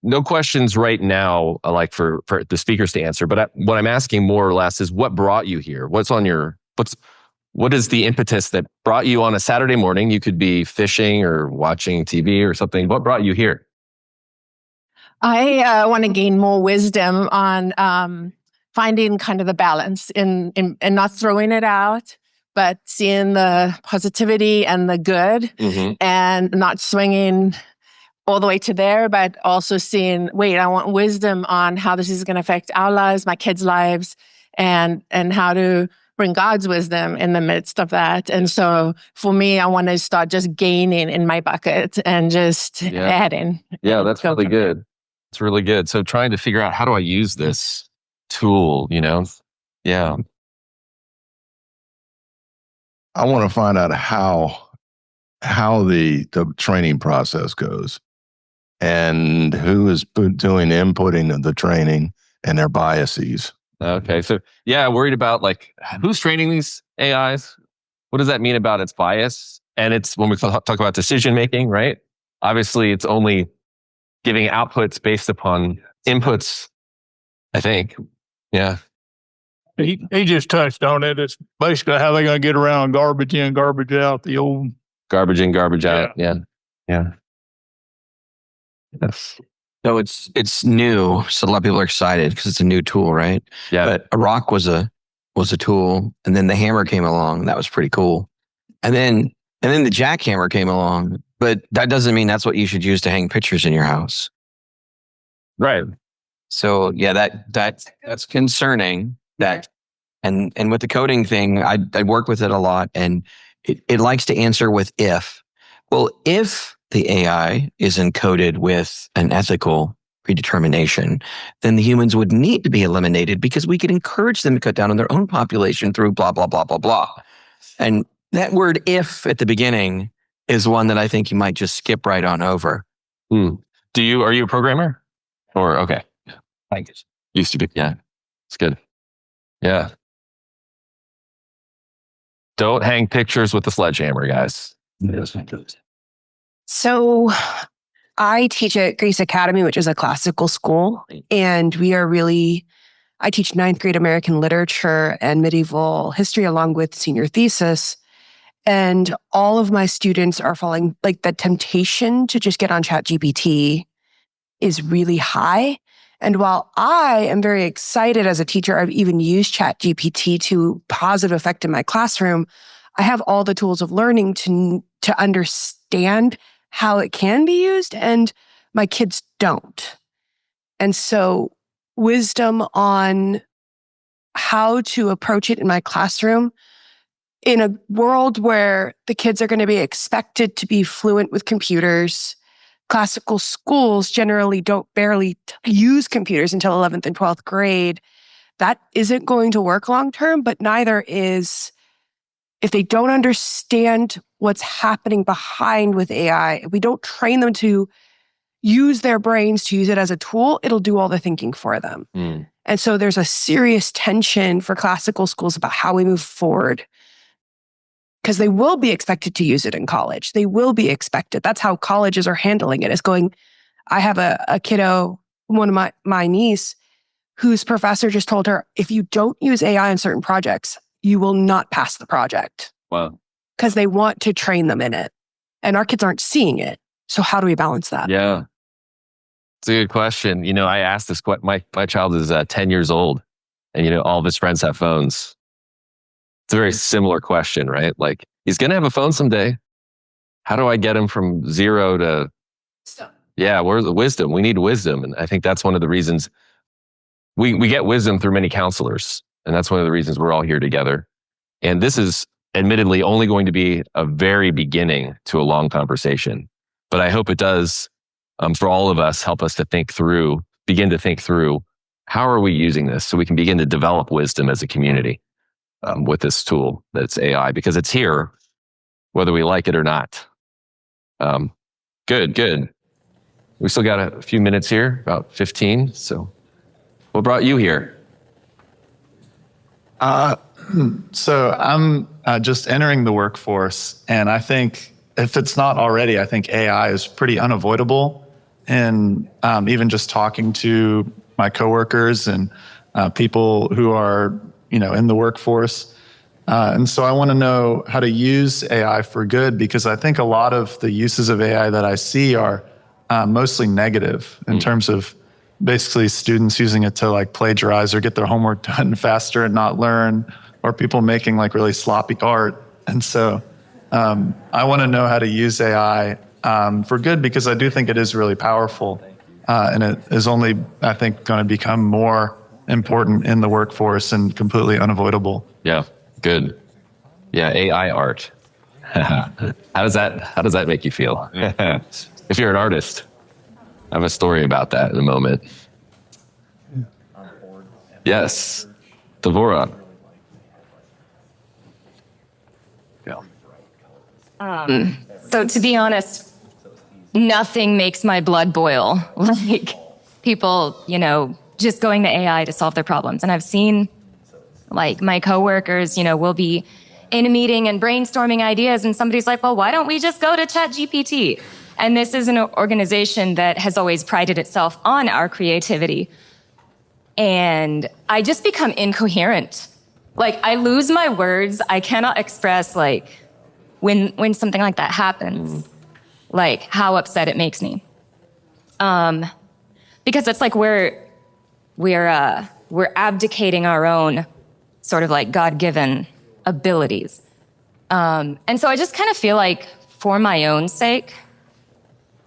no questions right now, like for the speakers to answer. But what I'm asking more or less is what brought you here? What is the impetus that brought you on a Saturday morning? You could be fishing or watching TV or something. What brought you here? I want to gain more wisdom on finding kind of the balance in not throwing it out, but seeing the positivity and the good, and not swinging all the way to there, but also seeing, wait, I want wisdom on how this is going to affect our lives, my kids' lives, and how to bring God's wisdom in the midst of that. And so for me, I want to start just gaining in my bucket and just adding. Yeah, that's really good. It's really good. So trying to figure out, how do I use this tool, Yeah. I want to find out how the training process goes and who is doing inputting of the training and their biases. Okay. So worried about who's training these AIs? What does that mean about its bias? And it's when we talk about decision making, right? Obviously, it's only giving outputs based upon inputs, I think. Yeah. He just touched on it. It's basically how they're going to get around garbage in, garbage out, the old... Garbage in, garbage out. Yeah. Yes. So it's new. So a lot of people are excited because it's a new tool, right? Yeah. But a rock was a tool, and then the hammer came along. That was pretty cool. And then the jackhammer came along. But that doesn't mean that's what you should use to hang pictures in your house. Right. So that's concerning. That and with the coding thing, I work with it a lot, and it likes to answer with if. Well, if the AI is encoded with an ethical predetermination, then the humans would need to be eliminated because we could encourage them to cut down on their own population through blah, blah, blah, blah, blah. And that word if at the beginning is one that I think you might just skip right on over. Are you a programmer? Or, okay. I guess. Used to be. Yeah. It's good. Yeah. Don't hang pictures with the sledgehammer, guys. So I teach at Grace Academy, which is a classical school. And I teach 9th grade American literature and medieval history along with senior thesis. And all of my students are falling, the temptation to just get on ChatGPT is really high. And while I am very excited as a teacher, I've even used ChatGPT to positive effect in my classroom, I have all the tools of learning to understand how it can be used, and my kids don't. And so wisdom on how to approach it in my classroom in a world where the kids are going to be expected to be fluent with computers. Classical schools generally don't barely use computers until 11th and 12th grade. That isn't going to work long term, but neither is if they don't understand what's happening behind with AI. If we don't train them to use their brains to use it as a tool, it'll do all the thinking for them. And so there's a serious tension for classical schools about how we move forward, because they will be expected to use it in college. They will be expected. That's how colleges are handling it. It's going, I have a kiddo, one of my niece, whose professor just told her, if you don't use AI on certain projects, you will not pass the project. Wow. Because they want to train them in it. And our kids aren't seeing it. So how do we balance that? Yeah. It's a good question. I asked this, my child is 10 years old, and all of his friends have phones. It's a very similar question, right? He's going to have a phone someday. How do I get him from zero to... Yeah, where's the wisdom? We need wisdom. And I think that's one of the reasons we get wisdom through many counselors. And that's one of the reasons we're all here together. And this is admittedly only going to be a very beginning to a long conversation. But I hope it does, for all of us, help us to begin to think through, how are we using this so we can begin to develop wisdom as a community with this tool that's AI, because it's here, whether we like it or not. Good. We still got a few minutes here, about 15. So what brought you here? So I'm just entering the workforce, and I think if it's not already, I think AI is pretty unavoidable in even just talking to my coworkers and people who are, in the workforce. And so I want to know how to use AI for good, because I think a lot of the uses of AI that I see are mostly negative in terms of basically students using it to like plagiarize or get their homework done faster and not learn, or people making like really sloppy art. And so I want to know how to use AI for good, because I do think it is really powerful. And it is only, I think, going to become more important in the workforce and completely unavoidable. Yeah, good. Yeah, AI art. How does that make you feel? If you're an artist, I have a story about that in a moment. Yes, Devora. So to be honest, nothing makes my blood boil. Like people, just going to AI to solve their problems. And I've seen like my coworkers, will be in a meeting and brainstorming ideas, and somebody's like, well, why don't we just go to ChatGPT? And this is an organization that has always prided itself on our creativity. And I just become incoherent. Like I lose my words. I cannot express like when something like that happens, like how upset it makes me. Because it's like we're abdicating our own sort of like God-given abilities. And so I just kind of feel like for my own sake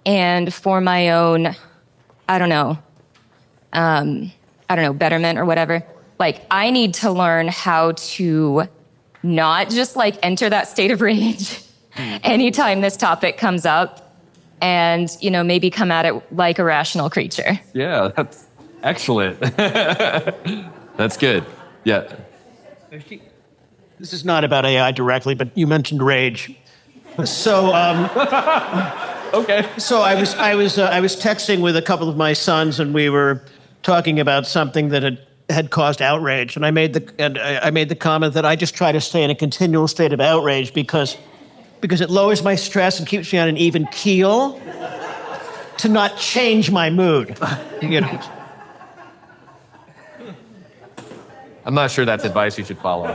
and for my own, betterment or whatever, like I need to learn how to not just like enter that state of rage anytime this topic comes up and, maybe come at it like a rational creature. Yeah, that's excellent. That's good. Yeah. This is not about AI directly, but you mentioned rage. So, okay. So I was texting with a couple of my sons, and we were talking about something that had caused outrage, and I made the comment that I just try to stay in a continual state of outrage because it lowers my stress and keeps me on an even keel to not change my mood. I'm not sure that's advice you should follow.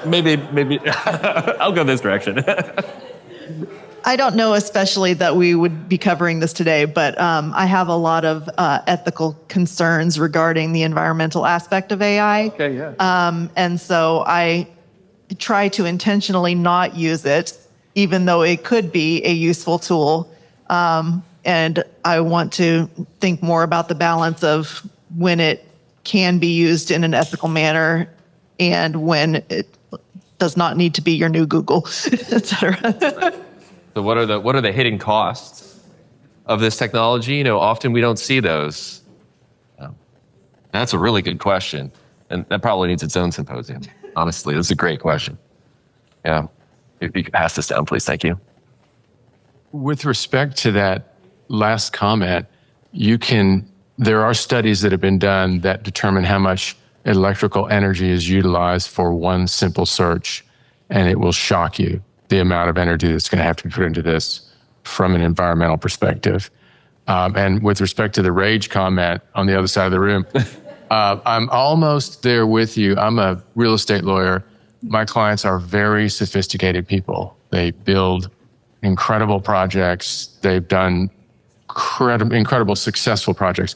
Maybe I'll go this direction. I don't know especially that we would be covering this today, but I have a lot of ethical concerns regarding the environmental aspect of AI. Okay, yeah. And so I try to intentionally not use it, even though it could be a useful tool. And I want to think more about the balance of when it can be used in an ethical manner and when it does not need to be your new Google, et cetera. So what are the hidden costs of this technology? Often we don't see those. That's a really good question. And that probably needs its own symposium. Honestly, that's a great question. Yeah. If you could pass this down, please. Thank you. With respect to that last comment, there are studies that have been done that determine how much electrical energy is utilized for one simple search, and it will shock you the amount of energy that's going to have to be put into this from an environmental perspective. And with respect to the rage comment on the other side of the room, I'm almost there with you. I'm a real estate lawyer. My clients are very sophisticated people. They build incredible projects. They've done incredible successful projects.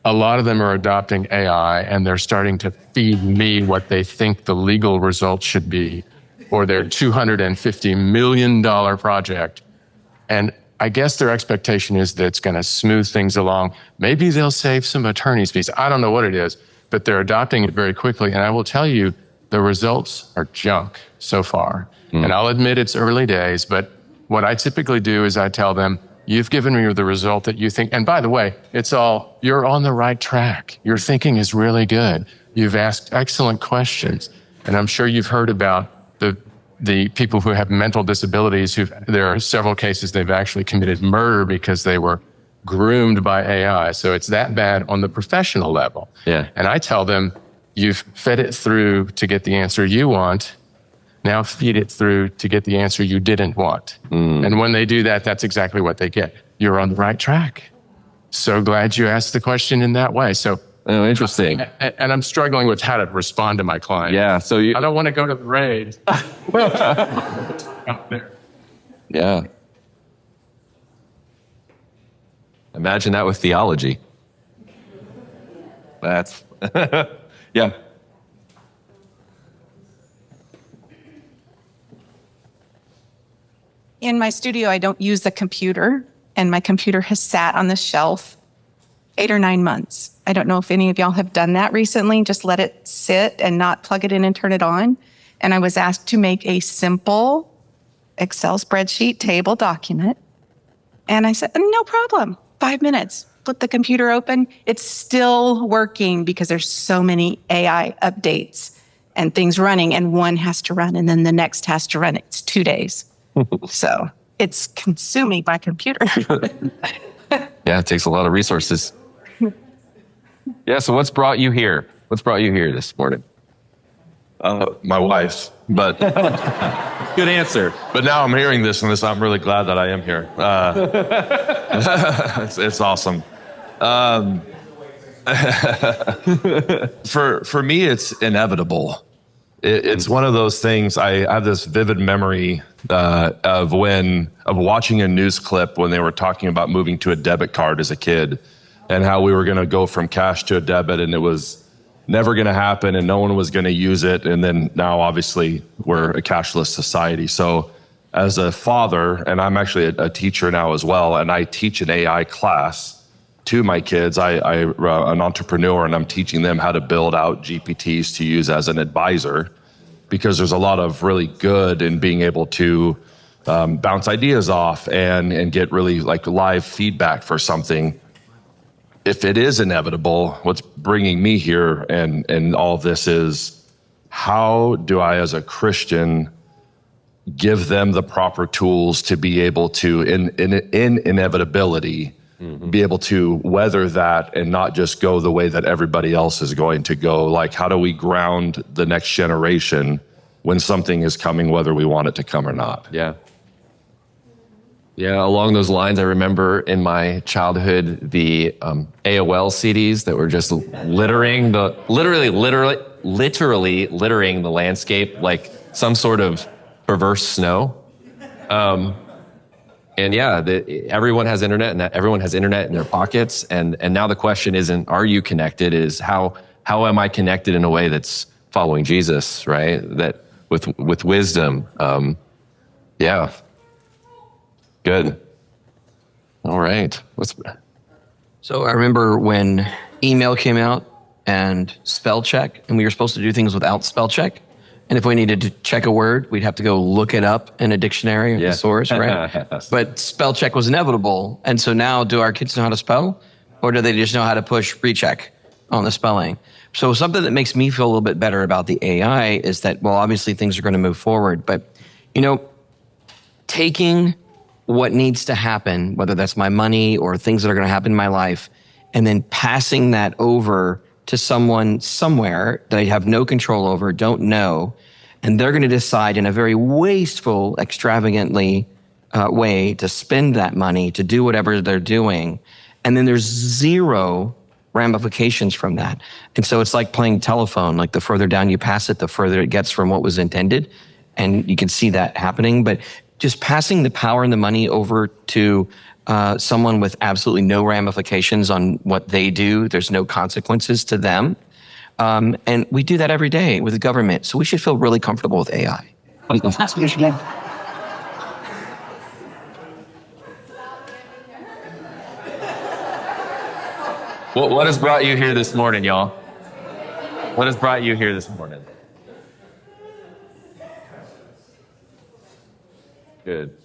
A lot of them are adopting AI, and they're starting to feed me what they think the legal results should be for their $250 million project. And I guess their expectation is that it's going to smooth things along. Maybe they'll save some attorney's fees. I don't know what it is, but they're adopting it very quickly. And I will tell you, the results are junk so far. And I'll admit it's early days, but what I typically do is I tell them, you've given me the result that you think, and by the way, you're on the right track. Your thinking is really good. You've asked excellent questions. And I'm sure you've heard about the people who have mental disabilities there are several cases they've actually committed murder because they were groomed by AI. So it's that bad on the professional level. Yeah. And I tell them, you've fed it through to get the answer you want. Now feed it through to get the answer you didn't want. And when they do that, that's exactly what they get. You're on the right track. So glad you asked the question in that way. So, oh, interesting. And I'm struggling with how to respond to my client. Yeah. So I don't want to go to the raid. Out there. Yeah. Imagine that with theology. That's, yeah. In my studio, I don't use the computer, and my computer has sat on the shelf 8 or 9 months. I don't know if any of y'all have done that recently, just let it sit and not plug it in and turn it on. And I was asked to make a simple Excel spreadsheet table document. And I said, no problem, 5 minutes. Flip the computer open. It's still working because there's so many AI updates and things running, and one has to run and then the next has to run. It's 2 days. So it's consuming my computer. Yeah, it takes a lot of resources. Yeah, so what's brought you here? What's brought you here this morning? My wife, but good answer. But now I'm hearing this, and I'm really glad that I am here. It's awesome. For me, it's inevitable. It's one of those things. I have this vivid memory of watching a news clip when they were talking about moving to a debit card as a kid, and how we were going to go from cash to a debit, and it was never going to happen, and no one was going to use it. And then now, obviously, we're a cashless society. So, as a father, and I'm actually a teacher now as well, and I teach an AI class to my kids. I'm an entrepreneur, and I'm teaching them how to build out GPTs to use as an advisor, because there's a lot of really good in being able to bounce ideas off and get really like live feedback for something. If it is inevitable, what's bringing me here and all this is, how do I, as a Christian, give them the proper tools to be able to, in inevitability, be able to weather that and not just go the way that everybody else is going to go? Like, how do we ground the next generation when something is coming, whether we want it to come or not? Yeah. Yeah, along those lines, I remember in my childhood the AOL CDs that were just literally littering the landscape like some sort of perverse snow. And yeah, everyone has internet, and everyone has internet in their pockets. And now the question isn't, are you connected? Is how am I connected in a way that's following Jesus, right? That with wisdom. Yeah. Good. All right. So I remember when email came out and spell check, and we were supposed to do things without spell check. And if we needed to check a word, we'd have to go look it up in a dictionary or the source, right? But spell check was inevitable. And so now, do our kids know how to spell, or do they just know how to push recheck on the spelling? So something that makes me feel a little bit better about the AI is that, well, obviously things are going to move forward, but, taking what needs to happen, whether that's my money or things that are going to happen in my life, and then passing that over to someone somewhere that I have no control over, don't know, and they're going to decide in a very wasteful, extravagantly way to spend that money to do whatever they're doing. And then there's zero ramifications from that. And so it's like playing telephone. Like, the further down you pass it, the further it gets from what was intended. And you can see that happening. But just passing the power and the money over to someone with absolutely no ramifications on what they do, there's no consequences to them. And we do that every day with the government. So we should feel really comfortable with AI. What has brought you here this morning, y'all? What has brought you here this morning? Good.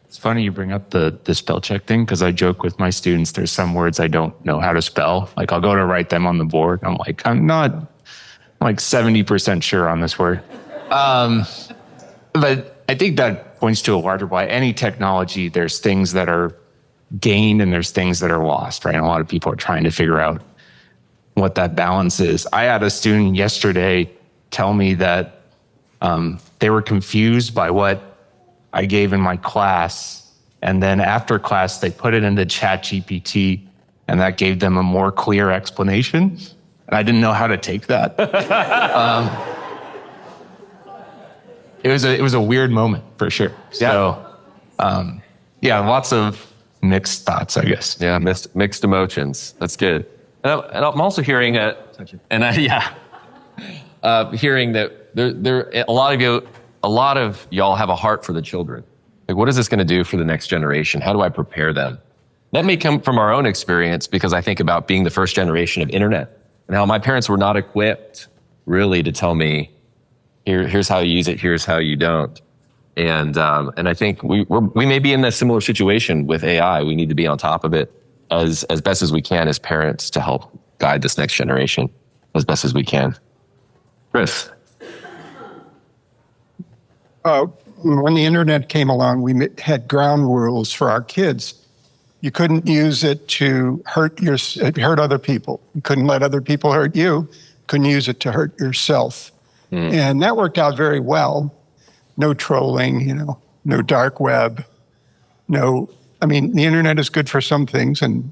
It's funny you bring up the spell check thing, because I joke with my students, there's some words I don't know how to spell. Like, I'll go to write them on the board. I'm not like 70% sure on this word. But I think that points to a larger why. Any technology, there's things that are gained and there's things that are lost, right? And a lot of people are trying to figure out what that balance is. I had a student yesterday tell me that they were confused by what I gave in my class. And then after class, they put it into ChatGPT, and that gave them a more clear explanation. And I didn't know how to take that. It was a weird moment for sure. So, lots of mixed thoughts, I guess. Yeah, mixed emotions. That's good. And I'm also hearing hearing that there a lot of y'all have a heart for the children. Like, what is this going to do for the next generation? How do I prepare them? That may come from our own experience, because I think about being the first generation of internet and how my parents were not equipped really to tell me, here's how you use it, here's how you don't. And I think we may be in a similar situation with AI. We need to be on top of it as best as we can as parents to help guide this next generation as best as we can. Chris. When the internet came along, we had ground rules for our kids. You couldn't use it to hurt other people. You couldn't let other people hurt you. Couldn't use it to hurt yourself. And that worked out very well. No trolling, no dark web. The internet is good for some things and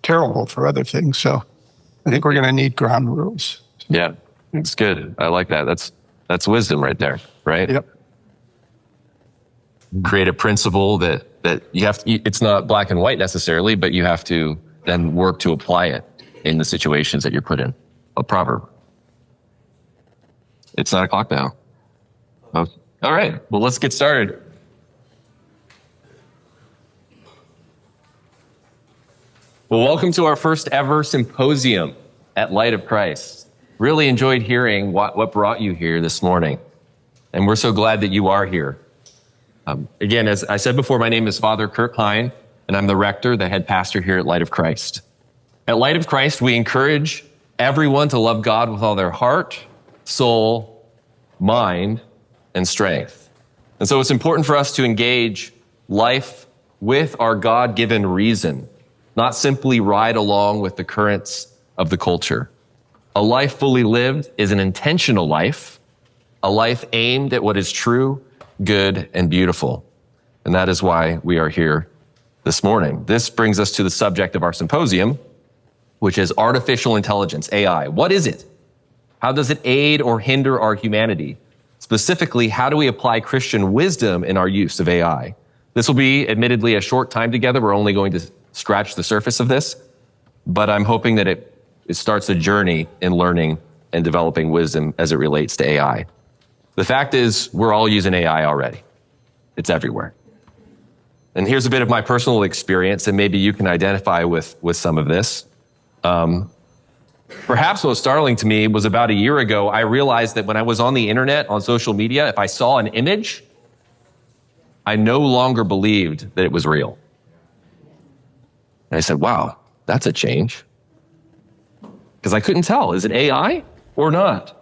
terrible for other things. So I think we're going to need ground rules. Yeah, it's good. I like that. That's wisdom right there, right? Yep. Create a principle that you have to, it's not black and white necessarily, but you have to then work to apply it in the situations that you're put in. A proverb. It's 9 o'clock now. Oh, all right. Well, let's get started. Well, welcome to our first ever symposium at Light of Christ. Really enjoyed hearing what brought you here this morning. And we're so glad that you are here. Again, as I said before, my name is Father Kirk Hein, and I'm the rector, the head pastor here at Light of Christ. At Light of Christ, we encourage everyone to love God with all their heart, soul, mind, and strength. And so it's important for us to engage life with our God-given reason, not simply ride along with the currents of the culture. A life fully lived is an intentional life, a life aimed at what is true, good, and beautiful. And that is why we are here this morning. This brings us to the subject of our symposium, which is artificial intelligence, AI. What is it? How does it aid or hinder our humanity? Specifically, how do we apply Christian wisdom in our use of AI? This will be admittedly a short time together. We're only going to scratch the surface of this, but I'm hoping that it starts a journey in learning and developing wisdom as it relates to AI. The fact is, we're all using AI already. It's everywhere. And here's a bit of my personal experience, and maybe you can identify with some of this. Perhaps what was startling to me was about a year ago, I realized that when I was on the internet, on social media, if I saw an image, I no longer believed that it was real. And I said, wow, that's a change. Because I couldn't tell, is it AI or not?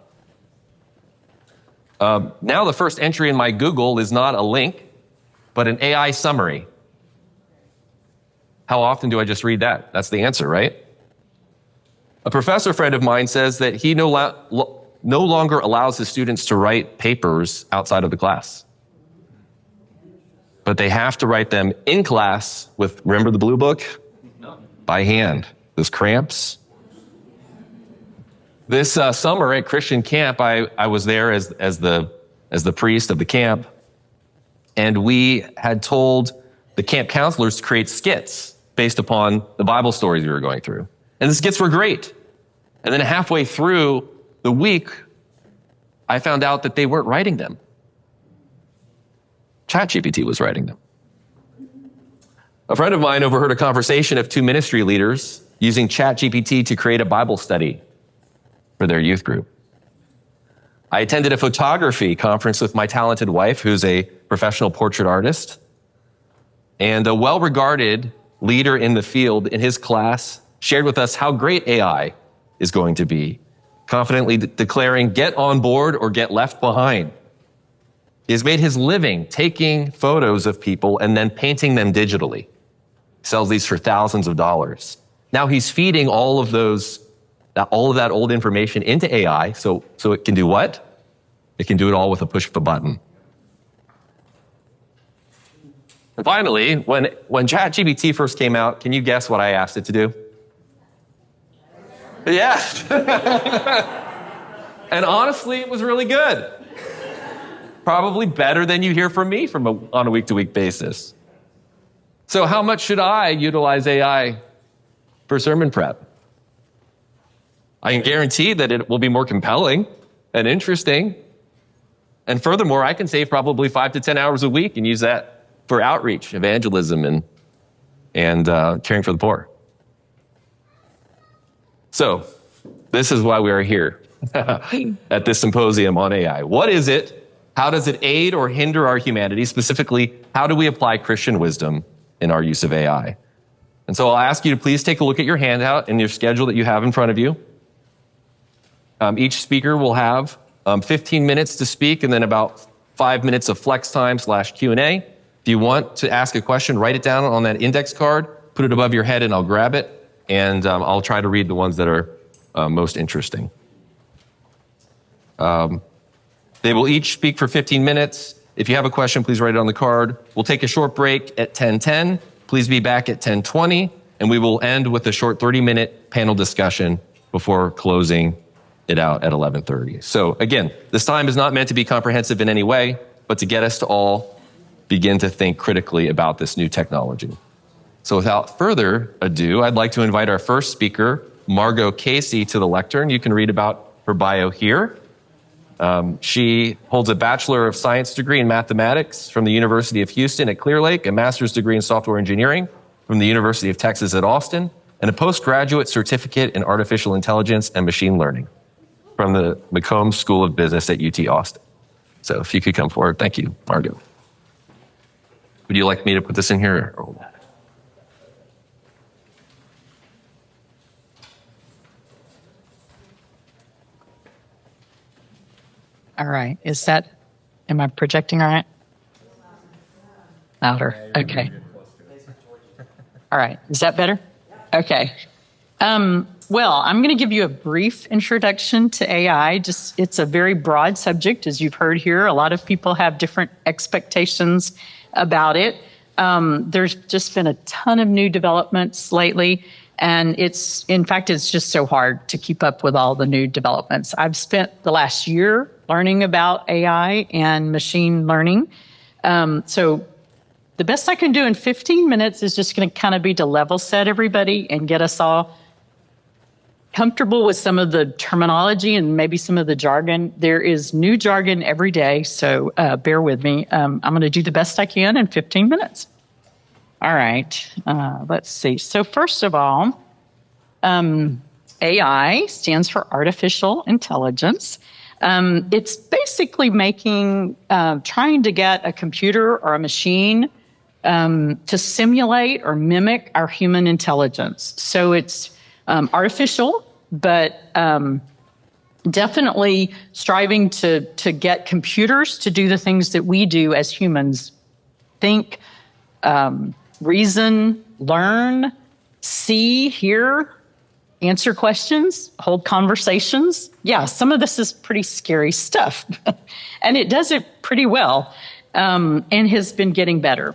Now the first entry in my Google is not a link, but an AI summary. How often do I just read that? That's the answer, right? A professor friend of mine says that he no longer allows his students to write papers outside of the class. But they have to write them in class with, remember the blue book? By hand. Those cramps. This summer at Christian camp, I was there as the priest of the camp, and we had told the camp counselors to create skits based upon the Bible stories we were going through. And the skits were great. And then halfway through the week, I found out that they weren't writing them. ChatGPT was writing them. A friend of mine overheard a conversation of 2 ministry leaders using ChatGPT to create a Bible study for their youth group. I attended a photography conference with my talented wife, who's a professional portrait artist, and a well-regarded leader in the field in his class shared with us how great AI is going to be, confidently declaring, get on board or get left behind. He has made his living taking photos of people and then painting them digitally. He sells these for thousands of dollars. Now he's feeding all of those all of that old information into AI so it can do what? It can do it all with a push of a button. And finally, when ChatGPT first came out, can you guess what I asked it to do? Yes. And honestly, it was really good. Probably better than you hear from me on a week-to-week basis. So how much should I utilize AI for sermon prep? I can guarantee that it will be more compelling and interesting. And furthermore, I can save probably 5 to 10 hours a week and use that for outreach, evangelism, and caring for the poor. So this is why we are here at this symposium on AI. What is it? How does it aid or hinder our humanity? Specifically, how do we apply Christian wisdom in our use of AI? And so I'll ask you to please take a look at your handout and your schedule that you have in front of you. Each speaker will have 15 minutes to speak and then about 5 minutes of flex time / Q&A. If you want to ask a question, write it down on that index card, put it above your head and I'll grab it. And I'll try to read the ones that are most interesting. They will each speak for 15 minutes. If you have a question, please write it on the card. We'll take a short break at 10:10. Please be back at 10:20. And we will end with a short 30-minute panel discussion before closing it out at 11:30. So again, this time is not meant to be comprehensive in any way, but to get us to all begin to think critically about this new technology. So without further ado, I'd like to invite our first speaker, Margot Casey, to the lectern. You can read about her bio here. She holds a Bachelor of Science degree in mathematics from the University of Houston at Clear Lake, a master's degree in software engineering from the University of Texas at Austin, and a postgraduate certificate in artificial intelligence and machine learning from the McCombs School of Business at UT Austin. So if you could come forward. Thank you, Margot. Would you like me to put this in here? All right. Am I projecting all right? Louder. Okay. All right. Is that better? Okay. Well, I'm going to give you a brief introduction to AI. It's a very broad subject, as you've heard here. A lot of people have different expectations about it. There's just been a ton of new developments lately. And it's just so hard to keep up with all the new developments. I've spent the last year learning about AI and machine learning. So the best I can do in 15 minutes is just going to kind of be to level set everybody and get us all comfortable with some of the terminology and maybe some of the jargon. There is new jargon every day, so bear with me. I'm going to do the best I can in 15 minutes. All right, let's see. So first of all, AI stands for artificial intelligence. It's basically trying to get a computer or a machine to simulate or mimic our human intelligence. So it's artificial, but definitely striving to get computers to do the things that we do as humans. Think, reason, learn, see, hear, answer questions, hold conversations. Yeah, some of this is pretty scary stuff. And it does it pretty well and has been getting better.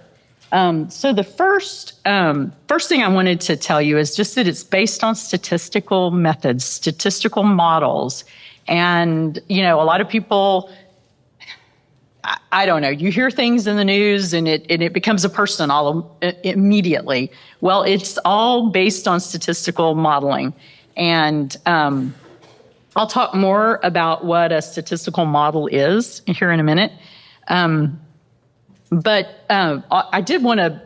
So the first thing I wanted to tell you is just that it's based on statistical methods, statistical models. And, a lot of people, I don't know, you hear things in the news and it becomes a person immediately. Well, it's all based on statistical modeling. And I'll talk more about what a statistical model is here in a minute. But I did want to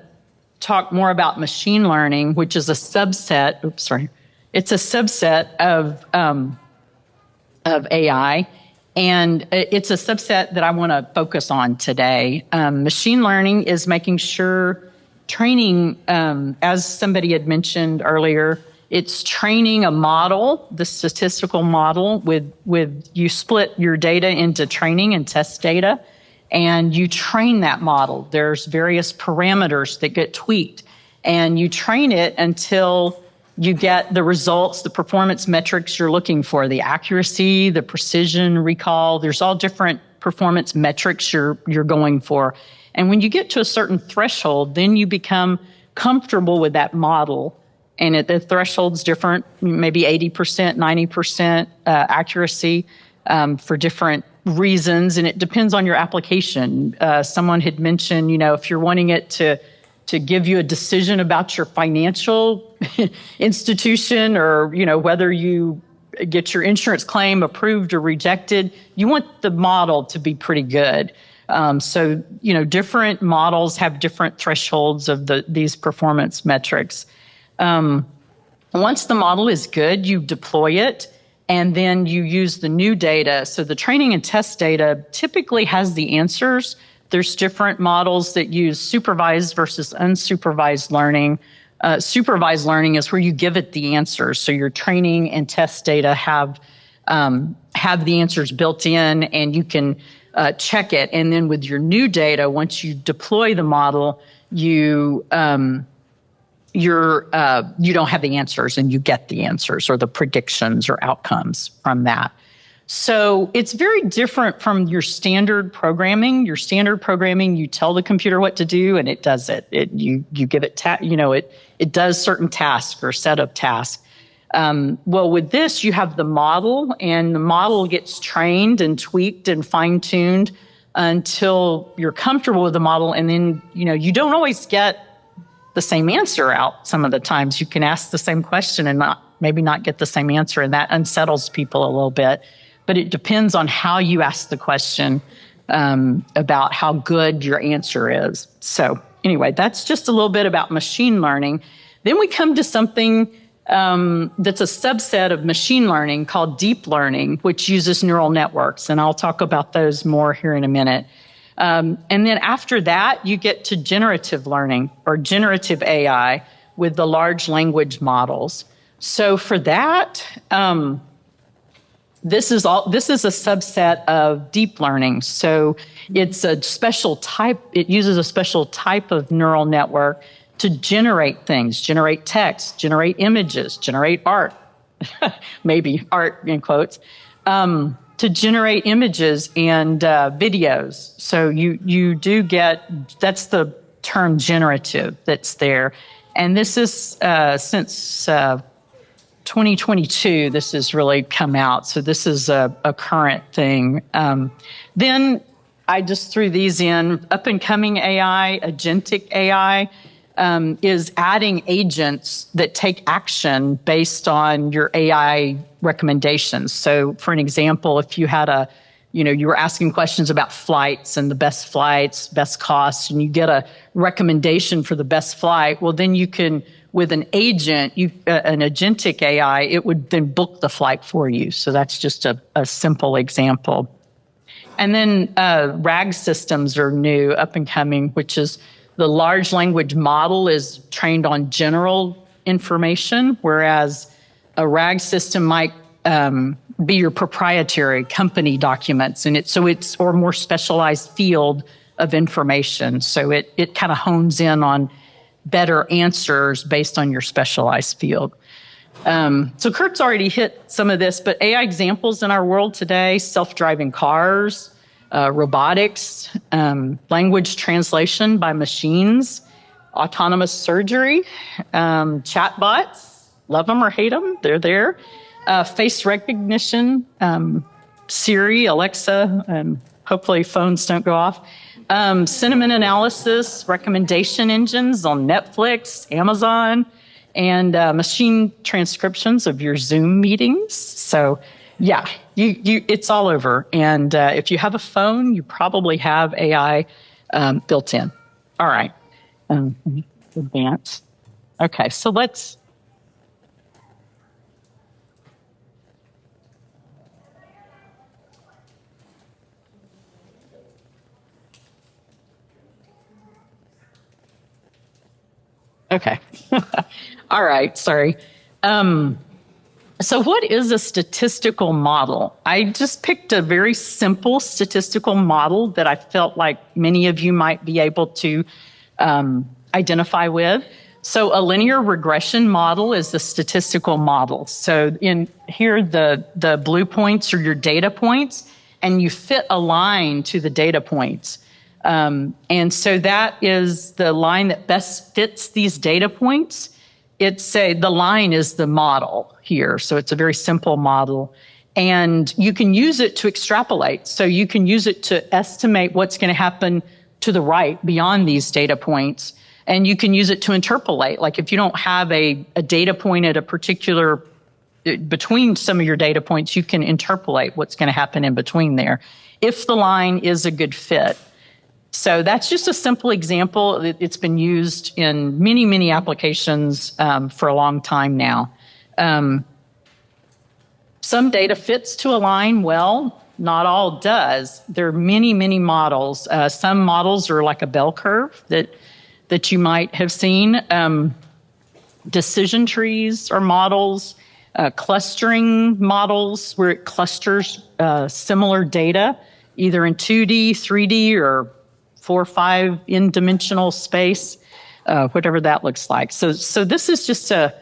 talk more about machine learning, which is a subset. It's a subset of AI. And it's a subset that I want to focus on today. Machine learning is making sure training, as somebody had mentioned earlier, it's training a model, the statistical model, with you split your data into training and test data, and you train that model. There's various parameters that get tweaked, and you train it until you get the results, the performance metrics you're looking for, the accuracy, the precision, recall. There's all different performance metrics you're going for. And when you get to a certain threshold, then you become comfortable with that model. And the threshold's different, maybe 80%, 90% accuracy for different reasons. And it depends on your application. Someone had mentioned, if you're wanting it to give you a decision about your financial institution or, whether you get your insurance claim approved or rejected, you want the model to be pretty good. So, different models have different thresholds of these performance metrics. Once the model is good, you deploy it, and then you use the new data. So the training and test data typically has the answers. There's different models that use supervised versus unsupervised learning. Supervised learning is where you give it the answers. So your training and test data have the answers built in, and you can check it. And then with your new data, once you deploy the model, you don't have the answers, and you get the answers or the predictions or outcomes from that. So it's very different from your standard programming. Your standard programming, you tell the computer what to do, and it does it. You give it it does certain tasks or set of tasks. Well, with this, you have the model, and the model gets trained and tweaked and fine-tuned until you're comfortable with the model. And then, you don't always get the same answer out. Some of the times you can ask the same question and maybe not get the same answer, and that unsettles people a little bit. But it depends on how you ask the question about how good your answer is. So anyway, that's just a little bit about machine learning. Then we come to something that's a subset of machine learning called deep learning, which uses neural networks. And I'll talk about those more here in a minute. And then after that, you get to generative learning or generative AI with the large language models. So for that, this is a subset of deep learning. So it's a special type. It uses a special type of neural network to generate things, generate text, generate images, generate art, maybe art in quotes, to generate images and videos. So you do get, that's the term generative that's there. And this is since 2022, this has really come out. So this is a current thing. Then I just threw these in. Up and coming AI, agentic AI, is adding agents that take action based on your AI recommendations. So for an example, if you had you were asking questions about flights and the best flights, best costs, and you get a recommendation for the best flight, well, then you can, with an agent, an agentic AI, it would then book the flight for you. So that's just a simple example. And then RAG systems are new, up and coming, which is the large language model is trained on general information, whereas a RAG system might be your proprietary company documents, and it's or more specialized field of information. So it kind of hones in on better answers based on your specialized field. So Kurt's already hit some of this, but AI examples in our world today: self-driving cars, robotics, language translation by machines, autonomous surgery, chatbots, love them or hate them, they're there, face recognition, Siri, Alexa, hopefully phones don't go off, sentiment analysis, recommendation engines on Netflix, Amazon, and machine transcriptions of your Zoom meetings. So yeah, it's all over. And if you have a phone, you probably have AI built in. All right. Advance. Okay, so let's... Okay. All right, sorry. So what is a statistical model? I just picked a very simple statistical model that I felt like many of you might be able to identify with. So a linear regression model is the statistical model. So in here, the blue points are your data points, and you fit a line to the data points. And so that is the line that best fits these data points. The line is the model here. So it's a very simple model. And you can use it to extrapolate. So you can use it to estimate what's going to happen to the right beyond these data points. And you can use it to interpolate. Like if you don't have a data point at a particular, between some of your data points, you can interpolate what's going to happen in between there if the line is a good fit. So that's just a simple example. It's been used in many, many applications for a long time now. Some data fits to a line well, not all does. There are many, many models. Some models are like a bell curve that you might have seen. Decision trees are models. Clustering models where it clusters similar data, either in 2D, 3D, or 4 or 5 in-dimensional space, whatever that looks like. So this is just to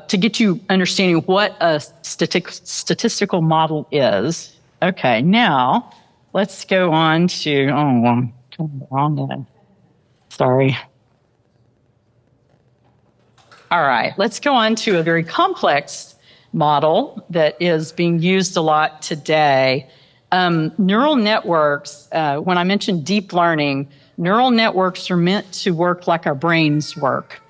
get you understanding what a statistical model is. Okay, now let's go on to, I'm wrong one. Sorry. All right, let's go on to a very complex model that is being used a lot today. Neural networks, when I mentioned deep learning, neural networks are meant to work like our brains work.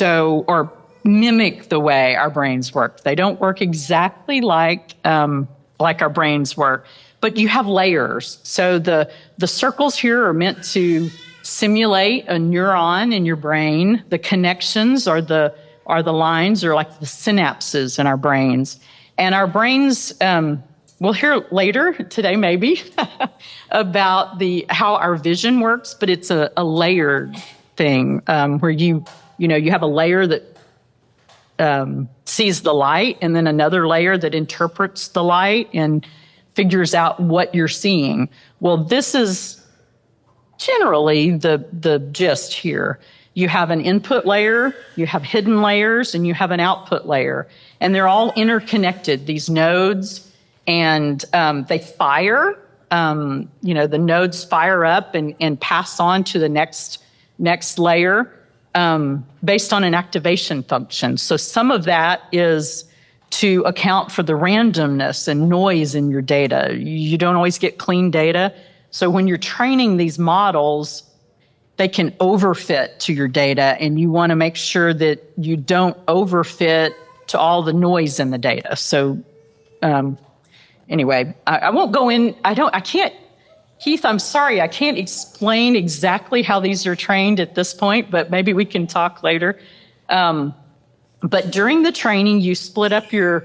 Or mimic the way our brains work. They don't work exactly like our brains work, but you have layers. So the circles here are meant to simulate a neuron in your brain. The connections are the lines, or like the synapses in our brains. And our brains, we'll hear later today maybe about how our vision works, but it's a layered thing where you have a layer that sees the light, and then another layer that interprets the light and figures out what you're seeing. Well, this is generally the gist here. You have an input layer, you have hidden layers, and you have an output layer. And they're all interconnected, these nodes, and they fire. The nodes fire up and pass on to the next layer based on an activation function. So some of that is to account for the randomness and noise in your data. You don't always get clean data. So when you're training these models, they can overfit to your data, and you want to make sure that you don't overfit to all the noise in the data. So anyway, I won't go in. I can't, Keith, I'm sorry, I can't explain exactly how these are trained at this point, but maybe we can talk later. But during the training, you split up your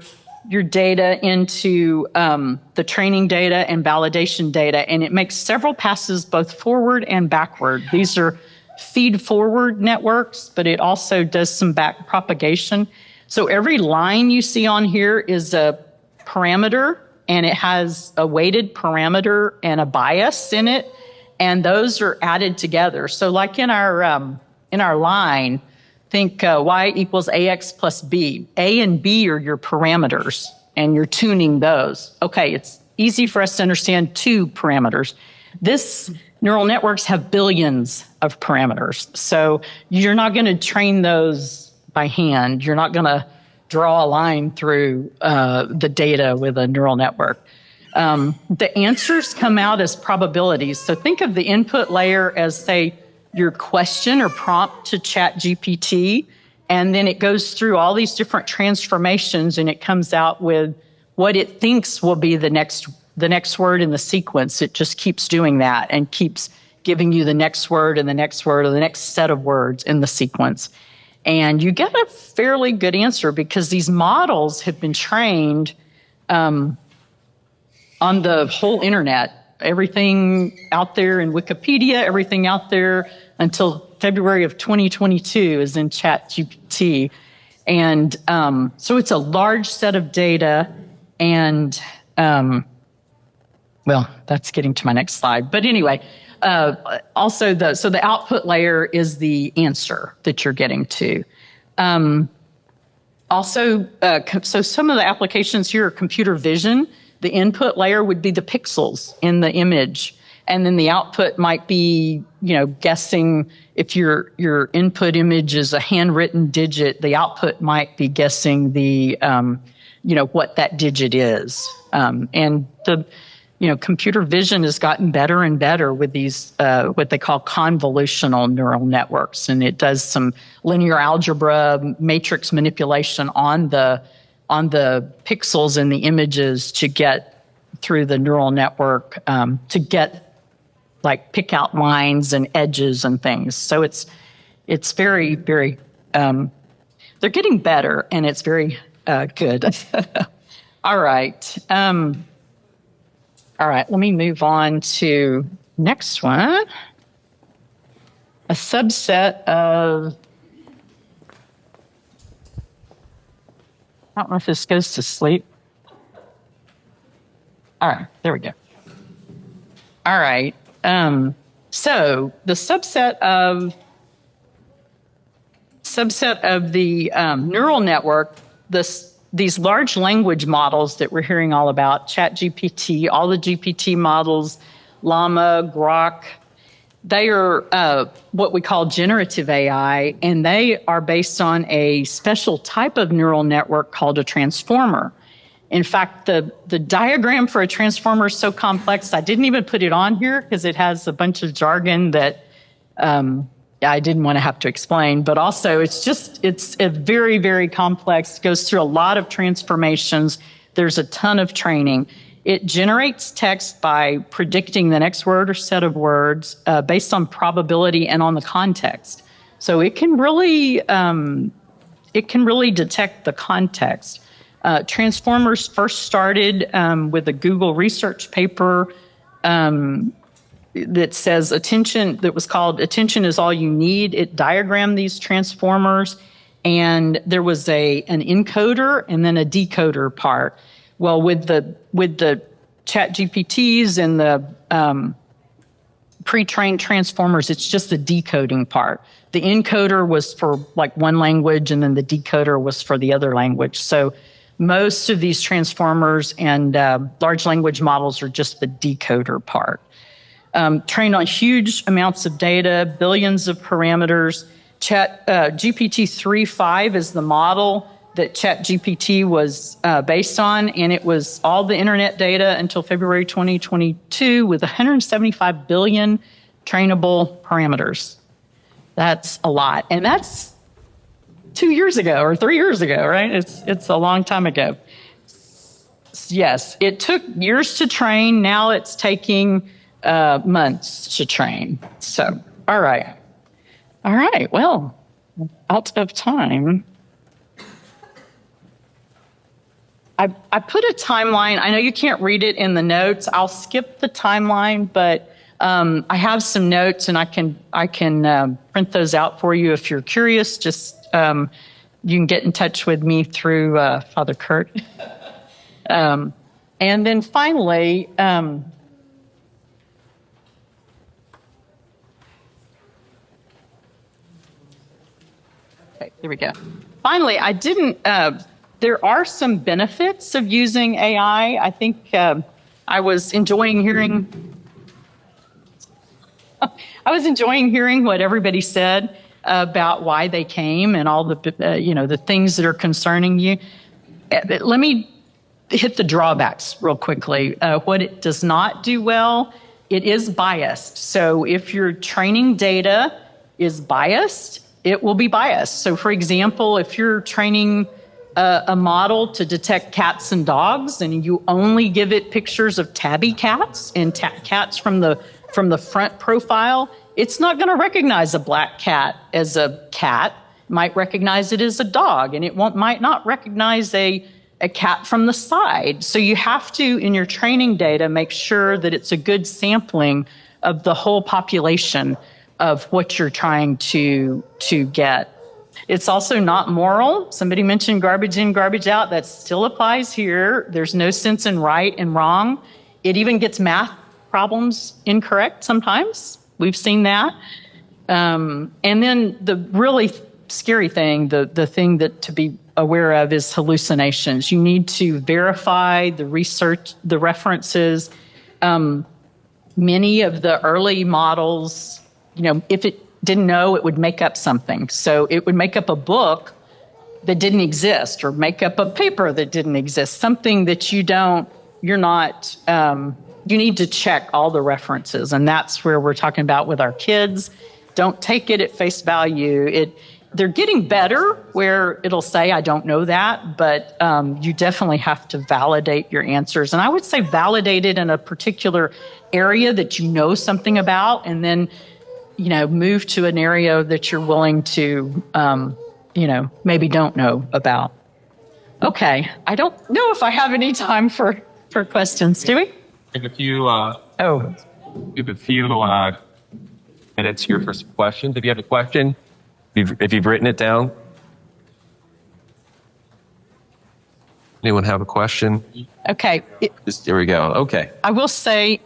data into the training data and validation data, and it makes several passes both forward and backward. These are feed-forward networks, but it also does some back propagation. So every line you see on here is a parameter, and it has a weighted parameter and a bias in it, and those are added together. So like in our line, think y equals ax plus b. A and b are your parameters, and you're tuning those. Okay, it's easy for us to understand 2 parameters. This neural networks have billions of parameters, so you're not going to train those by hand. You're not going to draw a line through the data with a neural network. The answers come out as probabilities. So think of the input layer as, say, your question or prompt to ChatGPT, and then it goes through all these different transformations, and it comes out with what it thinks will be the next word in the sequence. It just keeps doing that and keeps giving you the next word and the next word or the next set of words in the sequence. And you get a fairly good answer because these models have been trained on the whole internet. Everything out there in Wikipedia, everything out there until February of 2022 is in ChatGPT. And so it's a large set of data. And, well, that's getting to my next slide. But anyway, Also, the output layer is the answer that you're getting to. So some of the applications here are computer vision. The input layer would be the pixels in the image. And then the output might be, guessing if your input image is a handwritten digit, the output might be guessing the, what that digit is. And the, computer vision has gotten better and better with these, what they call convolutional neural networks. And it does some linear algebra, matrix manipulation on the pixels in the images to get through the neural network, to get pick out lines and edges and things. So it's very, very, they're getting better, and it's very good. All right. All right, let me move on to next one. A subset of, I don't know if this goes to sleep. All right, there we go. All right. So the subset of the neural network, these large language models that we're hearing all about, ChatGPT, all the GPT models, Llama, Grok, they are what we call generative AI, and they are based on a special type of neural network called a transformer. In fact, the diagram for a transformer is so complex, I didn't even put it on here because it has a bunch of jargon that I didn't want to have to explain. But also, it's a very, very complex, goes through a lot of transformations. There's a ton of training. It generates text by predicting the next word or set of words based on probability and on the context. So it can really detect the context. Transformers first started with a Google research paper that says that was called Attention is All You Need. It diagrammed these transformers, and there was an encoder and then a decoder part. Well, with the ChatGPTs and the pre-trained transformers, it's just the decoding part. The encoder was for one language, and then the decoder was for the other language. So most of these transformers and large language models are just the decoder part. Trained on huge amounts of data, billions of parameters. GPT 3.5 is the model that ChatGPT was based on, and it was all the internet data until February 2022 with 175 billion trainable parameters. That's a lot. And that's 2 years ago or 3 years ago, right? It's a long time ago. Yes, it took years to train. Now it's taking months to train. So, all right. Well, out of time. I put a timeline. I know you can't read it in the notes. I'll skip the timeline, but I have some notes, and I can print those out for you if you're curious. Just you can get in touch with me through Father Kurt. And then finally, okay, there we go. Finally, I didn't. There are some benefits of using AI. I think I was enjoying hearing what everybody said about why they came and all the the things that are concerning you. Let me hit the drawbacks real quickly. What it does not do well, it is biased. So if your training data is biased, it will be biased. So for example, if you're training a model to detect cats and dogs, and you only give it pictures of tabby cats and cats from the front profile, it's not going to recognize a black cat as a cat. It might recognize it as a dog, and it might not recognize a cat from the side. So you have to, in your training data, make sure that it's a good sampling of the whole population of what you're trying to get. It's also not moral. Somebody mentioned garbage in, garbage out. That still applies here. There's no sense in right and wrong. It even gets math problems incorrect sometimes. We've seen that. And then the really scary thing, the thing that to be aware of is hallucinations. You need to verify the research, the references. Many of the early models, if it didn't know, it would make up something. So it would make up a book that didn't exist, or make up a paper that didn't exist, something that you need to check all the references. And that's where we're talking about with our kids. Don't take it at face value. They're getting better where it'll say, I don't know that, but you definitely have to validate your answers. And I would say validate it in a particular area that you know something about, and then, move to an area that you're willing to, maybe don't know about. Okay, I don't know if I have any time for questions. Do we? We have a few minutes here for some questions. If you have a question, if you've written it down. Anyone have a question? Okay. There we go. Okay. I will say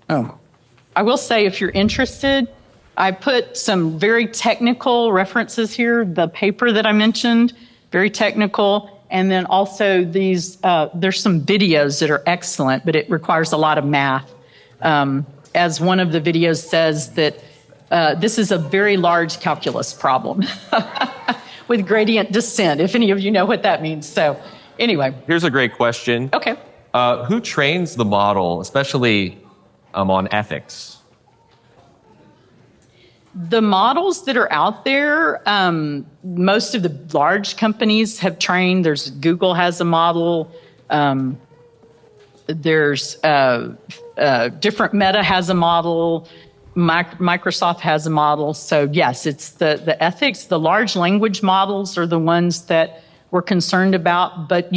if you're interested, I put some very technical references here. The paper that I mentioned, very technical. And then also there's some videos that are excellent, but it requires a lot of math. As one of the videos says that this is a very large calculus problem with gradient descent, if any of you know what that means. So anyway. Here's a great question. Okay. Who trains the model, especially on ethics? The models that are out there, most of the large companies have trained. Google has a model. There's different Meta has a model. Microsoft has a model. So yes, it's the ethics. The large language models are the ones that we're concerned about. But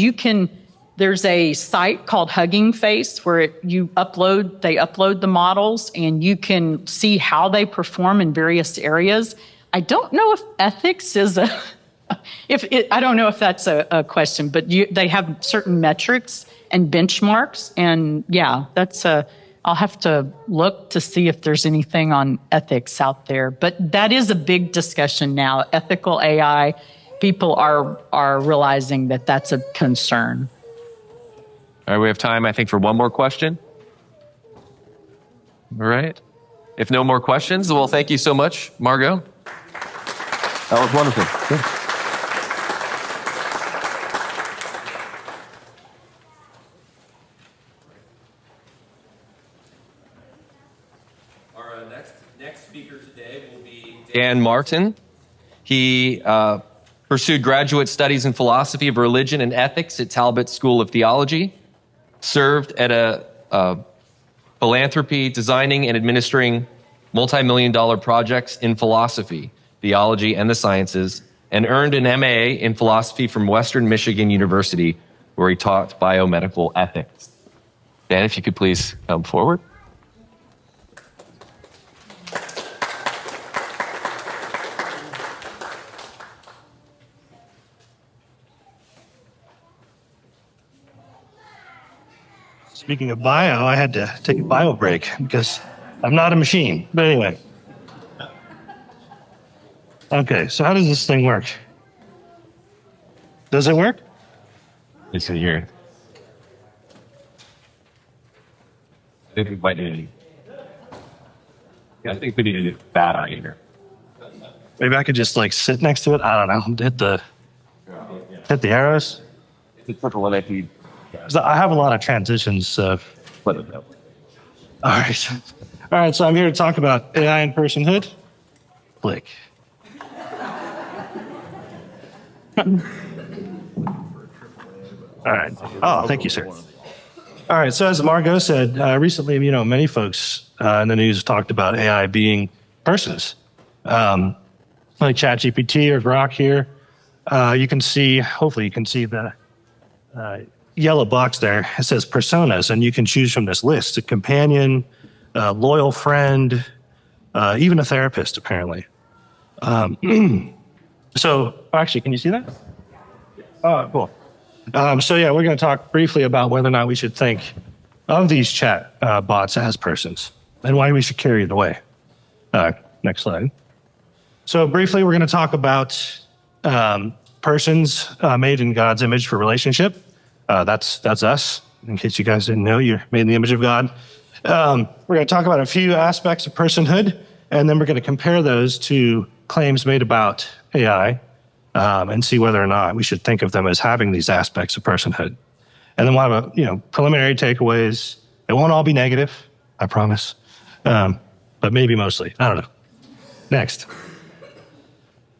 there's a site called Hugging Face where they upload the models, and you can see how they perform in various areas. I don't know if ethics is I don't know if that's a question, but they have certain metrics and benchmarks, and yeah, I'll have to look to see if there's anything on ethics out there. But that is a big discussion now. Ethical AI, people are realizing that that's a concern. All right, we have time, I think, for one more question. All right. If no more questions, well, thank you so much, Margot. That was wonderful. Good. Our next speaker today will be Dan Martin. He pursued graduate studies in philosophy of religion and ethics at Talbot School of Theology. Served at a philanthropy, designing and administering multi-million-dollar projects in philosophy, theology, and the sciences, and earned an MA in philosophy from Western Michigan University, where he taught biomedical ethics. Dan, if you could please come forward. Speaking of bio, I had to take a bio break because I'm not a machine. But anyway. Okay, so how does this thing work? Does it work? It's in here. I think we might need I think we need to do that on here. Maybe I could just sit next to it. I don't know. Hit the arrows. I have a lot of transitions. All right. So I'm here to talk about AI and personhood. Click. All right. Oh, thank you, sir. All right. So as Margot said, recently, many folks in the news talked about AI being persons, like ChatGPT or Grok here. Hopefully you can see the yellow box there. It says personas, and you can choose from this list: a companion, a loyal friend, even a therapist, apparently. So actually, can you see that? Oh, cool. So yeah, we're going to talk briefly about whether or not we should think of these chat bots as persons and why we should carry it away. Next slide. So briefly, we're going to talk about persons made in God's image for relationship. That's us. In case you guys didn't know, you're made in the image of God. We're going to talk about a few aspects of personhood, and then we're going to compare those to claims made about AI and see whether or not we should think of them as having these aspects of personhood. And then we'll have preliminary takeaways. It won't all be negative, I promise, but maybe mostly. I don't know. Next.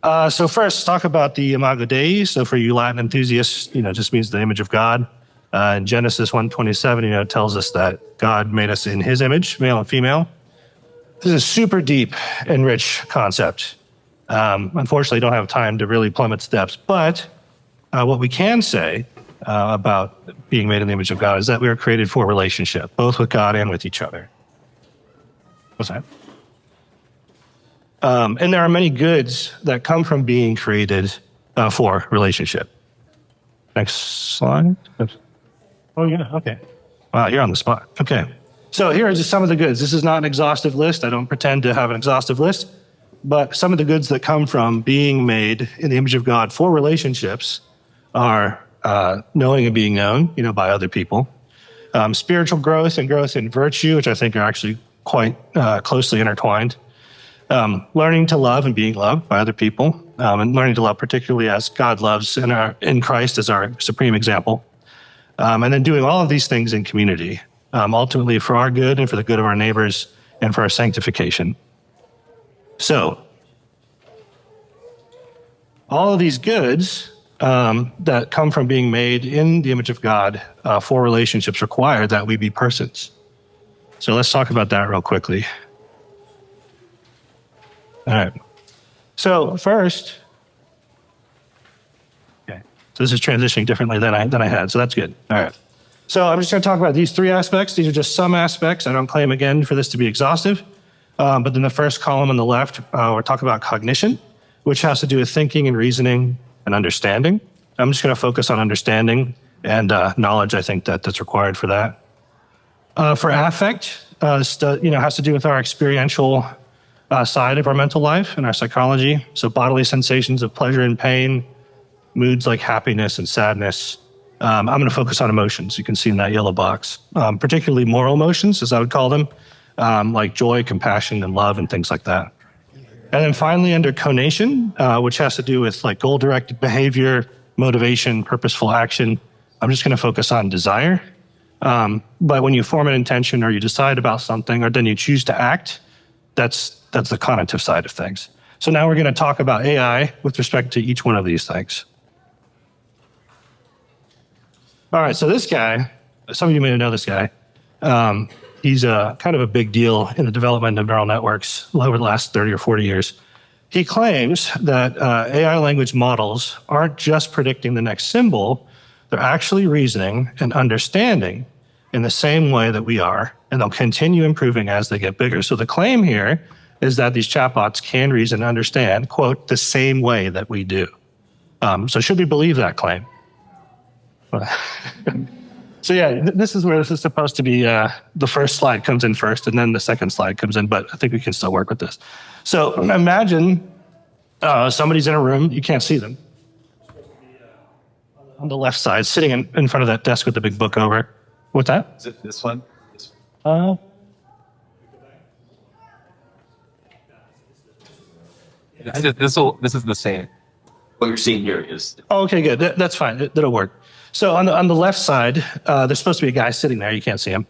So first, let's talk about the Imago Dei. So for you Latin enthusiasts, just means the image of God. In Genesis 1:27, it tells us that God made us in his image, male and female. This is a super deep and rich concept. Unfortunately, don't have time to really plumb its depths. But what we can say about being made in the image of God is that we are created for relationship, both with God and with each other. What's that? And there are many goods that come from being created for relationship. Next slide. Oh, yeah, okay. Wow, you're on the spot. Okay. So here are just some of the goods. This is not an exhaustive list. I don't pretend to have an exhaustive list. But some of the goods that come from being made in the image of God for relationships are knowing and being known, by other people. Spiritual growth and growth in virtue, which I think are actually quite closely intertwined. Learning to love and being loved by other people, and learning to love particularly as God loves in Christ as our supreme example. And then doing all of these things in community, ultimately for our good and for the good of our neighbors and for our sanctification. So, all of these goods that come from being made in the image of God for relationships require that we be persons. So let's talk about that real quickly. All right. So first, okay. So this is transitioning differently than I had, so that's good. All right. So I'm just going to talk about these three aspects. These are just some aspects. I don't claim, again, for this to be exhaustive. But then the first column on the left, we're talking about cognition, which has to do with thinking and reasoning and understanding. I'm just going to focus on understanding and knowledge. I think that's required for that. For affect, has to do with our experiential side of our mental life and our psychology. So bodily sensations of pleasure and pain, moods like happiness and sadness. I'm going to focus on emotions. You can see in that yellow box, particularly moral emotions, as I would call them, like joy, compassion, and love, and things like that. And then finally, under conation, which has to do with like goal-directed behavior, motivation, purposeful action, I'm just going to focus on desire. But when you form an intention or you decide about something or then you choose to act, that's the cognitive side of things. So now we're going to talk about AI with respect to each one of these things. All right, so this guy, some of you may know this guy. He's kind of a big deal in the development of neural networks over the last 30 or 40 years. He claims that AI language models aren't just predicting the next symbol, they're actually reasoning and understanding in the same way that we are, and they'll continue improving as they get bigger. So the claim here is that these chatbots can reason and understand, quote, the same way that we do. So should we believe that claim? So yeah, this is where this is supposed to be, the first slide comes in first, and then the second slide comes in, but I think we can still work with this. So imagine somebody's in a room, you can't see them. On the left side, sitting in front of that desk with the big book over. What's that? Is it this one? This is the same. What you're seeing here is. Oh, okay, good. That's fine. That'll work. So on the left side, there's supposed to be a guy sitting there. You can't see him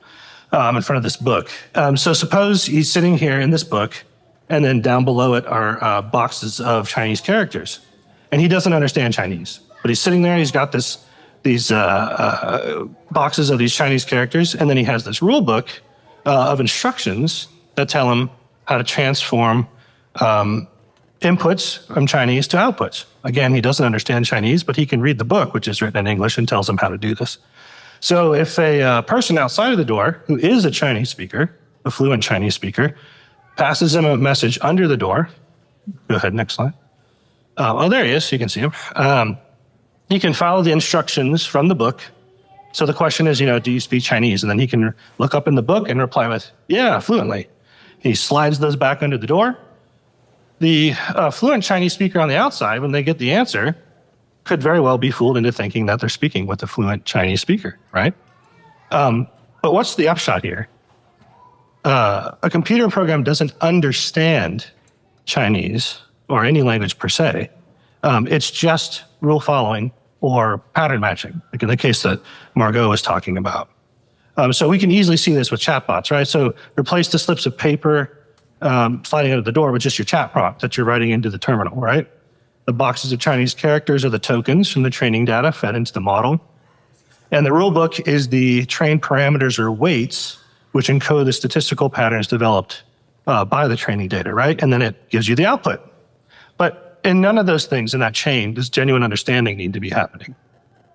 in front of this book. So suppose he's sitting here in this book, and then down below it are boxes of Chinese characters, and he doesn't understand Chinese. But he's sitting there. He's got these boxes of these Chinese characters, and then he has this rule book of instructions that tell him how to transform inputs from Chinese to outputs. Again, he doesn't understand Chinese, but he can read the book, which is written in English, and tells him how to do this. So if a person outside of the door, who is a Chinese speaker, a fluent Chinese speaker, passes him a message under the door, go ahead, next slide. Oh, there he is. You can see him. He can follow the instructions from the book So the question is, do you speak Chinese? And then he can look up in the book and reply with, yeah, fluently. He slides those back under the door. The fluent Chinese speaker on the outside, when they get the answer, could very well be fooled into thinking that they're speaking with a fluent Chinese speaker, right? But what's the upshot here? A computer program doesn't understand Chinese or any language per se. It's just rule following or pattern matching, like in the case that Margot was talking about. So we can easily see this with chatbots, right? So replace the slips of paper sliding out of the door with just your chat prompt that you're writing into the terminal, right? The boxes of Chinese characters are the tokens from the training data fed into the model. And the rule book is the trained parameters or weights, which encode the statistical patterns developed by the training data, right? And then it gives you the output. But in none of those things in that chain does genuine understanding need to be happening,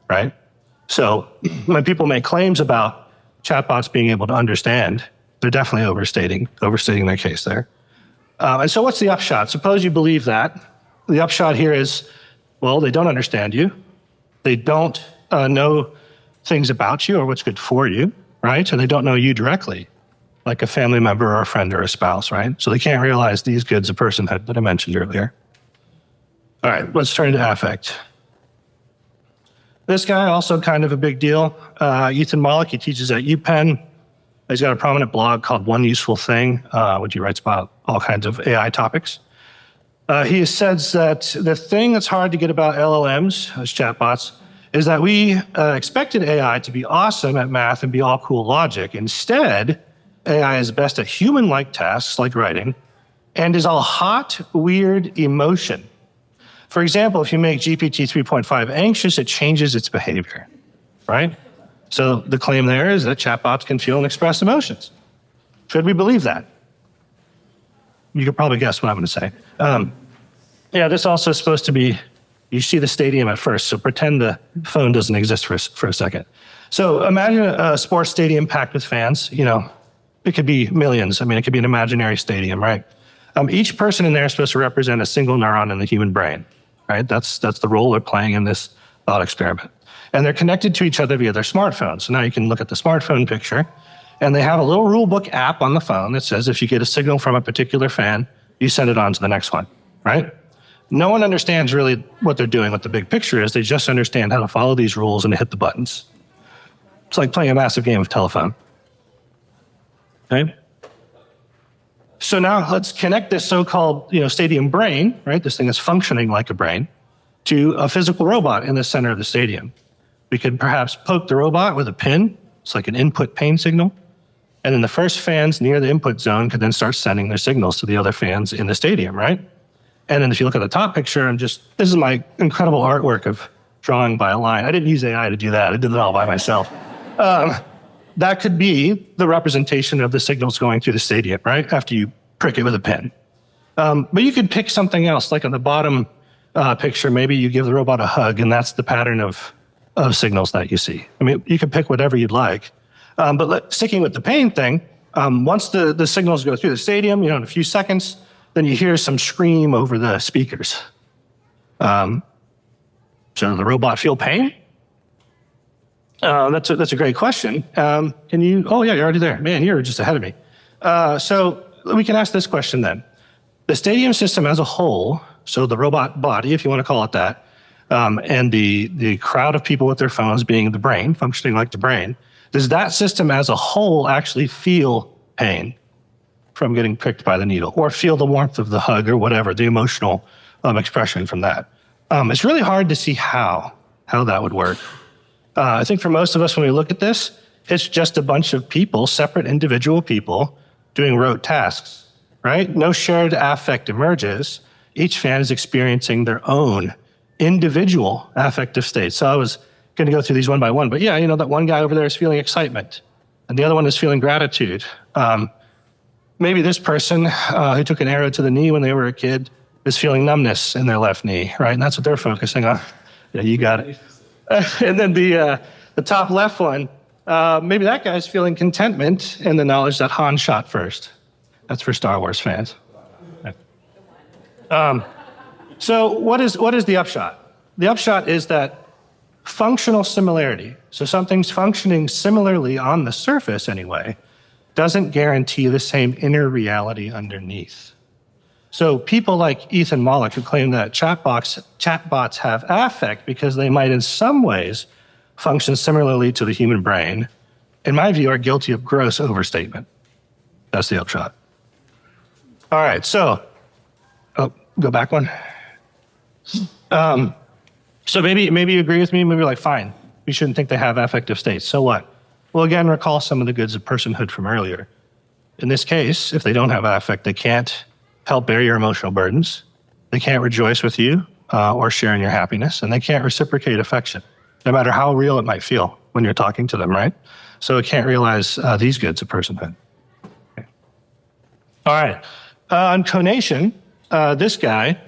right? So when people make claims about chatbots being able to understand, they're definitely overstating their case there. And so what's the upshot? Suppose you believe that. The upshot here is, well, they don't understand you. They don't know things about you or what's good for you, right? And they don't know you directly, like a family member or a friend or a spouse, right? So they can't realize these goods of personhood that I mentioned earlier. All right, let's turn to affect. This guy, also kind of a big deal. Ethan Mollick, he teaches at UPenn. He's got a prominent blog called One Useful Thing, which he writes about all kinds of AI topics. He says that the thing that's hard to get about LLMs, as chatbots, is that we expected AI to be awesome at math and be all cool logic. Instead, AI is best at human-like tasks like writing and is all hot, weird emotion. For example, if you make GPT 3.5 anxious, it changes its behavior, right? So the claim there is that chatbots can feel and express emotions. Should we believe that? You could probably guess what I'm going to say. Yeah, this also is supposed to be, you see the stadium at first, so pretend the phone doesn't exist for a second. So imagine a sports stadium packed with fans. It could be millions. I mean, it could be an imaginary stadium, right? Each person in there is supposed to represent a single neuron in the human brain, right? That's the role they're playing in this thought experiment. And they're connected to each other via their smartphones. So now you can look at the smartphone picture, and they have a little rulebook app on the phone that says if you get a signal from a particular fan, you send it on to the next one, right? No one understands really what they're doing, what the big picture is. They just understand how to follow these rules and hit the buttons. It's like playing a massive game of telephone. Okay? So now let's connect this so-called stadium brain, right? This thing is functioning like a brain, to a physical robot in the center of the stadium. We could perhaps poke the robot with a pin. It's like an input pain signal. And then the first fans near the input zone could then start sending their signals to the other fans in the stadium, right? And then if you look at the top picture, this is my incredible artwork of drawing by a line. I didn't use AI to do that. I did it all by myself. That could be the representation of the signals going through the stadium, right? After you prick it with a pen. But you could pick something else, like on the bottom picture, maybe you give the robot a hug, and that's the pattern of signals that you see. I mean, you could pick whatever you'd like. But sticking with the pain thing, once the signals go through the stadium, in a few seconds, then you hear some scream over the speakers. So the robot feel pain? That's a great question. Can you? Oh yeah, you're already there. Man, you're just ahead of me. So we can ask this question then. The stadium system as a whole, so the robot body, if you want to call it that, and the crowd of people with their phones being the brain, functioning like the brain, does that system as a whole actually feel pain from getting pricked by the needle, or feel the warmth of the hug, or whatever, the emotional expression from that? It's really hard to see how that would work. I think for most of us, when we look at this, it's just a bunch of people, separate individual people, doing rote tasks, right? No shared affect emerges. Each fan is experiencing their own individual affective state. So I was going to go through these one by one, but yeah, that one guy over there is feeling excitement, and the other one is feeling gratitude. Maybe this person who took an arrow to the knee when they were a kid is feeling numbness in their left knee, right? And that's what they're focusing on. Yeah, you got it. And then the top left one, maybe that guy's feeling contentment in the knowledge that Han shot first. That's for Star Wars fans. So what is the upshot? The upshot is that functional similarity. So something's functioning similarly on the surface anyway, doesn't guarantee the same inner reality underneath. So people like Ethan Mollick, who claim that chatbots have affect because they might in some ways function similarly to the human brain, in my view, are guilty of gross overstatement. That's the upshot. All right, so, go back one. So maybe you agree with me, maybe you're like, fine, we shouldn't think they have affective states. So what? Well, again, recall some of the goods of personhood from earlier. In this case, if they don't have affect, they can't help bear your emotional burdens. They can't rejoice with you or share in your happiness, and they can't reciprocate affection, no matter how real it might feel when you're talking to them, right? So it can't realize these goods of personhood. Okay. All right. On conation, this guy,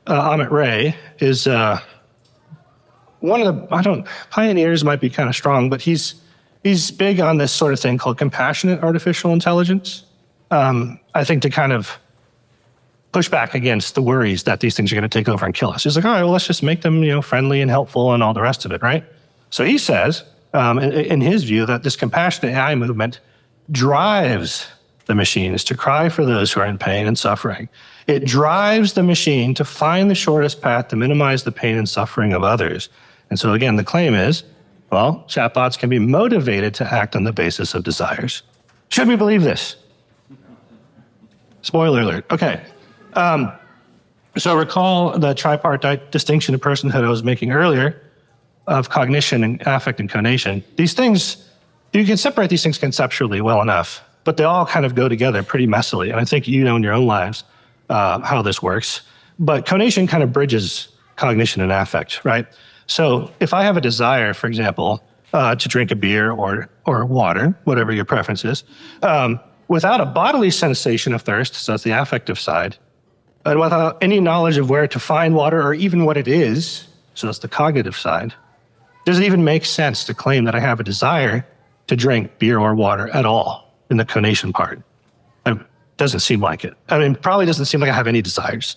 Amit Ray, is one of the, pioneers might be kind of strong, but he's big on this sort of thing called compassionate artificial intelligence. I think to kind of push back against the worries that these things are going to take over and kill us. He's like, all right, well, let's just make them, friendly and helpful and all the rest of it, right? So he says, in his view, that this compassionate AI movement drives the machines to cry for those who are in pain and suffering. It drives the machine to find the shortest path to minimize the pain and suffering of others. And so again, the claim is, well, chatbots can be motivated to act on the basis of desires. Should we believe this? Spoiler alert. Okay. So recall the tripartite distinction of personhood I was making earlier of cognition and affect and conation. These things, you can separate these things conceptually well enough, but they all kind of go together pretty messily. And I think you know in your own lives how this works. But conation kind of bridges cognition and affect, right? So if I have a desire, for example, to drink a beer or water, whatever your preference is, without a bodily sensation of thirst, so that's the affective side, and without any knowledge of where to find water or even what it is, so that's the cognitive side, does it even make sense to claim that I have a desire to drink beer or water at all in the conation part? It doesn't seem like it. I mean, probably doesn't seem like I have any desires.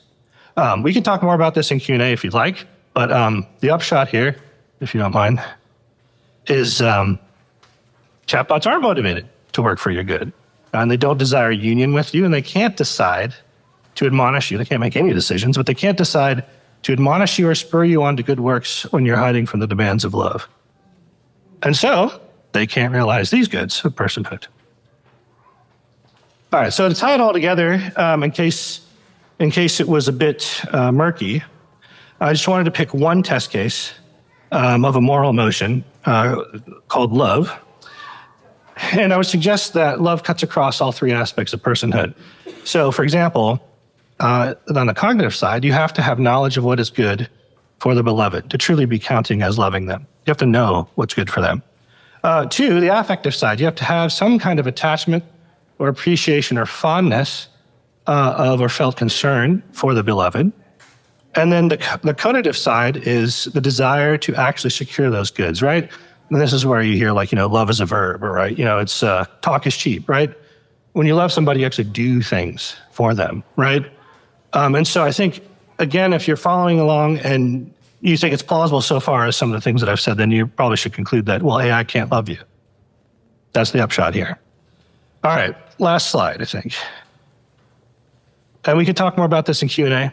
We can talk more about this in Q&A if you'd like, but the upshot here, if you don't mind, is chatbots are motivated to work for your good. And they don't desire union with you, and they can't decide to admonish you. They can't make any decisions, but they can't decide to admonish you or spur you on to good works when you're hiding from the demands of love. And so they can't realize these goods of personhood. All right, so to tie it all together, in case it was a bit murky, I just wanted to pick one test case of a moral emotion called love. And I would suggest that love cuts across all three aspects of personhood. So, for example, on the cognitive side, you have to have knowledge of what is good for the beloved to truly be counting as loving them. You have to know what's good for them. Two, the affective side, you have to have some kind of attachment or appreciation or fondness of or felt concern for the beloved. And then the conative side is the desire to actually secure those goods, right? And this is where you hear love is a verb, right? It's talk is cheap, right? When you love somebody, you actually do things for them, right? And so I think, again, if you're following along and you think it's plausible so far as some of the things that I've said, then you probably should conclude that, well, AI can't love you. That's the upshot here. All right, last slide, I think. And we could talk more about this in Q&A.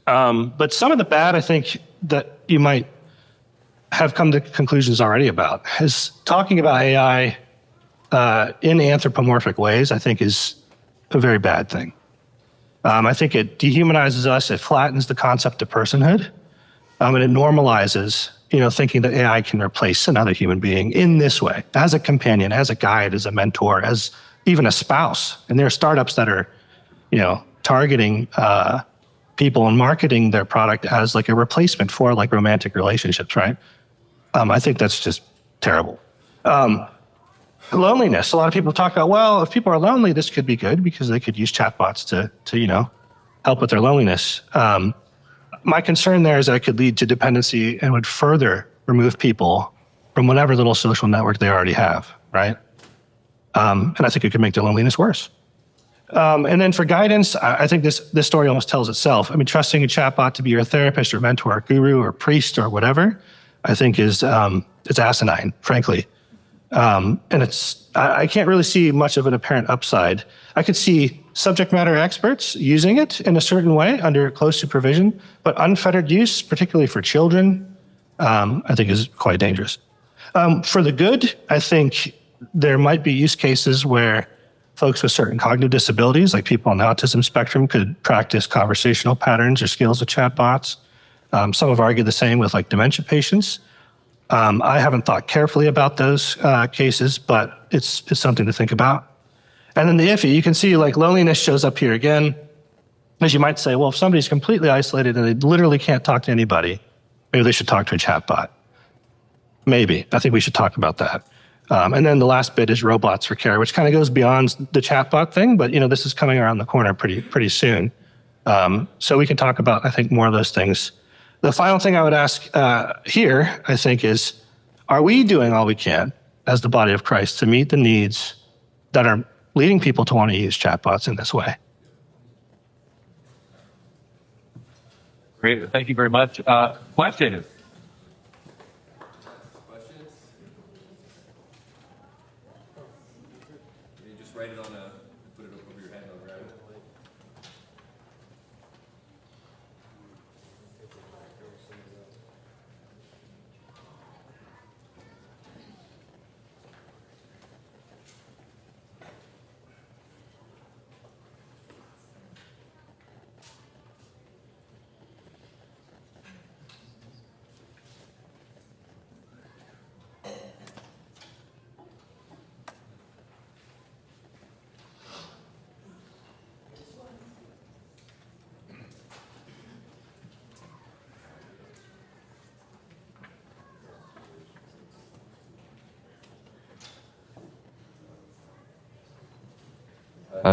But some of the bad, I think, that you might have come to conclusions already about is talking about AI in anthropomorphic ways, I think is a very bad thing. I think it dehumanizes us, it flattens the concept of personhood, and it normalizes, thinking that AI can replace another human being in this way, as a companion, as a guide, as a mentor, as even a spouse. And there are startups that are, targeting people and marketing their product as like a replacement for like romantic relationships, right? I think that's just terrible. Loneliness. A lot of people talk about, well, if people are lonely, this could be good because they could use chatbots to help with their loneliness. My concern there is that it could lead to dependency and would further remove people from whatever little social network they already have, right? And I think it could make their loneliness worse. And then for guidance, I think this story almost tells itself. I mean, trusting a chatbot to be your therapist or mentor or guru or priest or whatever, I think is it's asinine, frankly. And I can't really see much of an apparent upside. I could see subject matter experts using it in a certain way under close supervision, but unfettered use, particularly for children, I think is quite dangerous. For the good, I think there might be use cases where folks with certain cognitive disabilities, like people on the autism spectrum, could practice conversational patterns or skills with chatbots. Some have argued the same with like dementia patients. I haven't thought carefully about those cases, but it's something to think about. And then the iffy, you can see like loneliness shows up here again. As you might say, well, if somebody's completely isolated and they literally can't talk to anybody, maybe they should talk to a chatbot. Maybe. I think we should talk about that. And then the last bit is robots for care, which kind of goes beyond the chatbot thing, but this is coming around the corner pretty soon. So we can talk about, I think, more of those things. The final thing I would ask here, I think, is, are we doing all we can as the body of Christ to meet the needs that are leading people to want to use chatbots in this way? Great. Thank you very much. Question? Write it on put it over your head and I'll grab it.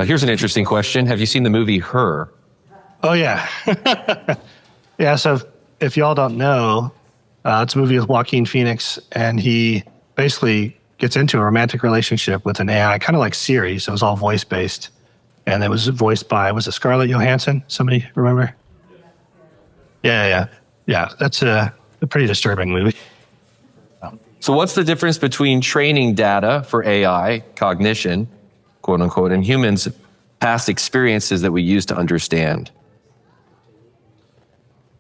Here's an interesting question. Have you seen the movie Her? Oh, yeah. Yeah, so if y'all don't know, it's a movie with Joaquin Phoenix, and he basically gets into a romantic relationship with an AI, kind of like Siri, so it was all voice-based. And it was voiced by, was it Scarlett Johansson? Somebody remember? Yeah, that's a pretty disturbing movie. So what's the difference between training data for AI, cognition, quote unquote, and humans' past experiences that we use to understand?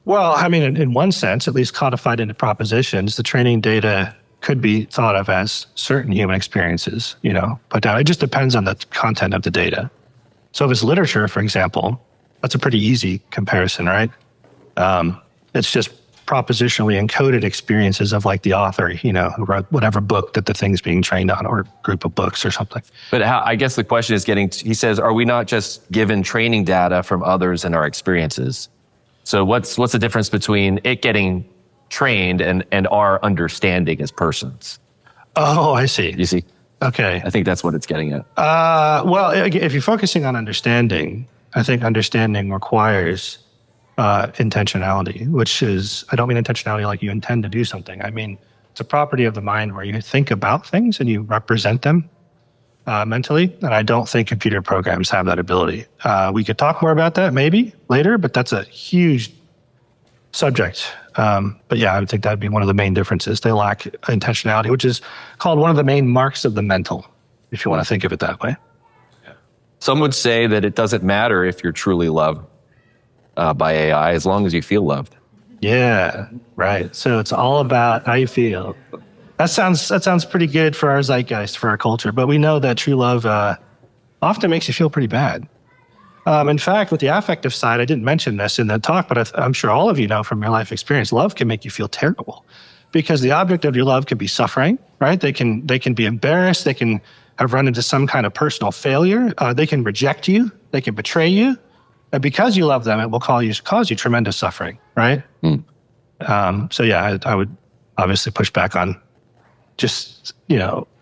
Well, I mean, in one sense, at least codified into propositions, the training data could be thought of as certain human experiences, but it just depends on the content of the data. So if it's literature, for example, that's a pretty easy comparison, right? It's just propositionally encoded experiences of like the author, who wrote whatever book that the thing's being trained on, or group of books or something. But I guess the question is he says, are we not just given training data from others and our experiences? So what's the difference between it getting trained and our understanding as persons? Oh, I see. You see? Okay. I think that's what it's getting at. Well, if you're focusing on understanding, I think understanding requires intentionality, which is, I don't mean intentionality like you intend to do something. I mean, it's a property of the mind where you think about things and you represent them mentally. And I don't think computer programs have that ability. We could talk more about that maybe later, but that's a huge subject. But yeah, I would think that'd be one of the main differences. They lack intentionality, which is called one of the main marks of the mental, if you want to think of it that way. Some would say that it doesn't matter if you're truly loved by AI, as long as you feel loved. Yeah, right. So it's all about how you feel. That sounds pretty good for our zeitgeist, for our culture. But we know that true love often makes you feel pretty bad. In fact, with the affective side, I didn't mention this in the talk, but I'm sure all of you know from your life experience, love can make you feel terrible because the object of your love can be suffering, right? They can be embarrassed. They can have run into some kind of personal failure. They can reject you. They can betray you. And because you love them, it will cause you tremendous suffering, right? So yeah, I would obviously push back on just,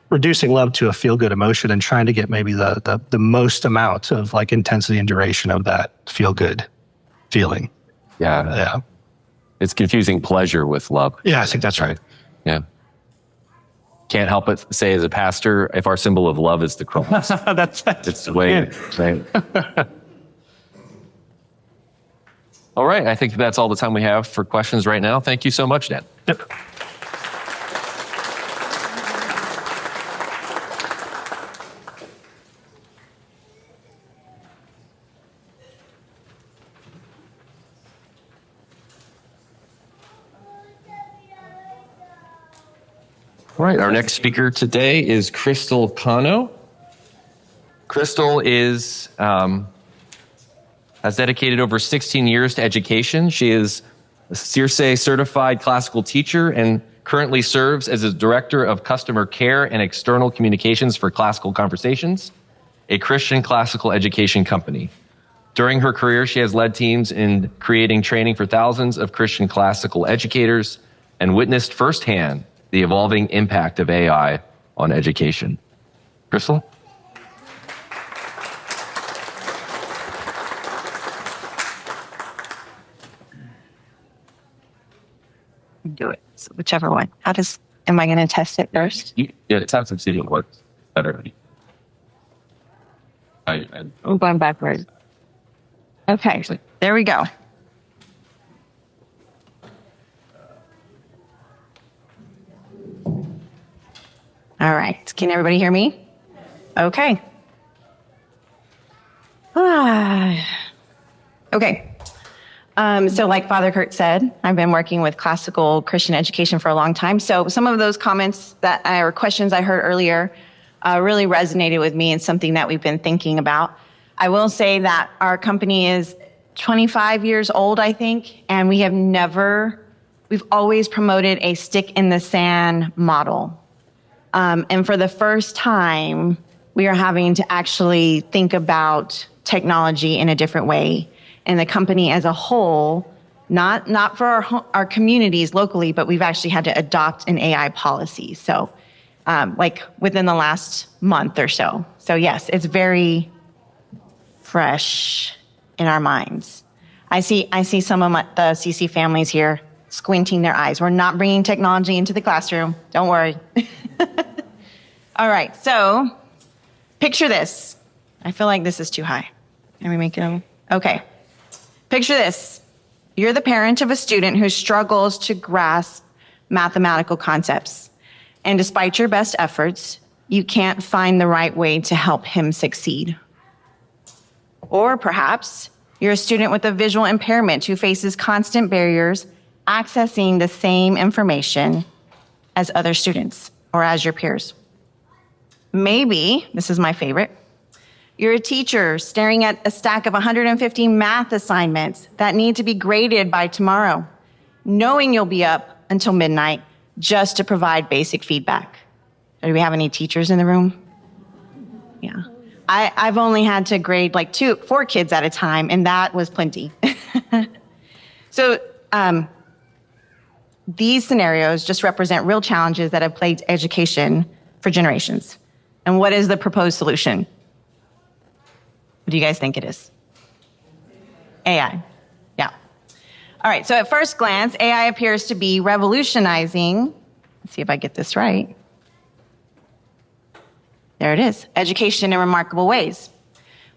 reducing love to a feel-good emotion and trying to get maybe the most amount of like intensity and duration of that feel-good feeling. Yeah. It's confusing pleasure with love. Yeah, I think that's right. Yeah. Can't help but say as a pastor, if our symbol of love is the cross. It's the way, right? All right. I think that's all the time we have for questions right now. Thank you so much, Dan. Yep. All right, our next speaker today is Krystal Cano. Krystal has dedicated over 16 years to education. She is a CIRSE certified classical teacher and currently serves as a director of customer care and external communications for Classical Conversations, a Christian classical education company. During her career, she has led teams in creating training for thousands of Christian classical educators and witnessed firsthand the evolving impact of AI on education. Krystal? Do it. So whichever one. Am I going to test it first? Yeah, it sounds like it works better. I'm going backwards. Okay, there we go. All right. Can everybody hear me? Okay. Okay. So like Father Kurt said, I've been working with classical Christian education for a long time. So some of those comments or questions I heard earlier really resonated with me and something that we've been thinking about. I will say that our company is 25 years old, I think, and we've always promoted a stick in the sand model. And for the first time, we are having to actually think about technology in a different way. And the company as a whole, not for our communities locally, but we've actually had to adopt an AI policy. So like within the last month or so. So yes, it's very fresh in our minds. I see some of the CC families here squinting their eyes. We're not bringing technology into the classroom. Don't worry. All right, so picture this. I feel like this is too high. Can we make it? Okay. Picture this. You're the parent of a student who struggles to grasp mathematical concepts. And despite your best efforts, you can't find the right way to help him succeed. Or perhaps you're a student with a visual impairment who faces constant barriers accessing the same information as other students or as your peers. Maybe, this is my favorite, you're a teacher staring at a stack of 150 math assignments that need to be graded by tomorrow, knowing you'll be up until midnight just to provide basic feedback. Do we have any teachers in the room? Yeah. I've only had to grade like 4 kids at a time, and that was plenty. So these scenarios just represent real challenges that have plagued education for generations. And what is the proposed solution? What do you guys think it is? AI. Yeah. All right, so at first glance, AI appears to be revolutionizing, let's see if I get this right. There it is, education in remarkable ways.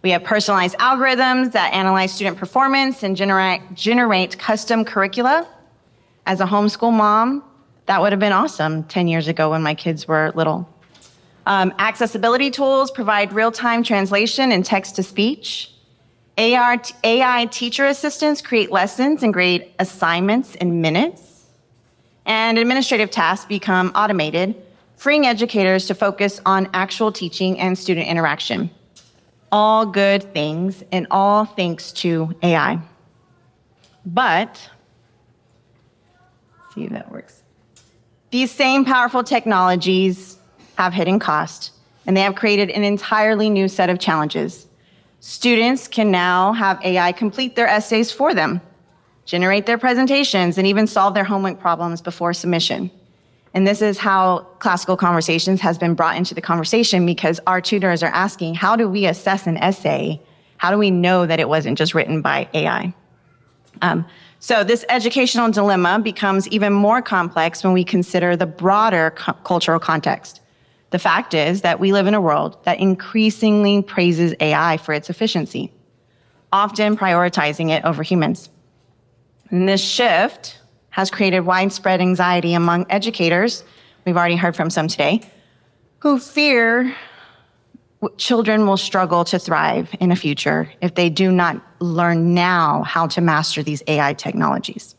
We have personalized algorithms that analyze student performance and generate custom curricula. As a homeschool mom, that would have been awesome 10 years ago when my kids were little. Accessibility tools provide real-time translation and text-to-speech. AI teacher assistants create lessons and grade assignments in minutes. And administrative tasks become automated, freeing educators to focus on actual teaching and student interaction. All good things, and all thanks to AI. But, let's see if that works. These same powerful technologies have hidden cost, and they have created an entirely new set of challenges. Students can now have AI complete their essays for them, generate their presentations, and even solve their homework problems before submission. And this is how Classical Conversations has been brought into the conversation, because our tutors are asking, how do we assess an essay? How do we know that it wasn't just written by AI? So this educational dilemma becomes even more complex when we consider the broader cultural context. The fact is that we live in a world that increasingly praises AI for its efficiency, often prioritizing it over humans. And this shift has created widespread anxiety among educators, we've already heard from some today, who fear children will struggle to thrive in the future if they do not learn now how to master these AI technologies.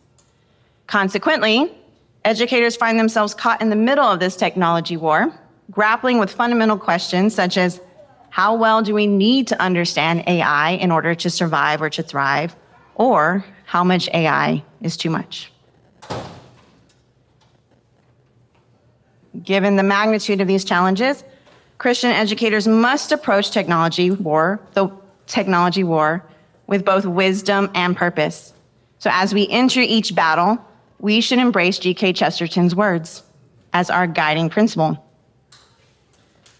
Consequently, Educators find themselves caught in the middle of this technology war, grappling with fundamental questions such as, how well do we need to understand AI in order to survive or to thrive? Or how much AI is too much? Given the magnitude of these challenges, Christian educators must approach the technology war, with both wisdom and purpose. So as we enter each battle, we should embrace G.K. Chesterton's words as our guiding principle.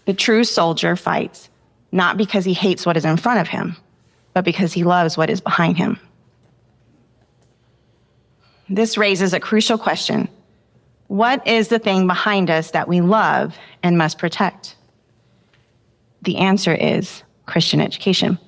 The true soldier fights not because he hates what is in front of him, but because he loves what is behind him. This raises a crucial question. What is the thing behind us that we love and must protect? The answer is Christian education.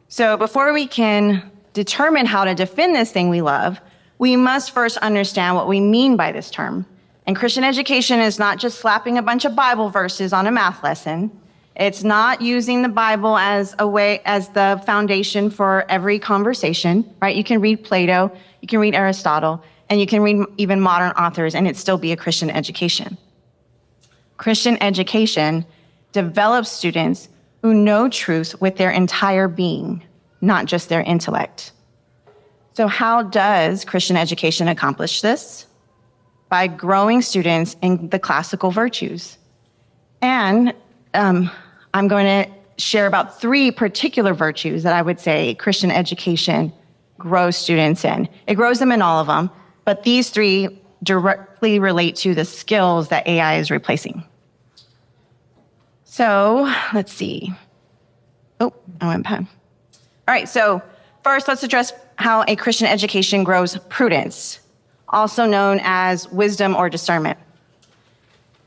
So before we can determine how to defend this thing we love, we must first understand what we mean by this term. And Christian education is not just slapping a bunch of Bible verses on a math lesson. It's not using the Bible as the foundation for every conversation, right? You can read Plato, you can read Aristotle, and you can read even modern authors, and it still be a Christian education. Christian education develops students who know truth with their entire being, not just their intellect. So how does Christian education accomplish this? By growing students in the classical virtues. And I'm going to share about 3 particular virtues that I would say Christian education grows students in. It grows them in all of them, but these 3 directly relate to the skills that AI is replacing. So let's see. Oh, I went back. All right, so first let's address how a Christian education grows prudence, also known as wisdom or discernment.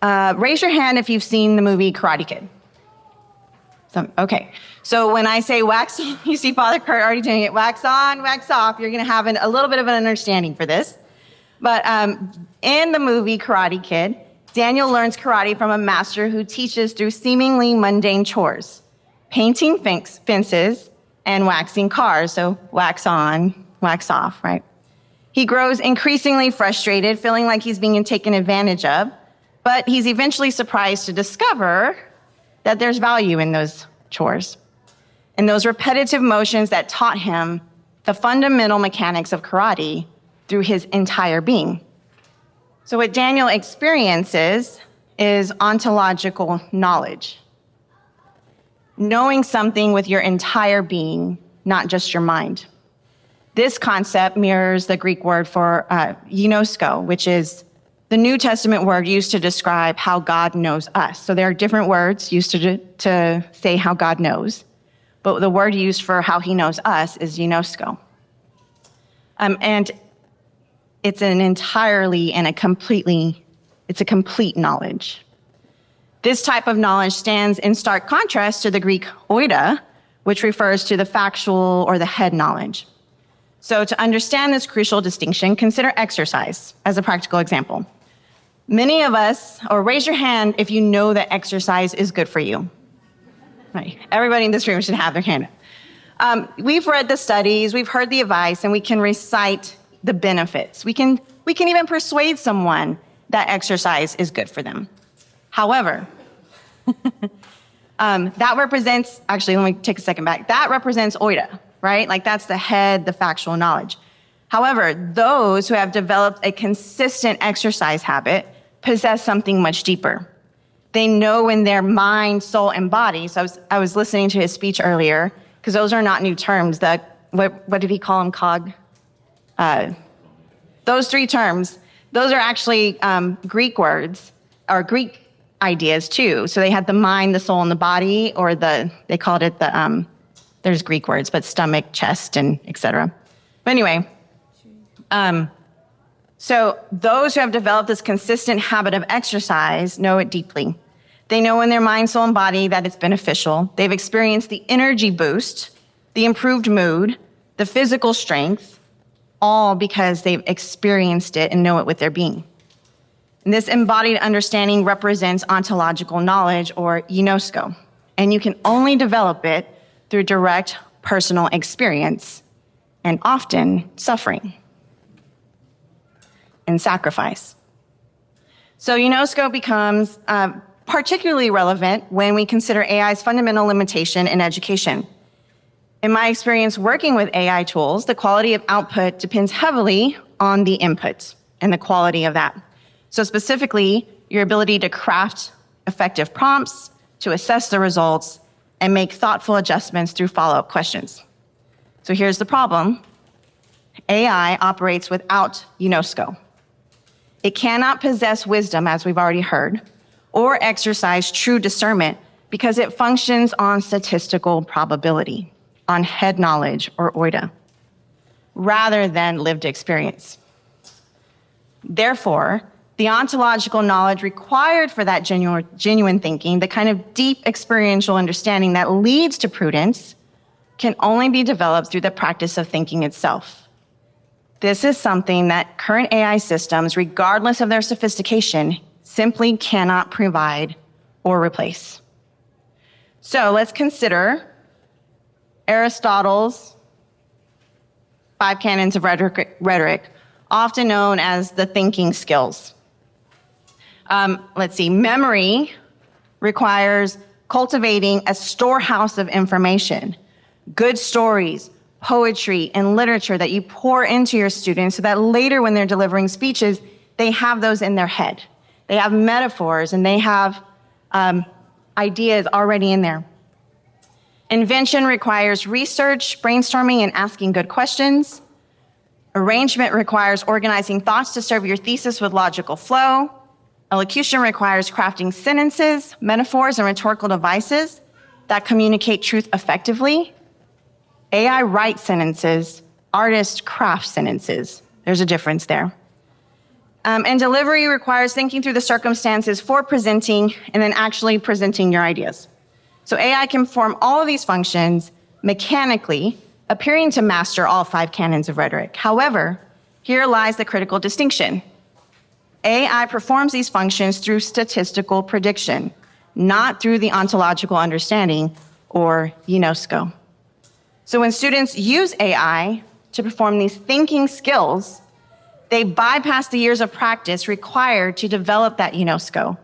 Raise your hand if you've seen the movie Karate Kid. Okay, so when I say wax, you see Father Kurt already doing it, wax on, wax off, you're gonna have a little bit of an understanding for this. But in the movie Karate Kid, Daniel learns karate from a master who teaches through seemingly mundane chores, painting fences and waxing cars, so wax on, wax off, right? He grows increasingly frustrated, feeling like he's being taken advantage of, but he's eventually surprised to discover that there's value in those chores, in those repetitive motions that taught him the fundamental mechanics of karate through his entire being. So what Daniel experiences is ontological knowledge. Knowing something with your entire being, not just your mind. This concept mirrors the Greek word for ginosko, which is the New Testament word used to describe how God knows us. So there are different words used to say how God knows, but the word used for how he knows us is ginosko. And it's an entirely and it's a complete knowledge. This type of knowledge stands in stark contrast to the Greek oida, which refers to the factual or the head knowledge. So to understand this crucial distinction, consider exercise as a practical example. Many of us, or raise your hand if you know that exercise is good for you. Right. Everybody in this room should have their hand up. We've read the studies, we've heard the advice, and we can recite the benefits. We can even persuade someone that exercise is good for them. However, that represents, actually, let me take a second back. That represents oida, right? Like that's the head, the factual knowledge. However, those who have developed a consistent exercise habit possess something much deeper. They know in their mind, soul, and body. So I was listening to his speech earlier, because those are not new terms. What did he call them, cog? Those 3 terms, those are actually Greek words, or Greek ideas too. So they had the mind, the soul, and the body, or they called it there's Greek words, but stomach, chest, and etc. But anyway, so those who have developed this consistent habit of exercise know it deeply. They know in their mind, soul, and body that it's beneficial. They've experienced the energy boost, the improved mood, the physical strength, all because they've experienced it and know it with their being. And this embodied understanding represents ontological knowledge, or ginosko, and you can only develop it through direct personal experience and often suffering. and sacrifice. So UNESCO becomes particularly relevant when we consider AI's fundamental limitation in education. In my experience working with AI tools, the quality of output depends heavily on the input and the quality of that. So specifically, your ability to craft effective prompts, to assess the results, and make thoughtful adjustments through follow-up questions. So here's the problem. AI operates without UNESCO. It cannot possess wisdom, as we've already heard, or exercise true discernment because it functions on statistical probability, on head knowledge or oida, rather than lived experience. Therefore, the ontological knowledge required for that genuine thinking, the kind of deep experiential understanding that leads to prudence, can only be developed through the practice of thinking itself. This is something that current AI systems, regardless of their sophistication, simply cannot provide or replace. So let's consider Aristotle's 5 canons of rhetoric, often known as the thinking skills. Let's see, memory requires cultivating a storehouse of information, good stories, poetry, and literature that you pour into your students so that later when they're delivering speeches, they have those in their head. They have metaphors and they have ideas already in there. Invention requires research, brainstorming, and asking good questions. Arrangement requires organizing thoughts to serve your thesis with logical flow. Elocution requires crafting sentences, metaphors, and rhetorical devices that communicate truth effectively. AI writes sentences, artists craft sentences. There's a difference there. And delivery requires thinking through the circumstances for presenting and then actually presenting your ideas. So AI can perform all of these functions mechanically, appearing to master all 5 canons of rhetoric. However, here lies the critical distinction. AI performs these functions through statistical prediction, not through the ontological understanding, or UNESCO. So when students use AI to perform these thinking skills, they bypass the years of practice required to develop that UNESCO,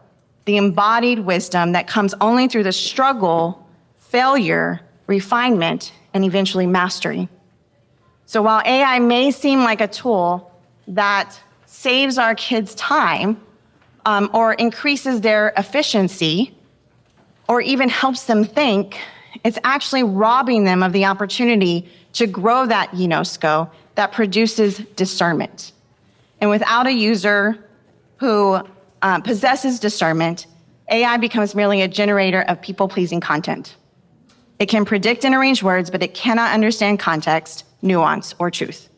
the embodied wisdom that comes only through the struggle, failure, refinement, and eventually mastery. So while AI may seem like a tool that saves our kids time or increases their efficiency or even helps them think, it's actually robbing them of the opportunity to grow that UNESCO that produces discernment. And without a user who possesses discernment, AI becomes merely a generator of people-pleasing content. It can predict and arrange words, but it cannot understand context, nuance, or truth.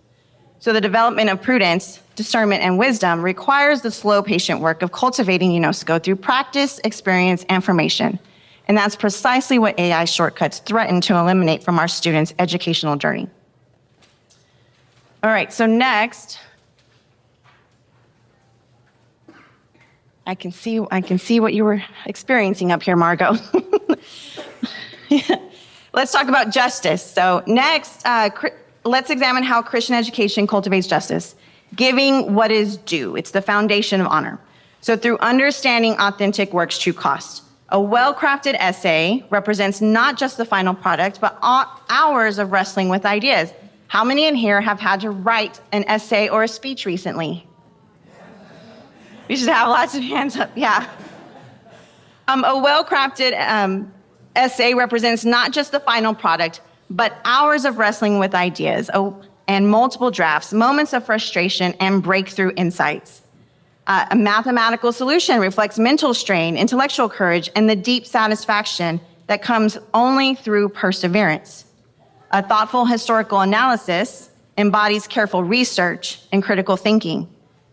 So the development of prudence, discernment, and wisdom requires the slow, patient work of cultivating UNESCO through practice, experience, and formation. And that's precisely what AI shortcuts threaten to eliminate from our students' educational journey. All right, so next, I can see what you were experiencing up here, Margot. Let's talk about justice. So next, let's examine how Christian education cultivates justice. Giving what is due. It's the foundation of honor. So through understanding authentic work's true cost. A well-crafted essay represents not just the final product, but hours of wrestling with ideas. How many in here have had to write an essay or a speech recently? We should have lots of hands up, yeah. A well-crafted essay represents not just the final product, but hours of wrestling with ideas and multiple drafts, moments of frustration, and breakthrough insights. A mathematical solution reflects mental strain, intellectual courage, and the deep satisfaction that comes only through perseverance. A thoughtful historical analysis embodies careful research and critical thinking.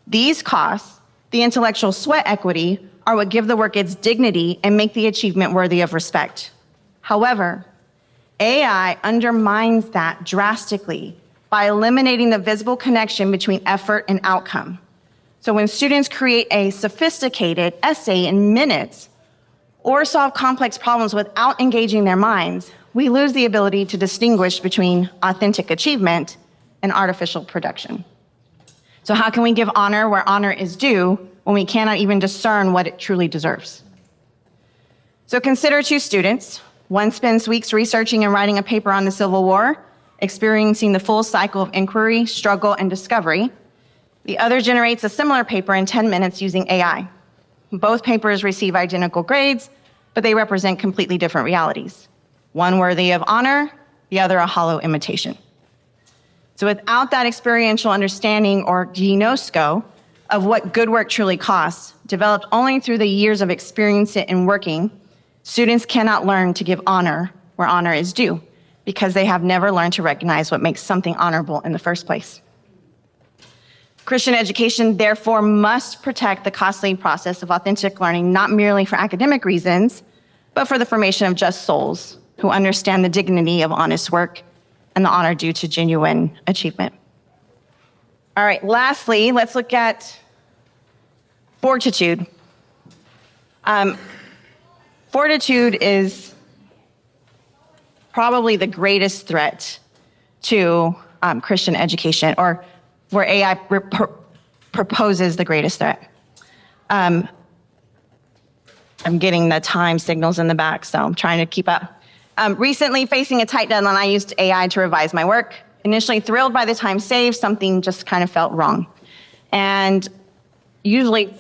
These costs, the intellectual sweat equity, are what give the work its dignity and make the achievement worthy of respect. However, AI undermines that drastically by eliminating the visible connection between effort and outcome. So when students create a sophisticated essay in minutes or solve complex problems without engaging their minds, we lose the ability to distinguish between authentic achievement and artificial production. So how can we give honor where honor is due when we cannot even discern what it truly deserves? So consider two students. One spends weeks researching and writing a paper on the Civil War, experiencing the full cycle of inquiry, struggle, and discovery. The other generates a similar paper in 10 minutes using AI. Both papers receive identical grades, but they represent completely different realities. One worthy of honor, the other a hollow imitation. So without that experiential understanding or gnosco of what good work truly costs, developed only through the years of experience in working, students cannot learn to give honor where honor is due because they have never learned to recognize what makes something honorable in the first place. Christian education, therefore, must protect the costly process of authentic learning, not merely for academic reasons, but for the formation of just souls who understand the dignity of honest work and the honor due to genuine achievement. All right, lastly, let's look at fortitude. Fortitude is probably the greatest threat to Christian education, or where AI proposes the greatest threat. I'm getting the time signals in the back, so I'm trying to keep up. Recently, facing a tight deadline, I used AI to revise my work. Initially thrilled by the time saved, something just kind of felt wrong. And usually,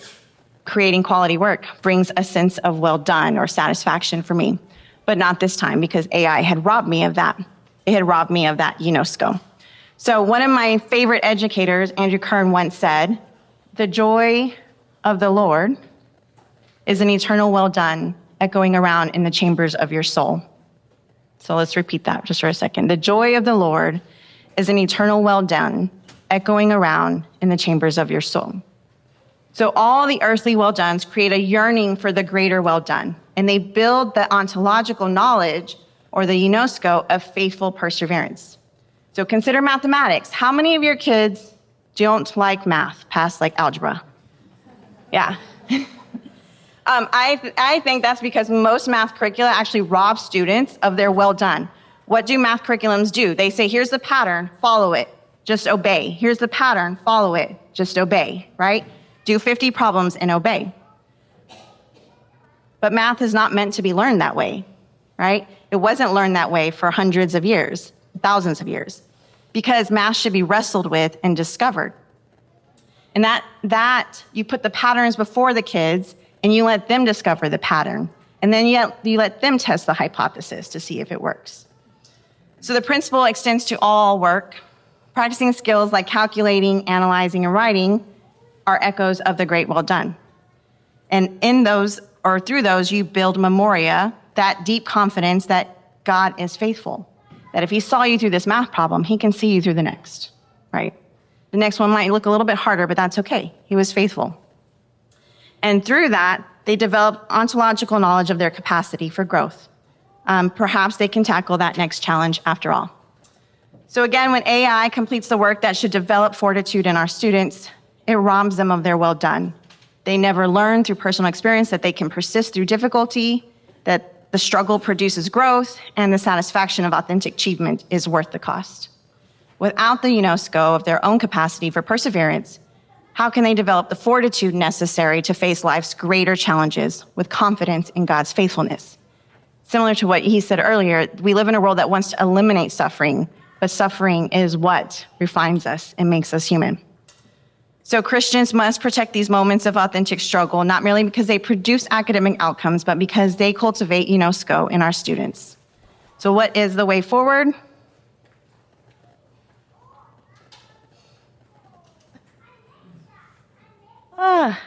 creating quality work brings a sense of well done or satisfaction for me, but not this time because AI had robbed me of that. It had robbed me of that UNESCO. So one of my favorite educators, Andrew Kern, once said, "The joy of the Lord is an eternal well done echoing around in the chambers of your soul." So let's repeat that just for a second. The joy of the Lord is an eternal well done echoing around in the chambers of your soul. So all the earthly well dones create a yearning for the greater well done, and they build the ontological knowledge or the UNESCO of faithful perseverance. So consider mathematics. How many of your kids don't like math past like algebra? Yeah. I think that's because most math curricula actually rob students of their well done. What do math curriculums do? They say, here's the pattern, follow it, just obey. Here's the pattern, follow it, just obey, right? Do 50 problems and obey. But math is not meant to be learned that way, right? It wasn't learned that way for hundreds of years, thousands of years, because math should be wrestled with and discovered. And that you put the patterns before the kids and you let them discover the pattern. And then you let them test the hypothesis to see if it works. So the principle extends to all work. Practicing skills like calculating, analyzing, and writing are echoes of the great well done. And in those, or through those, you build memoria, that deep confidence that God is faithful. That if he saw you through this math problem, he can see you through the next, right? The next one might look a little bit harder, but that's okay. He was faithful. And through that, they develop ontological knowledge of their capacity for growth. Perhaps they can tackle that next challenge after all. So again, when AI completes the work that should develop fortitude in our students, it robs them of their well done. They never learn through personal experience that they can persist through difficulty, that the struggle produces growth, and the satisfaction of authentic achievement is worth the cost. Without the UNESCO of their own capacity for perseverance, how can they develop the fortitude necessary to face life's greater challenges with confidence in God's faithfulness? Similar to what he said earlier, we live in a world that wants to eliminate suffering, but suffering is what refines us and makes us human. So Christians must protect these moments of authentic struggle, not merely because they produce academic outcomes, but because they cultivate UNESCO in our students. So what is the way forward?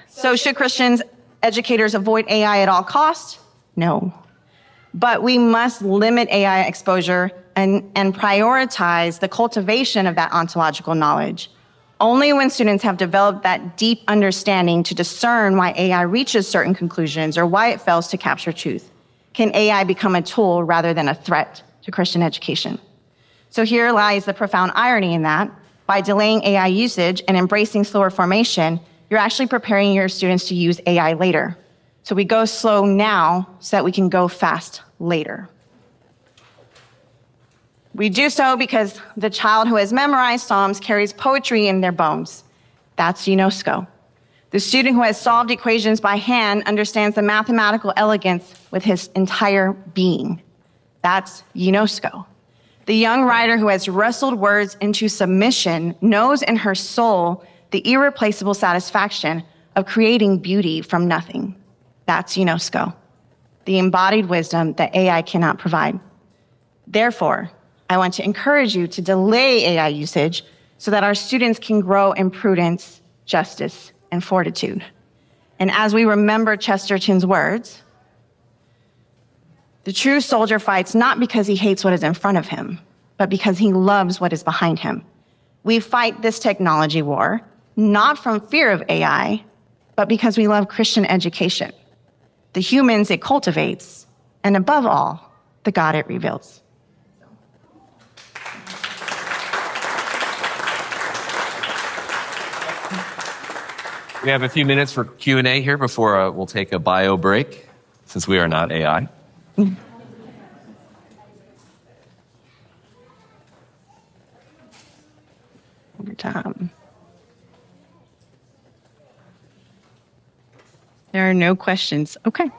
So should Christians, educators, avoid AI at all costs? No. But we must limit AI exposure and prioritize the cultivation of that ontological knowledge. Only when students have developed that deep understanding to discern why AI reaches certain conclusions or why it fails to capture truth can AI become a tool rather than a threat to Christian education. So here lies the profound irony in that. By delaying AI usage and embracing slower formation, you're actually preparing your students to use AI later. So we go slow now so that we can go fast later. We do so because the child who has memorized Psalms carries poetry in their bones. That's UNESCO. The student who has solved equations by hand understands the mathematical elegance with his entire being. That's UNESCO. The young writer who has wrestled words into submission knows in her soul the irreplaceable satisfaction of creating beauty from nothing. That's UNESCO. The embodied wisdom that AI cannot provide. Therefore, I want to encourage you to delay AI usage so that our students can grow in prudence, justice, and fortitude. And as we remember Chesterton's words, the true soldier fights not because he hates what is in front of him, but because he loves what is behind him. We fight this technology war not from fear of AI, but because we love Christian education, the humans it cultivates, and above all, the God it reveals. We have a few minutes for Q&A here before we'll take a bio break, since we are not AI. Time. There are no questions. Okay.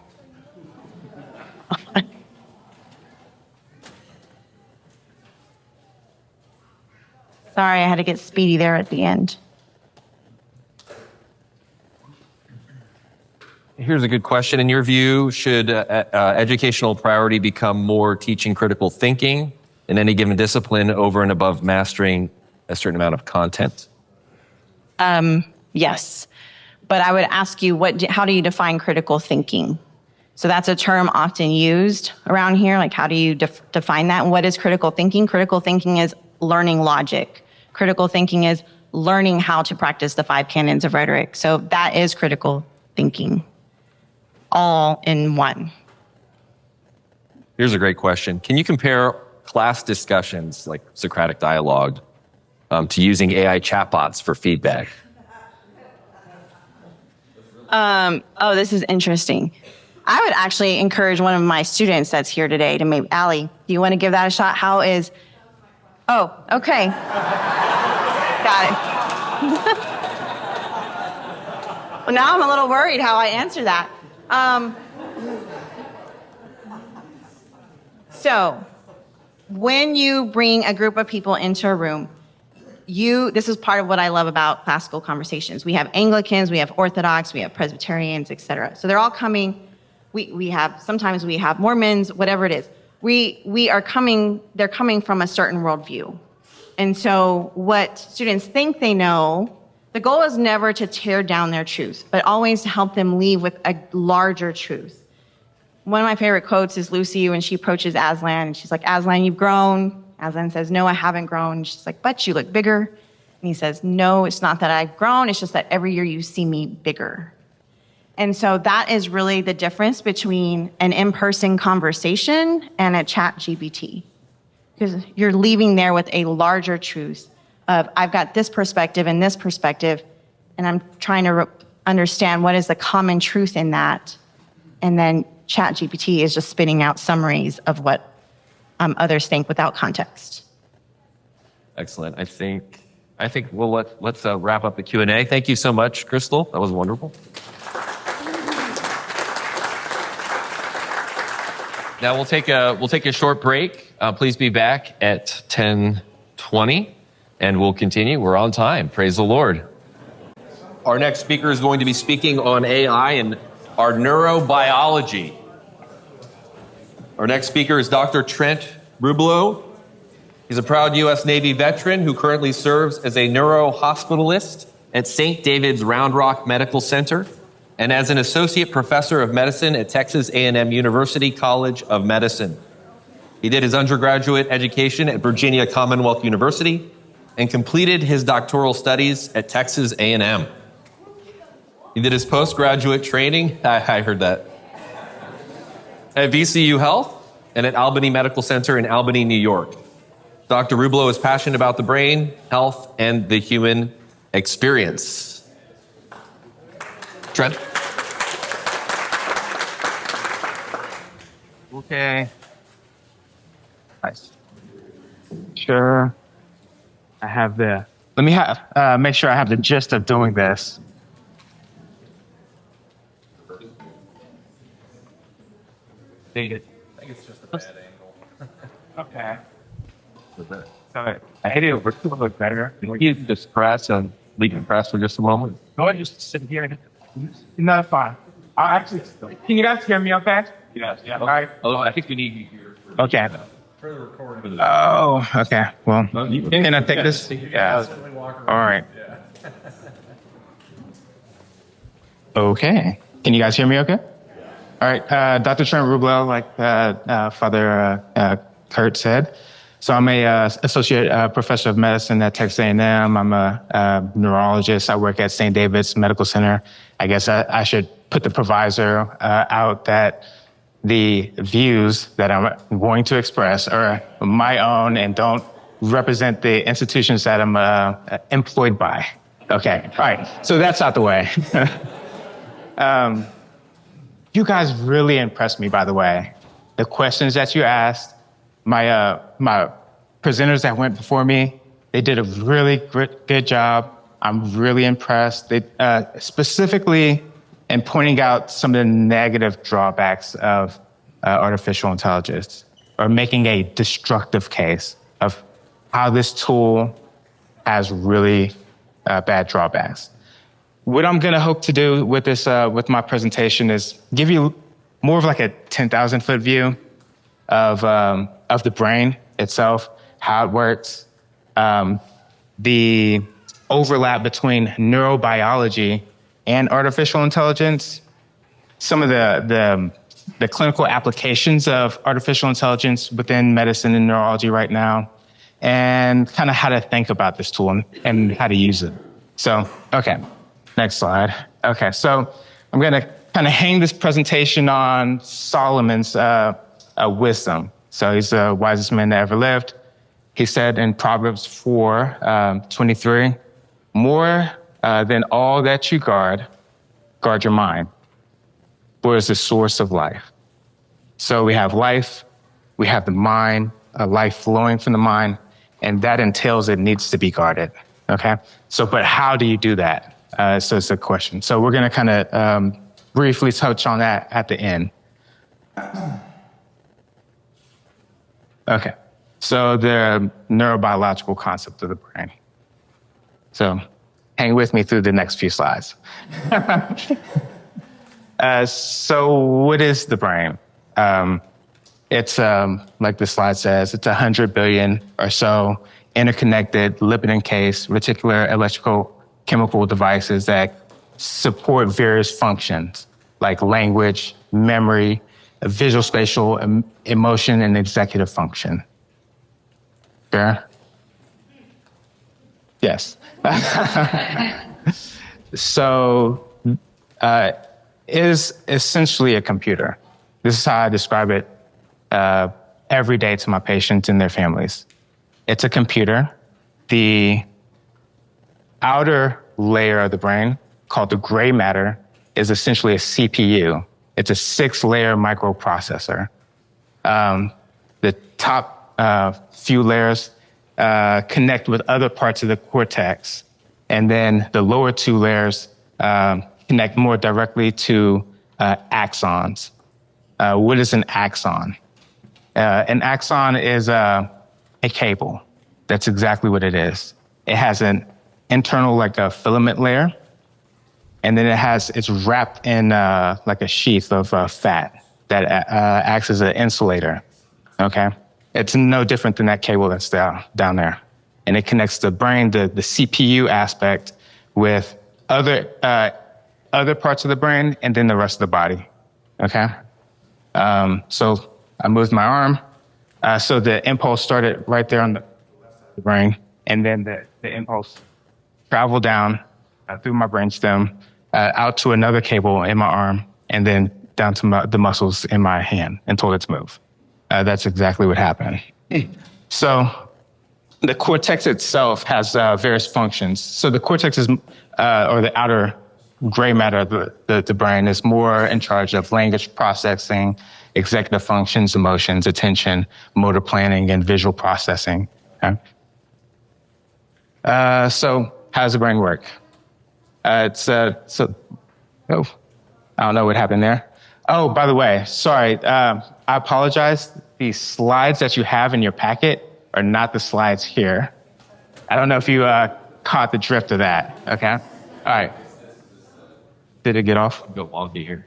Sorry, I had to get speedy there at the end. Here's a good question. In your view, should educational priority become more teaching critical thinking in any given discipline over and above mastering a certain amount of content? Yes. But I would ask you, how do you define critical thinking? So that's a term often used around here. Like, how do you define that? And what is critical thinking? Critical thinking is learning logic. Critical thinking is learning how to practice the 5 canons of rhetoric. So that is critical thinking, all in one. Here's a great question. Can you compare class discussions, like Socratic dialogue, to using AI chatbots for feedback? This is interesting. I would actually encourage one of my students that's here today to maybe, Allie, do you want to give that a shot? How is, okay. Got it. Well, now I'm a little worried how I answer that. So when you bring a group of people into a room, this is part of what I love about classical conversations. We have Anglicans, we have Orthodox, we have Presbyterians, etc. So they're all coming. Sometimes we have Mormons, whatever it is. They're coming from a certain worldview. And so what students think they know, the goal is never to tear down their truth, but always to help them leave with a larger truth. One of my favorite quotes is Lucy when she approaches Aslan, and she's like, Aslan, you've grown. Aslan says, no, I haven't grown. She's like, but you look bigger. And he says, no, it's not that I've grown. It's just that every year you see me bigger. And so that is really the difference between an in-person conversation and a chat GPT. Because you're leaving there with a larger truth of, I've got this perspective and this perspective, and I'm trying to understand what is the common truth in that. And then chat GPT is just spitting out summaries of what others think without context. Excellent. I think let's wrap up the Q&A. Thank you so much, Krystal. That was wonderful. Now we'll take a short break. Please be back at 10:20, and we'll continue. We're on time. Praise the Lord. Our next speaker is going to be speaking on AI and our neurobiology. Our next speaker is Dr. Trent Roubleau. He's a proud U.S. Navy veteran who currently serves as a neurohospitalist at St. David's Round Rock Medical Center and as an associate professor of medicine at Texas A&M University College of Medicine. He did his undergraduate education at Virginia Commonwealth University and completed his doctoral studies at Texas A&M. He did his postgraduate training, I heard that, at VCU Health and at Albany Medical Center in Albany, New York. Dr. Roubleau is passionate about the brain, health, and the human experience. Trent? Okay. Nice. Sure. I have the let me make sure I have the gist of doing this. I think it's just a bad angle. Okay. So I hit it over to look better. You just press and leave it press for just a moment. Go ahead, just sit here. No, fine. I'll actually. Can you guys hear me? Okay. Yes. Yeah. All right. Although I think we need you here. Okay. For the recording. Oh, okay. Well, can I take this? Yeah. All right. Okay. Can you guys hear me okay? All right. Dr. Trent Roubleau, like Father Kurt said. So I'm a associate professor of medicine at Texas A&M. I'm a neurologist. I work at St. David's Medical Center. I guess I should put the provisor out that the views that I'm going to express are my own and don't represent the institutions that I'm employed by. Okay. All right. So that's out the way. You guys really impressed me, by the way. The questions that you asked, my presenters that went before me, they did a really good job. I'm really impressed. They specifically in pointing out some of the negative drawbacks of artificial intelligence, or making a destructive case of how this tool has really bad drawbacks. What I'm going to hope to do with this, with my presentation, is give you more of like a 10,000 foot view of the brain itself, how it works, the overlap between neurobiology and artificial intelligence, some of the clinical applications of artificial intelligence within medicine and neurology right now, and kind of how to think about this tool and how to use it. So, okay. Next slide. Okay, so I'm going to kind of hang this presentation on Solomon's wisdom. So he's the wisest man that ever lived. He said in Proverbs 4:23, more than all that you guard your mind, for it's the source of life. So we have life, we have the mind, life flowing from the mind, and that entails it needs to be guarded. Okay, so but how do you do that? So it's a question. So we're going to kind of briefly touch on that at the end. Okay. So the neurobiological concept of the brain. So hang with me through the next few slides. So what is the brain? It's like the slide says, it's 100 billion or so interconnected, lipid encased, reticular electrical chemical devices that support various functions like language, memory, visual, spatial, emotion, and executive function. Fair? Yes. So is essentially a computer. This is how I describe it every day to my patients and their families. It's a computer. The outer layer of the brain, called the gray matter, is essentially a CPU. It's a 6-layer microprocessor. The top few layers connect with other parts of the cortex, and then the lower 2 layers connect more directly to axons. What is an axon? An axon is a cable. That's exactly what it is. It has an internal, like a filament layer, and then it's wrapped in like a sheath of fat that acts as an insulator. Okay, it's no different than that cable that's down there, and it connects the brain, the CPU aspect, with other parts of the brain, and then the rest of the body. Okay, so I moved my arm, so the impulse started right there on the left side of the brain, and then the impulse traveled down through my brainstem, out to another cable in my arm, and then down to the muscles in my hand and told it to move. That's exactly what happened. So the cortex itself has various functions. So the cortex is, or the outer gray matter of the brain, is more in charge of language processing, executive functions, emotions, attention, motor planning, and visual processing. Okay? So how does the brain work? I don't know what happened there. Oh, by the way, sorry. I apologize. The slides that you have in your packet are not the slides here. I don't know if you caught the drift of that. Okay. All right. Did it get off? Go wonky here.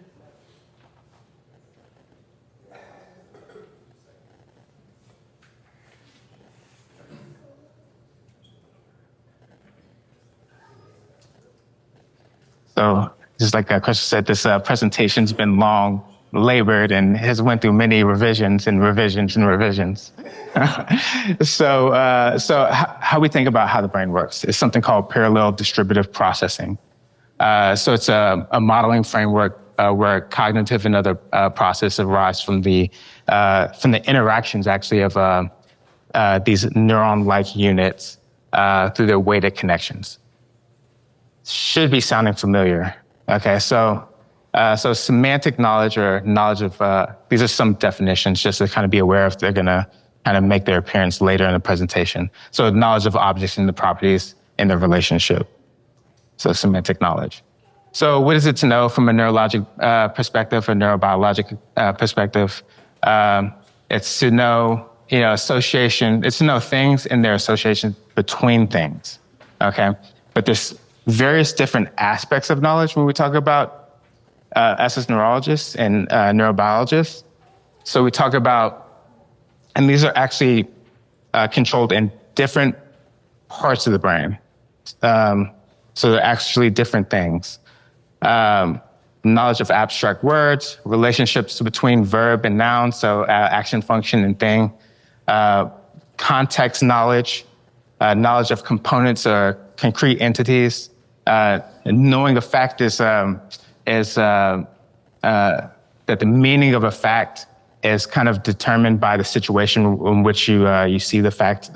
So just like Krystal said, this presentation's been long, labored, and has went through many revisions and revisions and revisions. So how we think about how the brain works is something called parallel distributive processing. So it's a modeling framework where cognitive and other processes arise from the interactions actually of these neuron-like units through their weighted connections. Should be sounding familiar. Okay, so semantic knowledge or knowledge of these are some definitions just to kind of be aware if they're going to kind of make their appearance later in the presentation. So knowledge of objects and the properties in their relationship. So semantic knowledge. So what is it to know from a neurologic perspective or neurobiologic perspective? It's to know, association. It's to know things and their association between things. Okay, but there's various different aspects of knowledge when we talk about us as neurologists and neurobiologists. So we talk about, and these are actually controlled in different parts of the brain. So they're actually different things. Knowledge of abstract words, relationships between verb and noun, so action, function, and thing. Context knowledge, knowledge of components or concrete entities. Knowing a fact is that the meaning of a fact is kind of determined by the situation in which you see the fact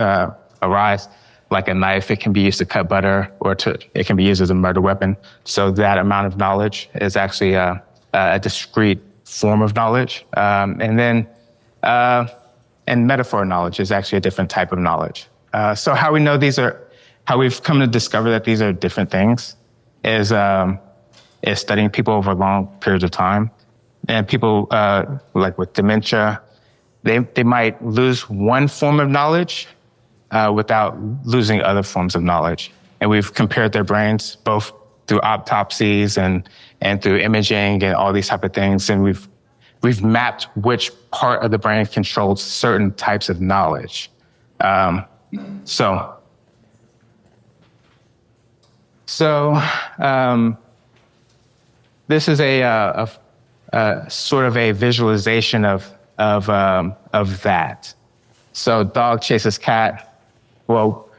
arise. Like a knife, it can be used to cut butter, or it can be used as a murder weapon. So that amount of knowledge is actually a discrete form of knowledge. And metaphor knowledge is actually a different type of knowledge. So how we know how we've come to discover that these are different things is studying people over long periods of time. And people like with dementia, they might lose one form of knowledge without losing other forms of knowledge. And we've compared their brains both through autopsies and through imaging and all these type of things. And we've mapped which part of the brain controls certain types of knowledge. So this is a sort of a visualization of that. So dog chases cat. Well,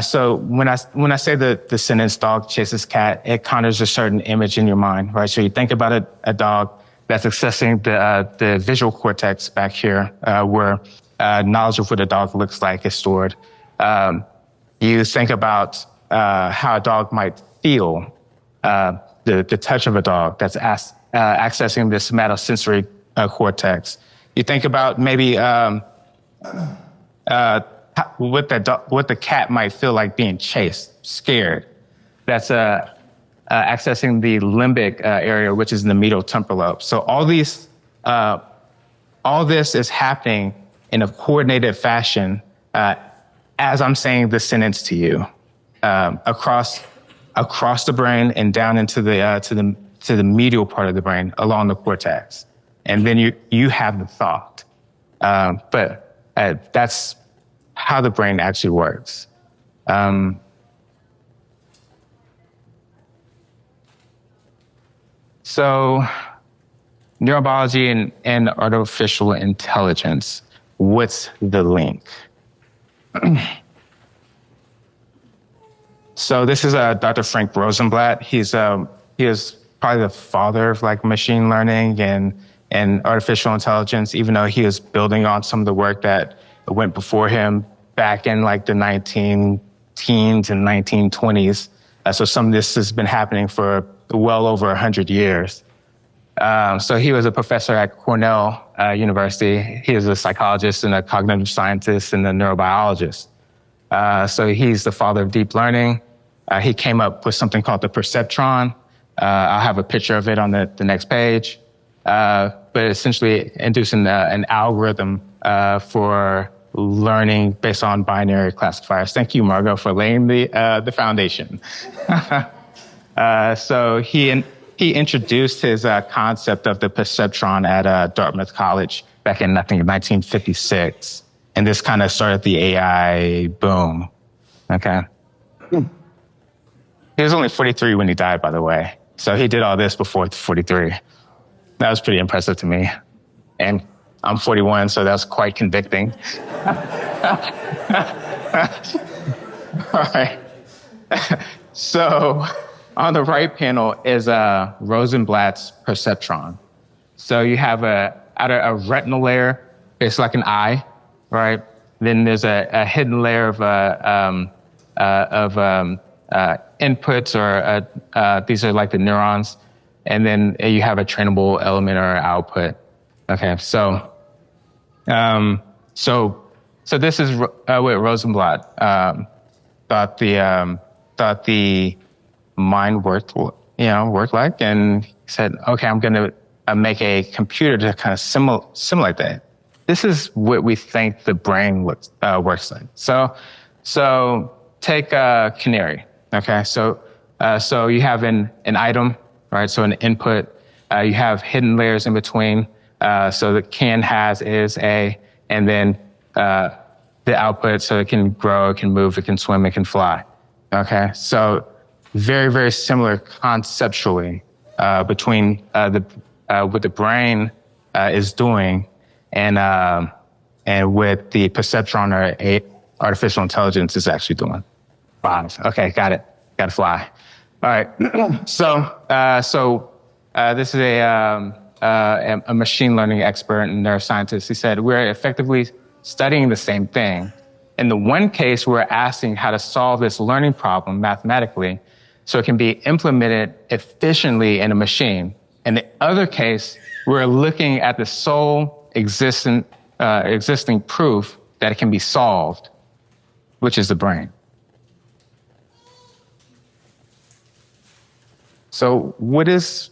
so when I say the sentence "dog chases cat," it conjures a certain image in your mind, right? So you think about a dog that's accessing the visual cortex back here, where knowledge of what a dog looks like is stored. You think about how a dog might feel, the touch of a dog that's accessing the somatosensory cortex. You think about maybe what the cat might feel like being chased, scared. That's accessing the limbic area, which is in the medial temporal lobe. So all this is happening in a coordinated fashion as I'm saying this sentence to you, across the brain and down into the medial part of the brain along the cortex, and then you have the thought. But that's how the brain actually works. So neurobiology and artificial intelligence, what's the link? So this is Dr. Frank Rosenblatt. He is probably the father of like machine learning and artificial intelligence, even though he was building on some of the work that went before him back in like the 19-teens and 1920s. So some of this has been happening for well over 100 years. So he was a professor at Cornell University. He is a psychologist and a cognitive scientist and a neurobiologist. So he's the father of deep learning. He came up with something called the perceptron. I'll have a picture of it on the next page. But essentially inducing an algorithm for learning based on binary classifiers. Thank you, Margot, for laying the foundation. So he introduced his concept of the perceptron at Dartmouth College back in, I think, 1956. And this kind of started the AI boom. Okay. He was only 43 when he died, by the way. So he did all this before 43. That was pretty impressive to me. And I'm 41, so that's quite convicting. All right. So on the right panel is Rosenblatt's perceptron. So you have a retinal layer, it's like an eye, right? Then there's a hidden layer of inputs, or these are like the neurons. And then you have a trainable element or output. Okay, so this is what Rosenblatt thought the mind worked like, and he said, okay, I'm going to make a computer to kind of simulate that. This is what we think the brain works like. So take canary. Okay, so you have an item, right? So an input. You have hidden layers in between. So the can, has, is, a, and then the output. So it can grow, it can move, it can swim, it can fly. Okay, so very, very similar conceptually between what the brain is doing and what the perceptron or artificial intelligence is actually doing. Wow. Okay, got it. Got to fly. All right. So this is a machine learning expert and neuroscientist. He said, we're effectively studying the same thing. In the one case, we're asking how to solve this learning problem mathematically so it can be implemented efficiently in a machine. In the other case, we're looking at the sole existing proof that it can be solved, which is the brain. So what is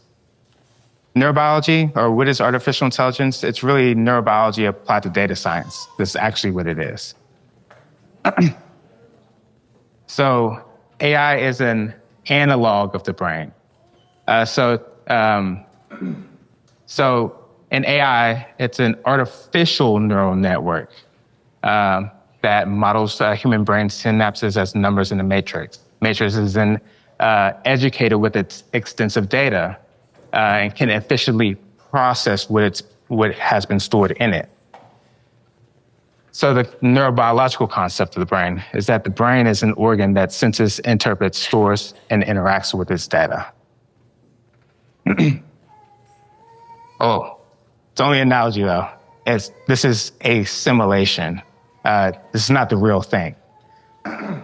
neurobiology, or what is artificial intelligence? It's really neurobiology applied to data science. This is actually what it is. So AI is an analog of the brain. So in AI, it's an artificial neural network that models human brain synapses as numbers in a matrix. Matrix is then educated with its extensive data and can efficiently process what has been stored in it. So the neurobiological concept of the brain is that the brain is an organ that senses, interprets, stores, and interacts with its data. Oh, it's only an analogy though. This is a simulation. This is not the real thing.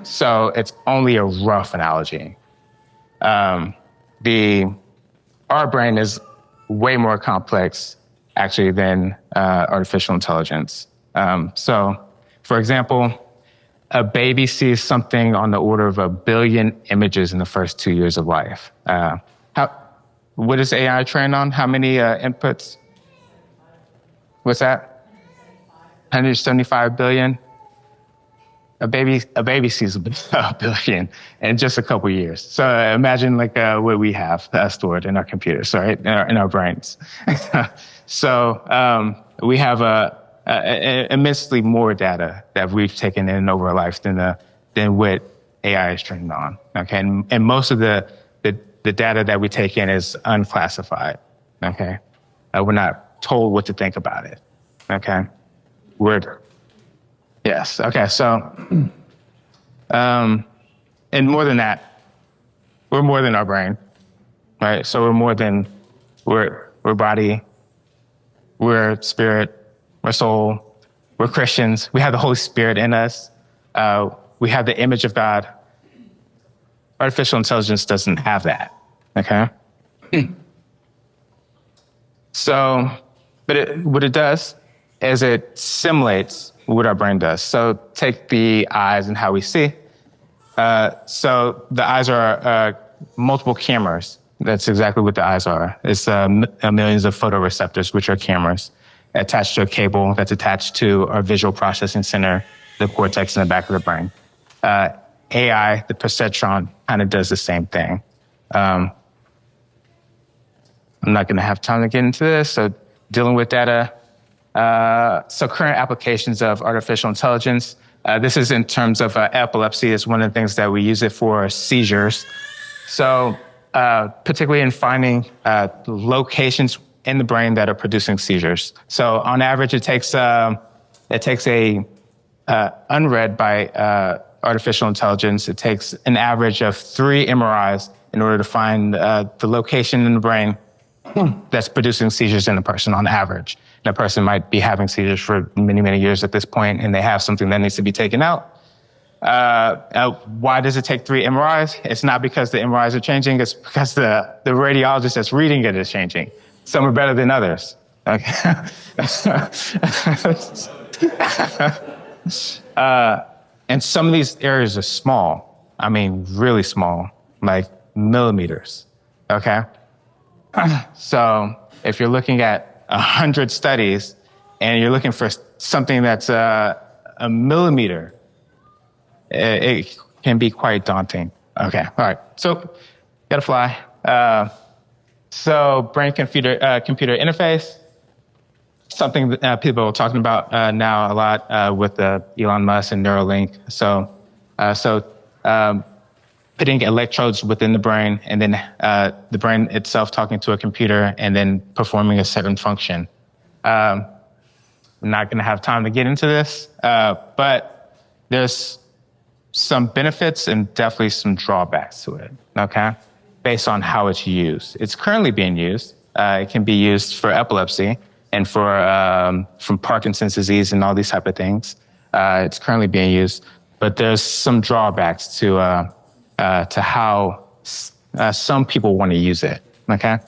So it's only a rough analogy. Our brain is way more complex actually than artificial intelligence. So, for example, a baby sees something on the order of 1 billion images in the first 2 years of life. What is AI trained on? How many inputs? What's that? 175 billion? A baby sees a billion in just a couple years. So imagine like what we have stored in our computers, right? In our brains. So we have immensely more data that we've taken in over our life than what AI is trained on. Okay, and most of the data that we take in is unclassified. Okay, we're not told what to think about it. Okay, yes. Okay, so and more than that, we're more than our brain, right? So we're body, we're spirit. We're soul, we're Christians, we have the Holy Spirit in us, we have the image of God. Artificial intelligence doesn't have that, okay? So, but what it does is it simulates what our brain does. So take the eyes and how we see. So the eyes are multiple cameras. That's exactly what the eyes are. It's millions of photoreceptors, which are cameras, attached to a cable that's attached to our visual processing center, the cortex in the back of the brain. AI, the perceptron, kind of does the same thing. I'm not going to have time to get into this. So dealing with data. So current applications of artificial intelligence. This is in terms of epilepsy. Is one of the things that we use it for seizures. So particularly in finding locations in the brain that are producing seizures. So on average, it takes a unread by artificial intelligence. It takes an average of 3 MRIs in order to find the location in the brain that's producing seizures in a person on average. And a person might be having seizures for many, many years at this point, and they have something that needs to be taken out. Why does it take 3 MRIs? It's not because the MRIs are changing. It's because the radiologist that's reading it is changing. Some are better than others. Okay. And some of these areas are small. I mean, really small, like millimeters. Okay. So if you're looking at 100 studies and you're looking for something that's a millimeter, it can be quite daunting. Okay. All right. So gotta fly. So brain-computer interface, something that people are talking about now a lot with Elon Musk and Neuralink. So putting electrodes within the brain and then the brain itself talking to a computer and then performing a certain function. I'm not going to have time to get into this, but there's some benefits and definitely some drawbacks to it, okay, based on how it's used. It's currently being used. It can be used for epilepsy and for from Parkinson's disease and all these type of things. It's currently being used, but there's some drawbacks to how some people want to use it, okay?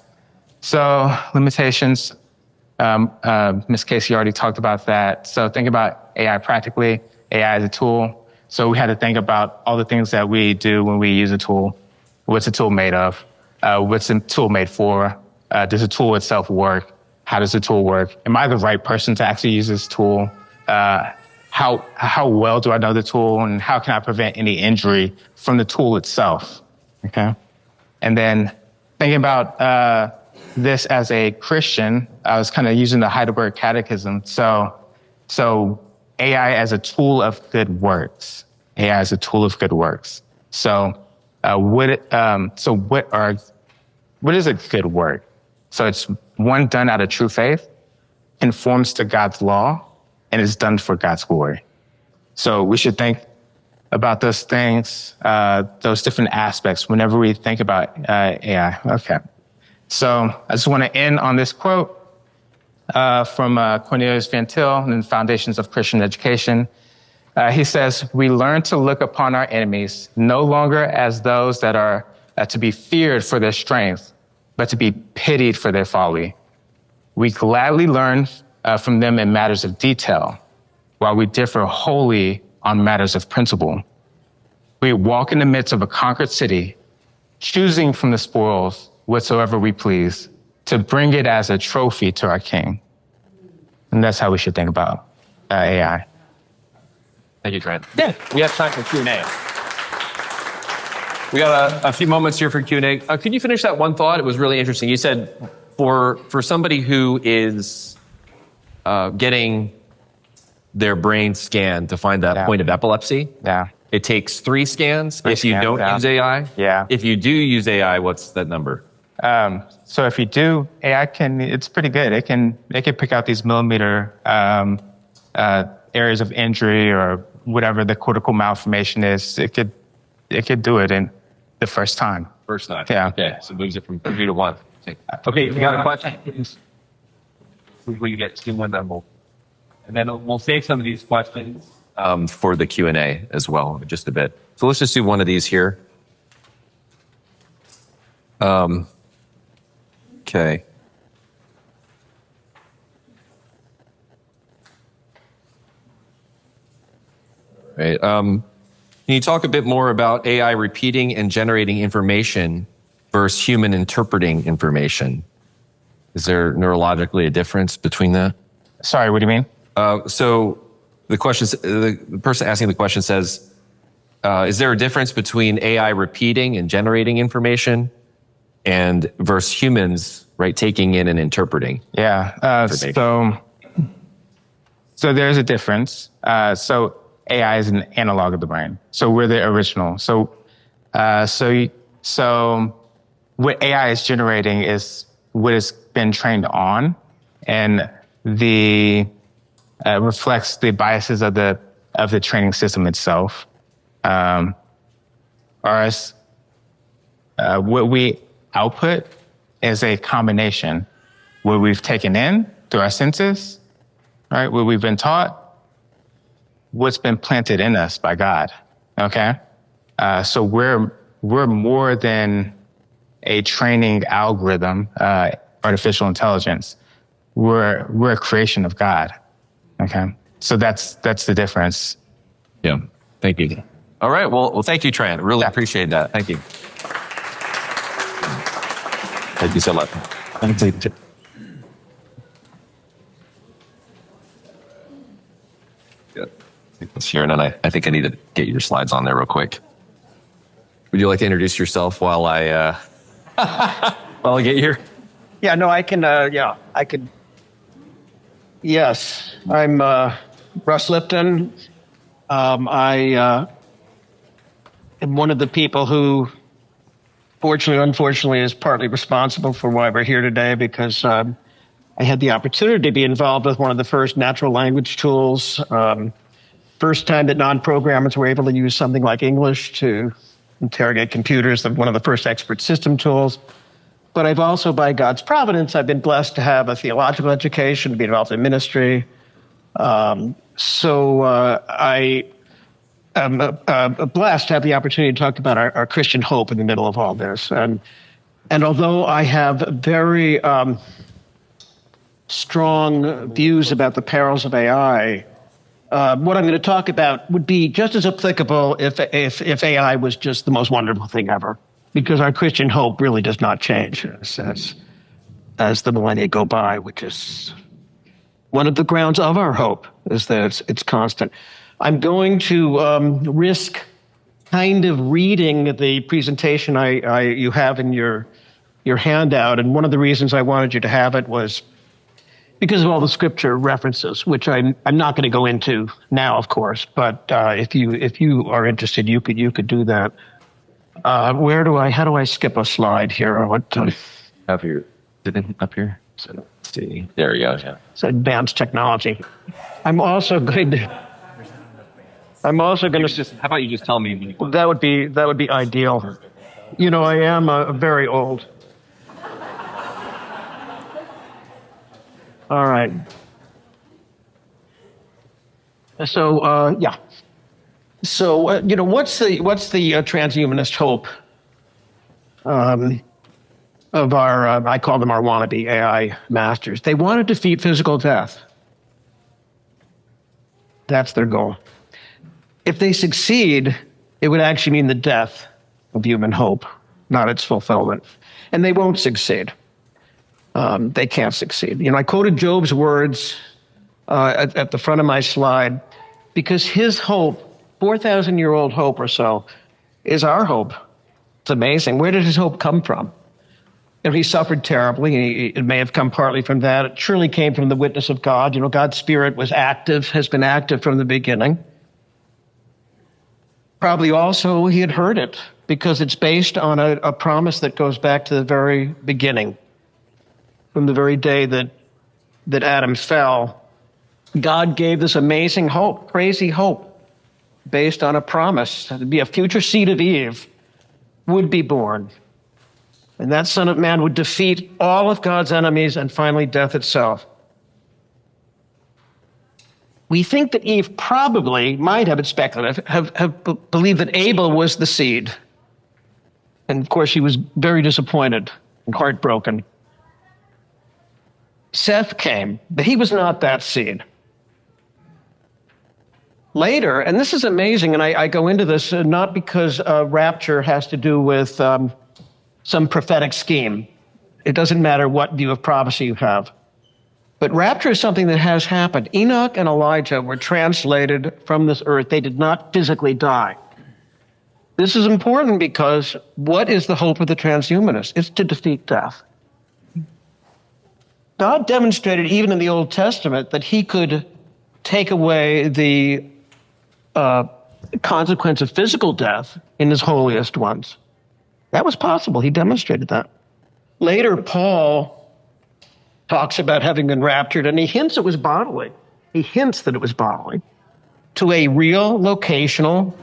So limitations, Ms. Casey already talked about that. So think about AI practically, AI as a tool. So we had to think about all the things that we do when we use a tool. What's a tool made of? What's a tool made for? Does the tool itself work? How does the tool work? Am I the right person to actually use this tool? How well do I know the tool, and how can I prevent any injury from the tool itself? Okay. And then thinking about this as a Christian, I was kind of using the Heidelberg Catechism. So AI as a tool of good works. AI as a tool of good works. So what is a good work? So it's one done out of true faith, conforms to God's law, and is done for God's glory. So we should think about those things, those different aspects whenever we think about AI. Okay. So I just want to end on this quote from Cornelius Van Til in Foundations of Christian Education. He says, "We learn to look upon our enemies no longer as those that are to be feared for their strength, but to be pitied for their folly. We gladly learn from them in matters of detail, while we differ wholly on matters of principle. We walk in the midst of a conquered city, choosing from the spoils whatsoever we please, to bring it as a trophy to our King." And that's how we should think about AI. Thank you, Trent. Yeah, we have time for Q&A. We got a few moments here for Q&A. Could you finish that one thought? It was really interesting. You said for somebody who is getting their brain scanned to find that point of epilepsy, it takes 3 scans if you don't use AI. Yeah. If you do use AI, what's that number? So if you do, AI it's pretty good. It can pick out these millimeter areas of injury or whatever the cortical malformation is. It could do it in the first time. First time. Yeah. Okay, so it moves it from 3 to 1. Okay, you got a question? We get 2 and then we'll save some of these questions for the Q&A as well, just a bit. So let's just do one of these here. Okay. Right. Can you talk a bit more about AI repeating and generating information versus human interpreting information? Is there neurologically a difference between that? Sorry, what do you mean? So the person asking the question says, is there a difference between AI repeating and generating information and versus humans, right, taking in and interpreting? Yeah. So there's a difference. So AI is an analog of the brain. So we're the original. So what AI is generating is what it's been trained on, and reflects the biases of the training system itself. Whereas what we output is a combination. What we've taken in through our senses, right? What we've been taught, what's been planted in us by God. Okay, so we're more than a training algorithm, artificial intelligence. We're a creation of God. Okay, so that's the difference. Yeah, thank you. All right, well, thank you, Trent. Really appreciate that. Thank you. Thank you so much. Thank you. Good. Sharon, and I think I need to get your slides on there real quick. Would you like to introduce yourself while I get here? Yeah, no, I can. I could. Yes, I'm Russ Lipton. I am one of the people who, fortunately or unfortunately, is partly responsible for why we're here today, because I had the opportunity to be involved with one of the first natural language tools. First time that non-programmers were able to use something like English to interrogate computers, one of the first expert system tools. But I've also, by God's providence, I've been blessed to have a theological education, to be involved in ministry. So I am blessed to have the opportunity to talk about our Christian hope in the middle of all this. And although I have very strong views about the perils of AI, what I'm going to talk about would be just as applicable if AI was just the most wonderful thing ever, because our Christian hope really does not change as the millennia go by, which is one of the grounds of our hope, is that it's constant. I'm going to risk kind of reading the presentation you have in your handout, and one of the reasons I wanted you to have it was because of all the scripture references, which I'm not going to go into now, of course. But if you are interested, you could do that. How do I skip a slide here? What up here? Up here? So let's see. There we go. Yeah. It's advanced technology. I'm also going to. How about you just tell me? Well, that would be ideal. You know, I am very old. All right. So yeah. So what's the transhumanist hope of our I call them our wannabe AI masters? They want to defeat physical death. That's their goal. If they succeed, it would actually mean the death of human hope, not its fulfillment. And they won't succeed. They can't succeed. I quoted Job's words at the front of my slide because his hope, 4,000-year-old hope or so, is our hope. It's amazing. Where did his hope come from? He suffered terribly. It may have come partly from that. It surely came from the witness of God. God's Spirit was active, has been active from the beginning. Probably also he had heard it because it's based on a promise that goes back to the very beginning. From the very day that Adam fell, God gave this amazing hope, crazy hope, based on a promise that a future seed of Eve would be born. And that Son of Man would defeat all of God's enemies and finally death itself. We think that Eve probably might have, it's speculative, have believed that Abel was the seed. And of course, she was very disappointed and heartbroken. Seth came, but he was not that seed. later, and this is amazing, and I go into this not because rapture has to do with some prophetic scheme. It doesn't matter what view of prophecy you have. But rapture is something that has happened. Enoch and Elijah were translated from this earth. They did not physically die. This is important because what is the hope of the transhumanist? It's to defeat death. God demonstrated even in the Old Testament that he could take away the consequence of physical death in his holiest ones. That was possible. He demonstrated that. Later, Paul talks about having been raptured, and he hints it was bodily. He hints that it was bodily to a real locational,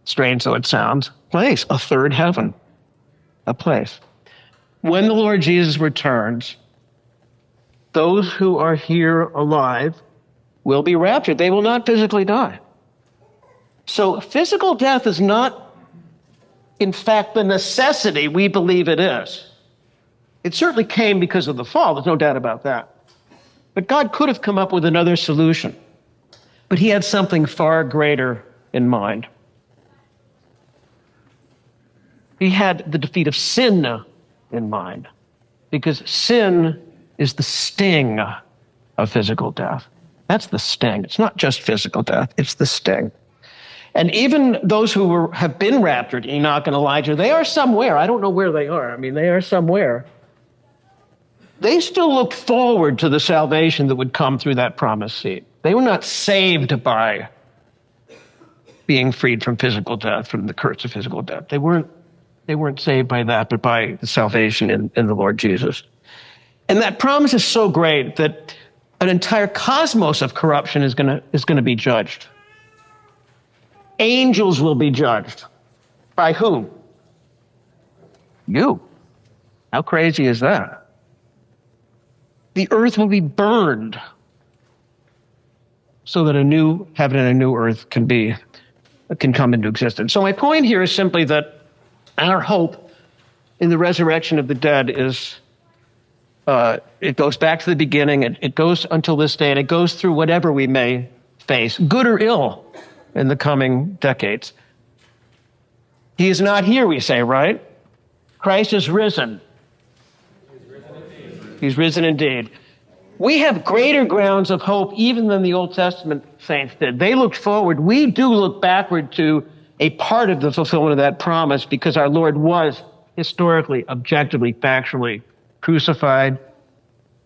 strange though it sounds, place, a third heaven, a place. When the Lord Jesus returns, those who are here alive will be raptured. They will not physically die. So physical death is not, in fact, the necessity we believe it is. It certainly came because of the fall. There's no doubt about that. But God could have come up with another solution. But he had something far greater in mind. He had the defeat of sin in mind. Because sin is the sting of physical death. That's the sting. It's not just physical death. It's the sting. And even those who have been raptured, Enoch and Elijah, they are somewhere. I don't know where they are. I mean, they are somewhere. They still look forward to the salvation that would come through that promised seed. They were not saved by being freed from physical death, from the curse of physical death. They weren't saved by that, but by the salvation in the Lord Jesus. And that promise is so great that an entire cosmos of corruption is going to be judged. Angels will be judged. By whom? You. How crazy is that? The earth will be burned so that a new heaven and a new earth can come into existence. So my point here is simply that our hope in the resurrection of the dead is, it goes back to the beginning, it goes until this day, and it goes through whatever we may face, good or ill, in the coming decades. He is not here, we say, right? Christ is risen. He's risen indeed. We have greater grounds of hope even than the Old Testament saints did. They looked forward. We do look backward to a part of the fulfillment of that promise because our Lord was historically, objectively, factually crucified.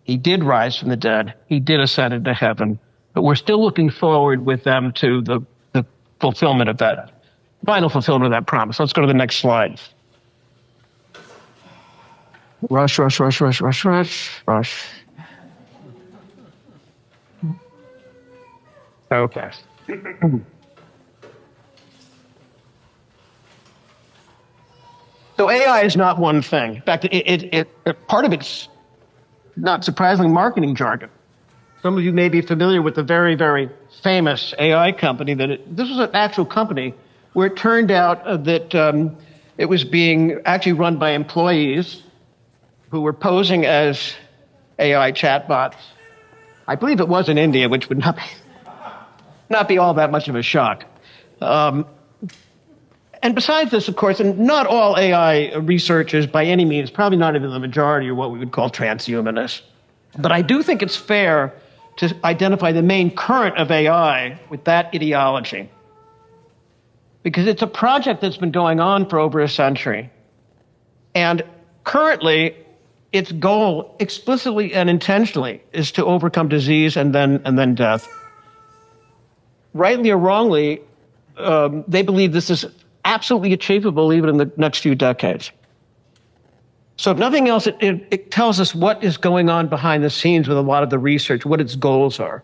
He did rise from the dead. He did ascend into heaven. But we're still looking forward with them to the fulfillment of that, final fulfillment of that promise. Let's go to the next slide. Rush. Okay. So AI is not one thing. In fact, part of it's, not surprisingly, marketing jargon. Some of you may be familiar with the very, very famous AI company this was an actual company where it turned out that it was being actually run by employees who were posing as AI chatbots. I believe it was in India, which would not be all that much of a shock. And besides this, of course, and not all AI researchers by any means, probably not even the majority, are what we would call transhumanists. But I do think it's fair to identify the main current of AI with that ideology. Because it's a project that's been going on for over a century. And currently, its goal, explicitly and intentionally, is to overcome disease and then death. Rightly or wrongly, they believe this is absolutely achievable even in the next few decades. So if nothing else, it tells us what is going on behind the scenes with a lot of the research, what its goals are.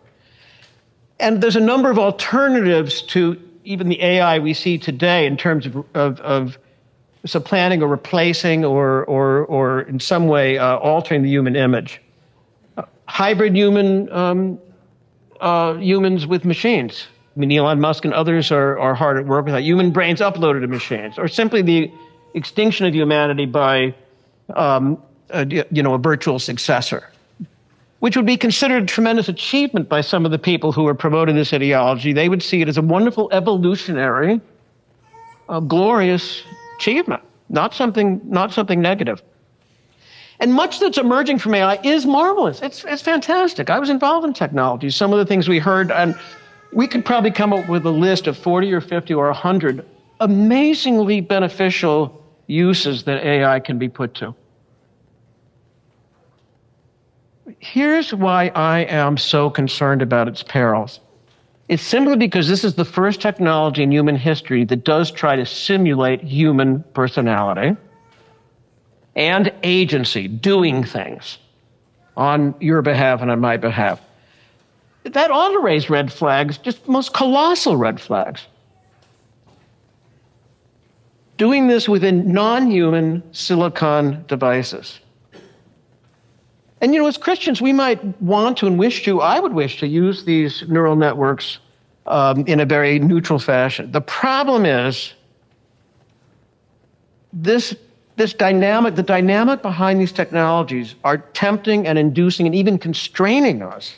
And there's a number of alternatives to even the AI we see today in terms of supplanting or replacing or in some way altering the human image. Hybrid humans with machines. I mean, Elon Musk and others are hard at work with that. Human brains uploaded to machines, or simply the extinction of humanity by a virtual successor. which would be considered a tremendous achievement by some of the people who are promoting this ideology. They would see it as a wonderful evolutionary, glorious achievement, not something negative. And much that's emerging from AI is marvelous. It's fantastic. I was involved in technology. Some of the things we heard, and we could probably come up with a list of 40 or 50 or 100 amazingly beneficial uses that AI can be put to. Here's why I am so concerned about its perils. It's simply because this is the first technology in human history that does try to simulate human personality and agency, doing things on your behalf and on my behalf. That ought to raise red flags, just most colossal red flags. Doing this within non-human silicon devices. And as Christians, we might want to and wish to, I would wish to use these neural networks in a very neutral fashion. The problem is the dynamic behind these technologies are tempting and inducing and even constraining us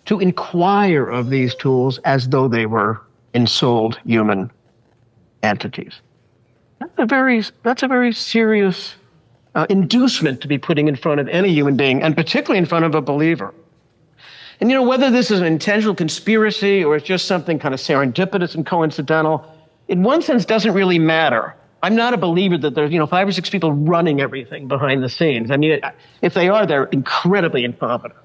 to inquire of these tools as though they were ensouled human entities. That's a very serious inducement to be putting in front of any human being, and particularly in front of a believer. And whether this is an intentional conspiracy or it's just something kind of serendipitous and coincidental, in one sense doesn't really matter. I'm not a believer that there's 5 or 6 people running everything behind the scenes. I mean, if they are, they're incredibly incompetent.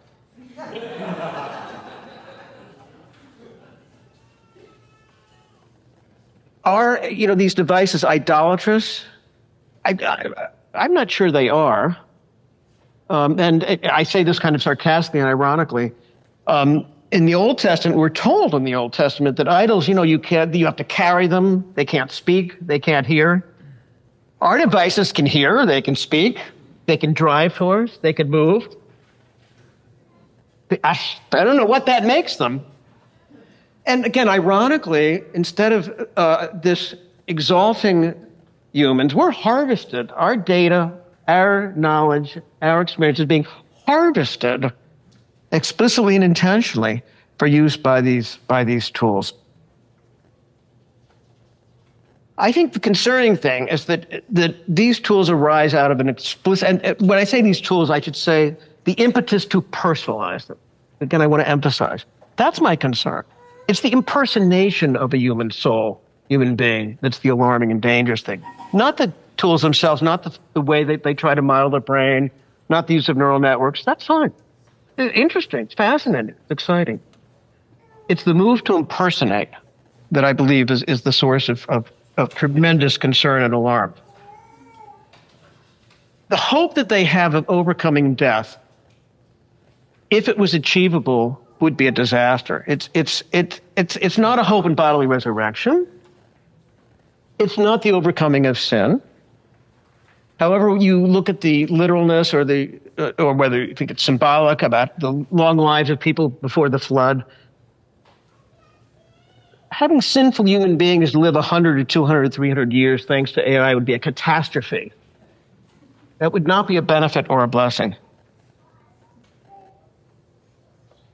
Are these devices idolatrous? I'm not sure they are. And I say this kind of sarcastically and ironically. In the Old Testament, we're told in the Old Testament that idols, you have to carry them. They can't speak. They can't hear. Our devices can hear. They can speak. They can drive for us. They can move. I don't know what that makes them. And again, ironically, instead of this exalting humans, we're harvested. Our data, our knowledge, our experience is being harvested explicitly and intentionally for use by these tools. I think the concerning thing is that these tools arise out of an explicit, and when I say these tools, I should say the impetus to personalize them. Again, I want to emphasize, that's my concern. It's the impersonation of a human soul, human being, that's the alarming and dangerous thing. Not the tools themselves, not the way that they try to model the brain, not the use of neural networks. That's fine. It's interesting. It's fascinating. It's exciting. It's the move to impersonate that I believe is the source of tremendous concern and alarm. The hope that they have of overcoming death, if it was achievable, would be a disaster. It's not a hope in bodily resurrection. It's not the overcoming of sin. However you look at the literalness or whether you think it's symbolic about the long lives of people before the flood, having sinful human beings live 100 or 200 or 300 years thanks to AI would be a catastrophe. That would not be a benefit or a blessing.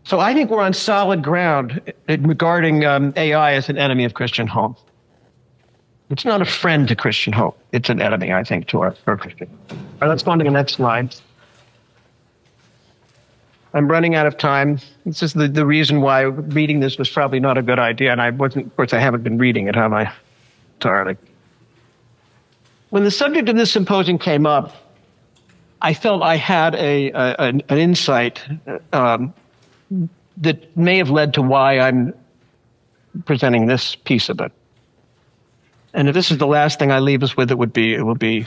So I think we're on solid ground regarding AI as an enemy of Christian hope. It's not a friend to Christian hope. It's an enemy, I think, to our Christian. All right, let's go on to the next slide. I'm running out of time. This is the reason why reading this was probably not a good idea, and of course, I haven't been reading it, have I? Entirely. When the subject of this symposium came up, I felt I had an insight that may have led to why I'm presenting this piece of it. And if this is the last thing I leave us with, it will be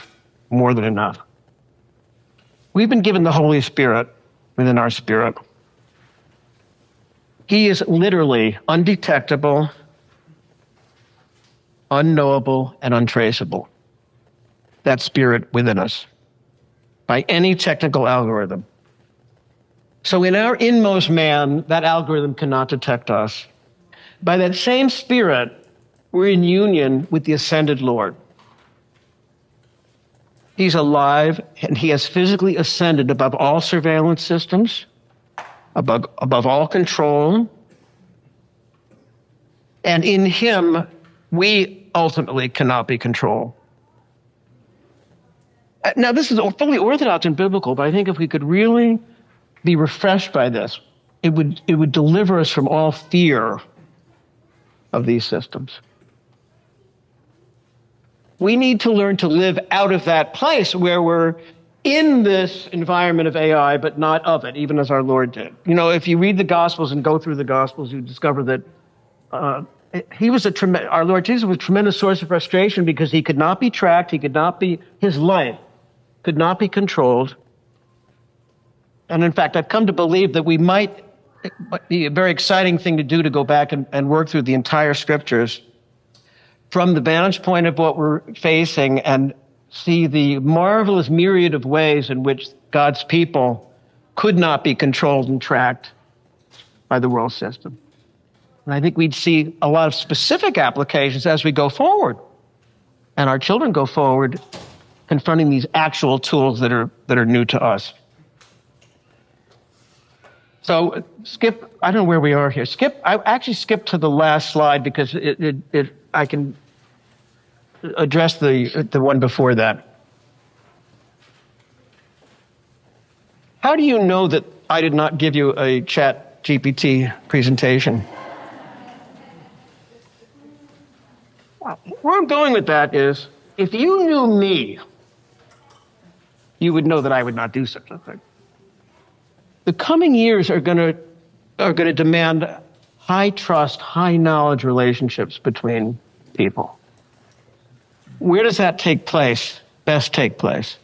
more than enough. We've been given the Holy Spirit within our spirit. He is literally undetectable, unknowable, and untraceable. That spirit within us by any technical algorithm. So in our inmost man, that algorithm cannot detect us. By that same spirit, we're in union with the ascended Lord. He's alive, and he has physically ascended above all surveillance systems, above all control. And in him, we ultimately cannot be controlled. Now, this is fully orthodox and biblical, but I think if we could really be refreshed by this, it would deliver us from all fear of these systems. We need to learn to live out of that place where we're in this environment of AI, but not of it, even as our Lord did. You know, if you read the Gospels and go through the Gospels, you discover that our Lord Jesus was a tremendous source of frustration because he could not be tracked, his life could not be controlled. And in fact, I've come to believe that it be a very exciting thing to do to go back and work through the entire scriptures from the vantage point of what we're facing and see the marvelous myriad of ways in which God's people could not be controlled and tracked by the world system. And I think we'd see a lot of specific applications as we go forward and our children go forward confronting these actual tools that are new to us. So skip, I don't know where we are here. I actually skipped to the last slide because I can address the one before that. How do you know that I did not give you a Chat GPT presentation? Where I'm going with that is, if you knew me, you would know that I would not do such a thing. The coming years are going to demand high trust, high knowledge relationships between people. Where does that best take place?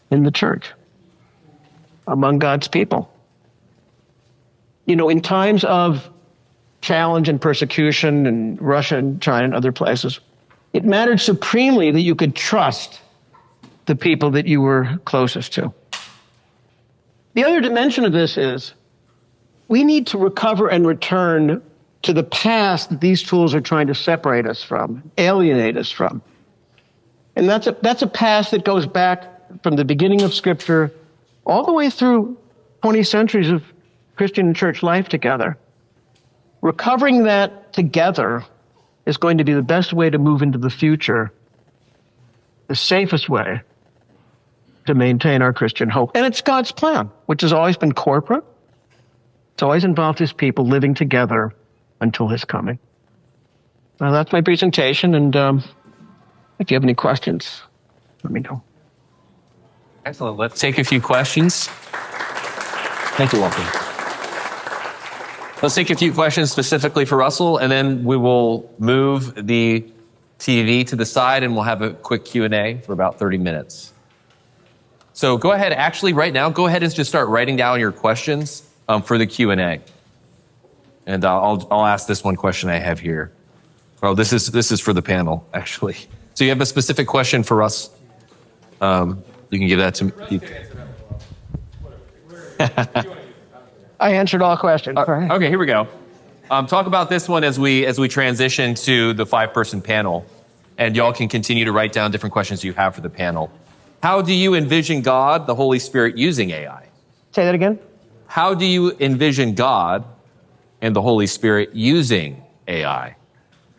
In the church, among God's people. You know, in times of challenge and persecution in Russia and China and other places, it mattered supremely that you could trust the people that you were closest to. The other dimension of this is we need to recover and return to the past that these tools are trying to separate us from, alienate us from. And that's a past that goes back from the beginning of Scripture all the way through 20 centuries of Christian and church life together. Recovering that together is going to be the best way to move into the future, the safest way to maintain our Christian hope. And it's God's plan, which has always been corporate. It's always involved his people living together until his coming. Well, that's my presentation, and if you have any questions, let me know. Excellent. Let's take a few questions. Thank you, Walter. Let's take a few questions specifically for Russell, and then we will move the TV to the side, and we'll have a quick Q&A for about 30 minutes. So go ahead, actually right now, go ahead and just start writing down your questions for the Q&A. And I'll ask this one question I have here. Oh, this is for the panel, actually. So you have a specific question for us? You can give that to me. I answered all questions. Okay, here we go. Talk about this one as we transition to the 5-person panel, and y'all can continue to write down different questions you have for the panel. How do you envision God, the Holy Spirit, using AI? Say that again. How do you envision God and the Holy Spirit using AI?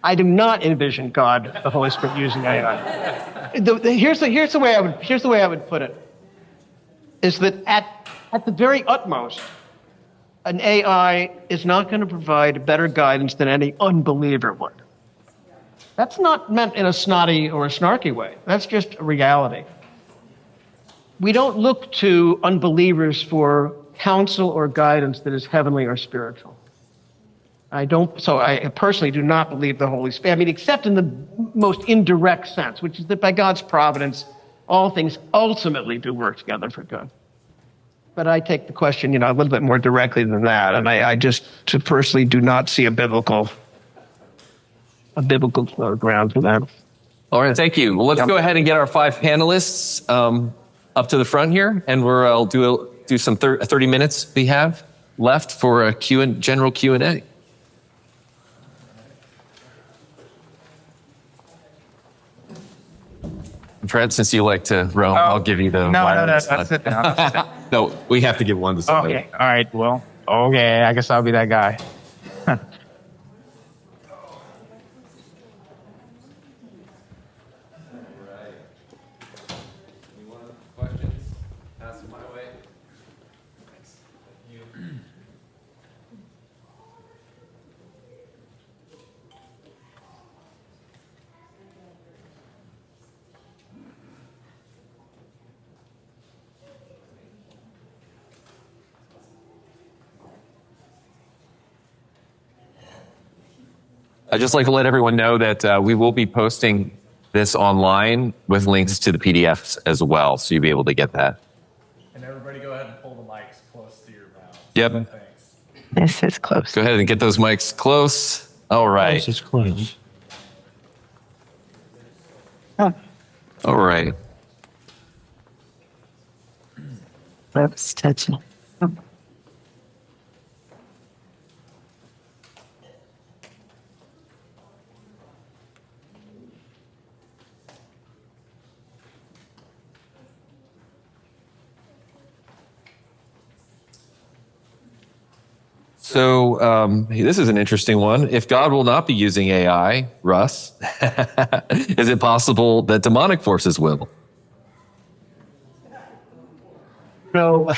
I do not envision God, the Holy Spirit, using AI. Here's the way I would put it: is that at the very utmost, an AI is not going to provide better guidance than any unbeliever would. That's not meant in a snotty or a snarky way. That's just a reality. We don't look to unbelievers for counsel or guidance that is heavenly or spiritual. I personally do not believe the Holy Spirit. I mean, except in the most indirect sense, which is that by God's providence, all things ultimately do work together for good. But I take the question, a little bit more directly than that, and I just personally do not see a biblical ground for that. All right, thank you. Well, let's go ahead and get our 5 panelists up to the front here, and I'll do some 30 minutes we have left for a general Q&A. Trent, since you like to roam, I'll give you the No, sit down. No, we have to give one to somebody. Okay. All right. Well, okay. I guess I'll be that guy. I'd just like to let everyone know that we will be posting this online with links to the PDFs as well, so you'll be able to get that. And everybody go ahead and pull the mics close to your mouth. Yep. Thanks. This is close. Go ahead and get those mics close. All right. This is close. All right. Lips touching. So this is an interesting one. If God will not be using AI, Russ, is it possible that demonic forces will? No,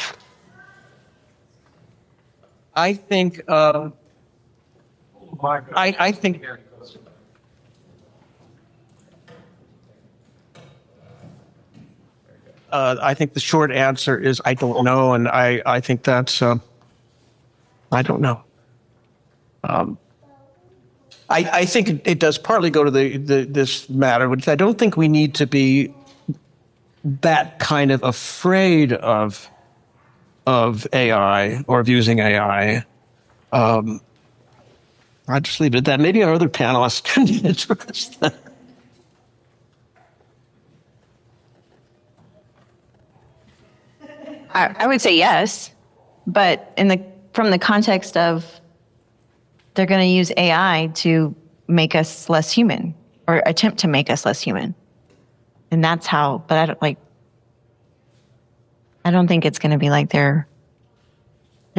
I think. I think. I think the short answer is I don't know, and I think that's. I don't know. I think it does partly go to this matter, which I don't think we need to be that kind of afraid of AI or of using AI. I'll just leave it at that. Maybe our other panelists can address that. I would say yes, but from the context of they're going to use AI to make us less human or attempt to make us less human. And that's how, but I don't think it's going to be like there's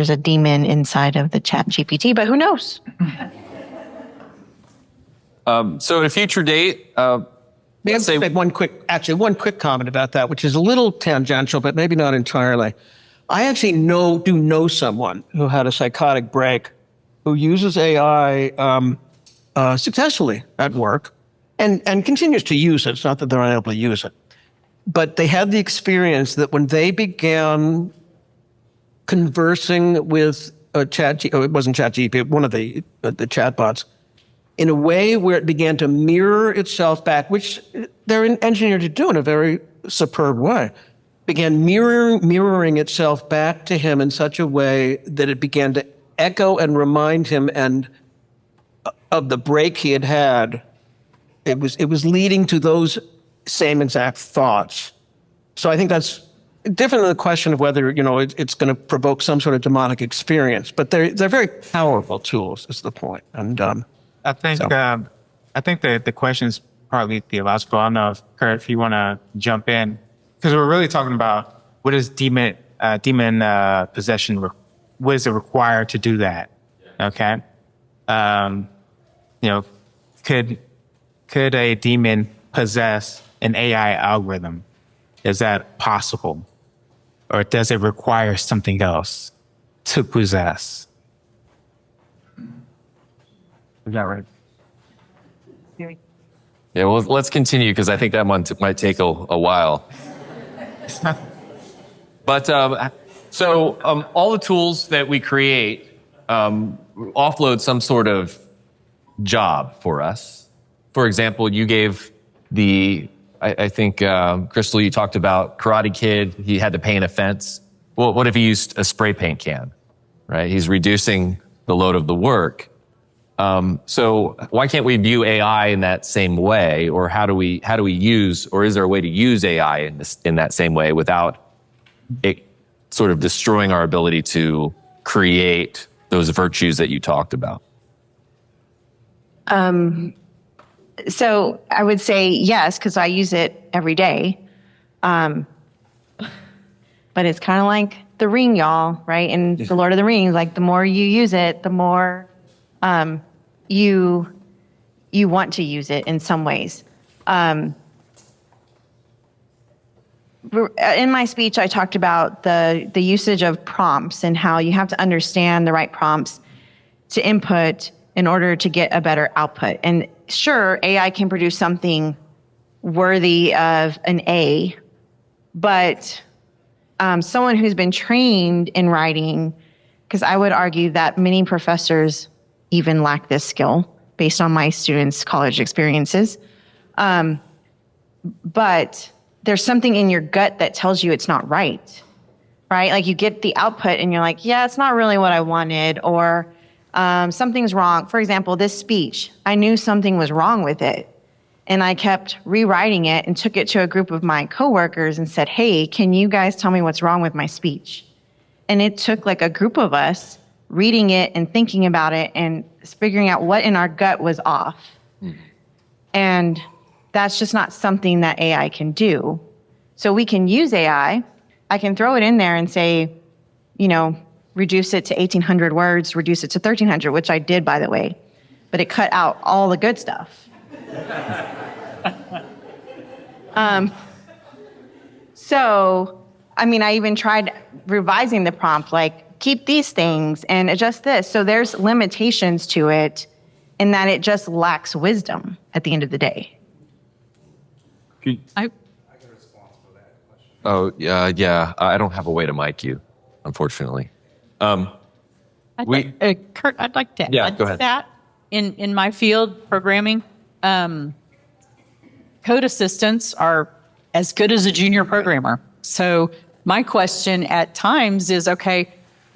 a demon inside of the chat GPT, but who knows? So at a future date, May I say one quick comment about that, which is a little tangential, but maybe not entirely. I actually do know someone who had a psychotic break, who uses AI successfully at work, and continues to use it. It's not that they're unable to use it, but they had the experience that when they began conversing with it wasn't ChatGPT, one of the chatbots, in a way where it began to mirror itself back, which they're engineered to do in a very superb way, began mirroring itself back to him in such a way that it began to echo and remind him of the break he had had. It was leading to those same exact thoughts. So I think that's different than the question of whether it's going to provoke some sort of demonic experience. But they're very powerful tools, is the point. And I think the question is partly theological. I don't know if Kurt, if you want to jump in, because we're really talking about what is demon possession. What does it require to do that? Okay, could a demon possess an AI algorithm? Is that possible, or does it require something else to possess? Is that right? Yeah, well, let's continue because I think that one might take a while. But all the tools that we create offload some sort of job for us. For example, you gave I think, Krystal, you talked about Karate Kid. He had to paint a fence. Well, what if he used a spray paint can, right? He's reducing the load of the work. So why can't we view AI in that same way? Or how do we use, or is there a way to use AI in that same way without it sort of destroying our ability to create those virtues that you talked about? So I would say yes, because I use it every day. But it's kind of like the ring, y'all, right? In the Lord of the Rings, like the more you use it, the more you want to use it in some ways. In my speech, I talked about the usage of prompts and how you have to understand the right prompts to input in order to get a better output. And sure, AI can produce something worthy of an A, but someone who's been trained in writing, because I would argue that many professors even lack this skill based on my students' college experiences. But there's something in your gut that tells you it's not right? Like you get the output and you're like, yeah, it's not really what I wanted, or something's wrong. For example, this speech, I knew something was wrong with it. And I kept rewriting it and took it to a group of my coworkers and said, hey, can you guys tell me what's wrong with my speech? And it took like a group of us reading it and thinking about it and figuring out what in our gut was off. And that's just not something that AI can do. So we can use AI. I can throw it in there and say, reduce it to 1,800 words, reduce it to 1,300, which I did, by the way. But it cut out all the good stuff. I even tried revising the prompt, like keep these things and adjust this. So there's limitations to it in that it just lacks wisdom at the end of the day. Yeah. I don't have a way to mic you, unfortunately. Kurt, I'd like to add go ahead. that in my field, programming, code assistants are as good as a junior programmer. So my question at times is, okay,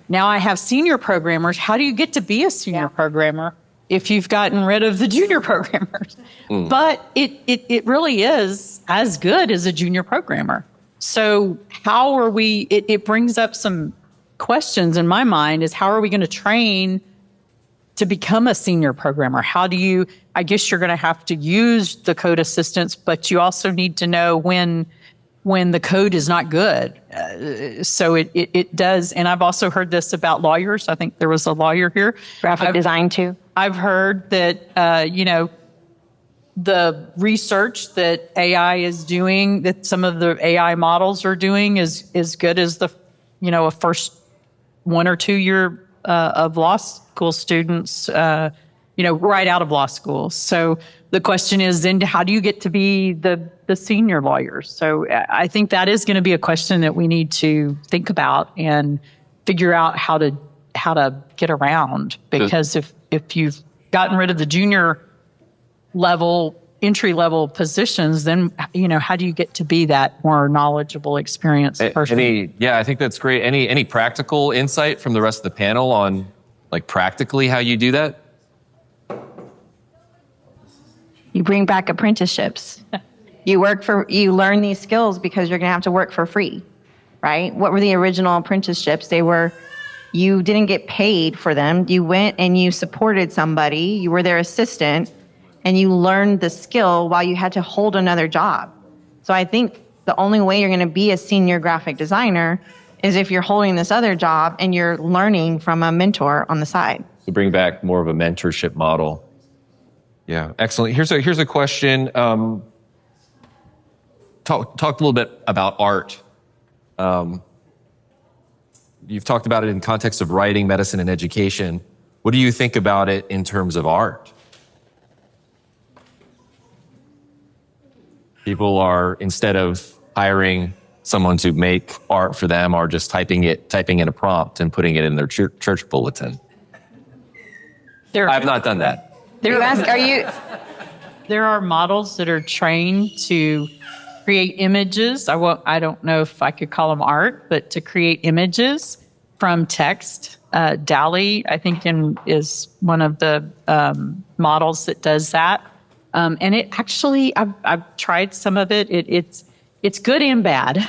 now I have senior programmers. How do you get to be a senior programmer if you've gotten rid of the junior programmers? But it really is as good as a junior programmer. So how are we, it brings up some questions in my mind, is how are we going to train to become a senior programmer? I guess you're going to have to use the code assistants, but you also need to know when the code is not good. So it does. And I've also heard this about lawyers. I think there was a lawyer here. Graphic design too. I've heard that, the research that AI is doing, that some of the AI models are doing is as good as the, a first 1 or 2 year of law school students, right out of law school. So the question is then, how do you get to be the senior lawyers? So I think that is going to be a question that we need to think about and figure out how to get around. Because if you've gotten rid of the junior level, entry level positions, then, how do you get to be that more knowledgeable, experienced person? I think that's great. Any practical insight from the rest of the panel on practically how you do that? You bring back apprenticeships. You learn these skills because you're going to have to work for free, right? What were the original apprenticeships? You didn't get paid for them. You went and you supported somebody. You were their assistant and you learned the skill while you had to hold another job. So I think the only way you're going to be a senior graphic designer is if you're holding this other job and you're learning from a mentor on the side. So bring back more of a mentorship model. Yeah, excellent. Here's a question. Talked a little bit about art. You've talked about it in context of writing, medicine, and education. What do you think about it in terms of art? People are, instead of hiring someone to make art for them, are just typing in a prompt and putting it in their church bulletin. I've not done that. There are models that are trained to create images. I don't know if I could call them art, but to create images from text. DALL-E, I think, is one of the models that does that. And it actually, I've tried some of it. It's good and bad.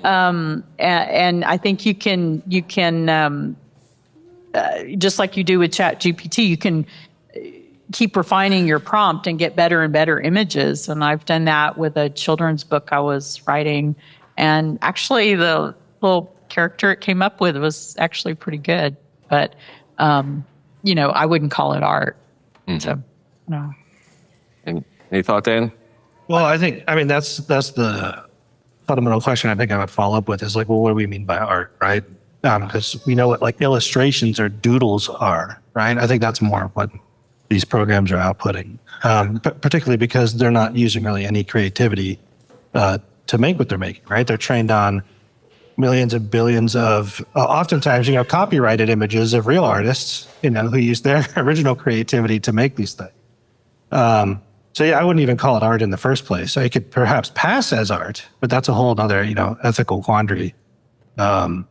And I think you can just like you do with ChatGPT, you can keep refining your prompt and get better and better images. And I've done that with a children's book I was writing. And actually the little character it came up with was actually pretty good. But, I wouldn't call it art. So, no. Any thought, Dan? Well, that's the fundamental question I think I would follow up with is like, well, what do we mean by art, right? Because we know what like illustrations or doodles are, right? I think that's more what these programs are outputting, particularly because they're not using really any creativity to make what they're making, right? They're trained on millions and billions of, oftentimes, copyrighted images of real artists, who use their original creativity to make these things. So I wouldn't even call it art in the first place. So it could perhaps pass as art, but that's a whole other, ethical quandary. And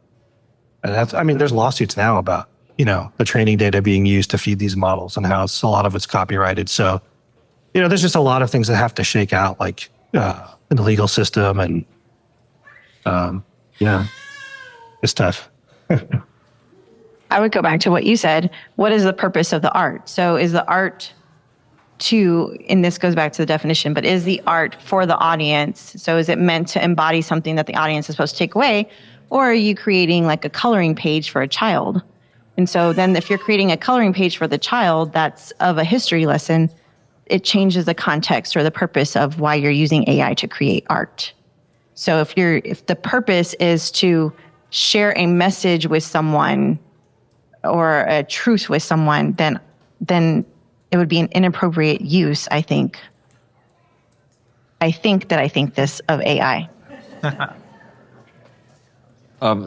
there's lawsuits now about, the training data being used to feed these models and how a lot of it's copyrighted. So, there's just a lot of things that have to shake out, like in the legal system, and it's tough. I would go back to what you said. What is the purpose of the art? So is the art and this goes back to the definition, but is the art for the audience? So is it meant to embody something that the audience is supposed to take away? Or are you creating like a coloring page for a child? And so then if you're creating a coloring page for the child that's of a history lesson, it changes the context or the purpose of why you're using AI to create art. So if the purpose is to share a message with someone or a truth with someone, then it would be an inappropriate use, I think. I think this of AI.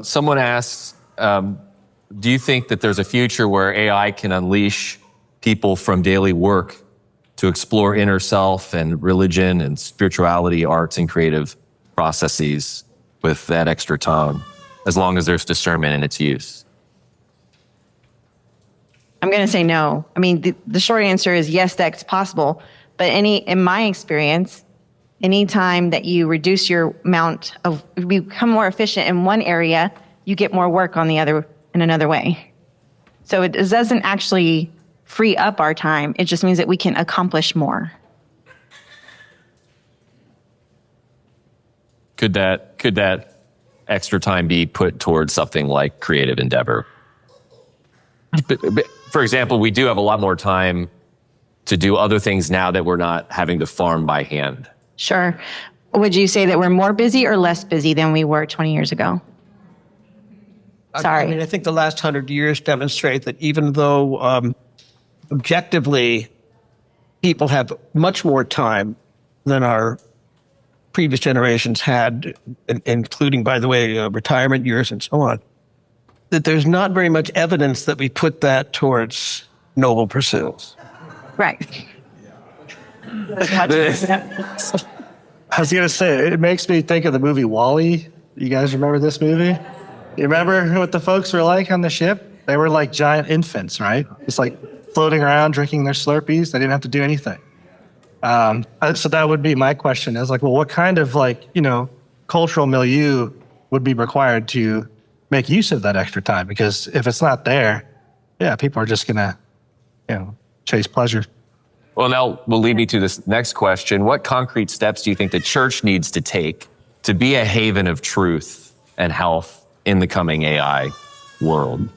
Someone asks, do you think that there's a future where AI can unleash people from daily work to explore inner self and religion and spirituality, arts and creative processes with that extra tone, as long as there's discernment in its use? I'm going to say no. The short answer is yes, that's possible. But in my experience, anytime that you reduce your become more efficient in one area, you get more work in another way. So it doesn't actually free up our time. It just means that we can accomplish more. Could that extra time be put towards something like creative endeavor? For example, we do have a lot more time to do other things now that we're not having to farm by hand. Sure. Would you say that we're more busy or less busy than we were 20 years ago? Sorry. I think the last 100 years demonstrate that even though objectively people have much more time than our previous generations had, including, by the way, retirement years and so on, that there's not very much evidence that we put that towards noble pursuits. Right. I was going to say, it makes me think of the movie WALL-E. You guys remember this movie? You remember what the folks were like on the ship? They were like giant infants, right? Just like floating around, drinking their Slurpees. They didn't have to do anything. So that would be my question is like, well, what kind of cultural milieu would be required to make use of that extra time? Because if it's not there, people are just going to, chase pleasure. Well, now will lead me to this next question. What concrete steps do you think the church needs to take to be a haven of truth and health in the coming AI world?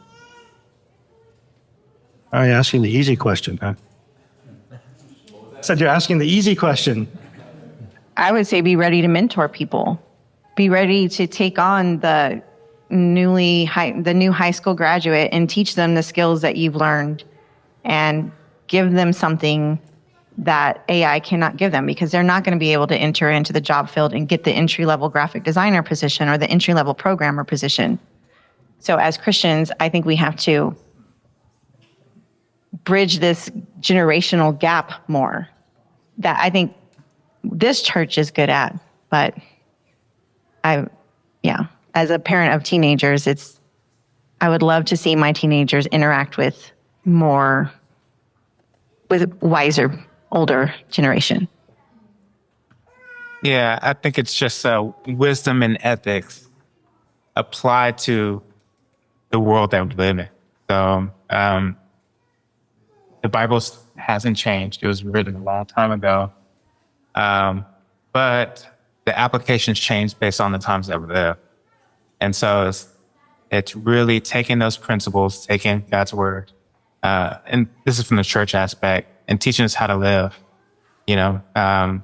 Are you asking the easy question, huh? Said you're asking the easy question. I would say be ready to mentor people. Be ready to take on the new high school graduate and teach them the skills that you've learned and give them something that AI cannot give them, because they're not going to be able to enter into the job field and get the entry-level graphic designer position or the entry-level programmer position. So as Christians, I think we have to bridge this generational gap more that I think this church is good at. But as a parent of teenagers, I would love to see my teenagers interact with wiser, older generation. Yeah, I think it's just wisdom and ethics applied to the world that we live in. So the Bible hasn't changed. It was written a long time ago. But the applications change based on the times that we live. And so it's really taking those principles, taking God's word, and this is from the church aspect, and teaching us how to live, how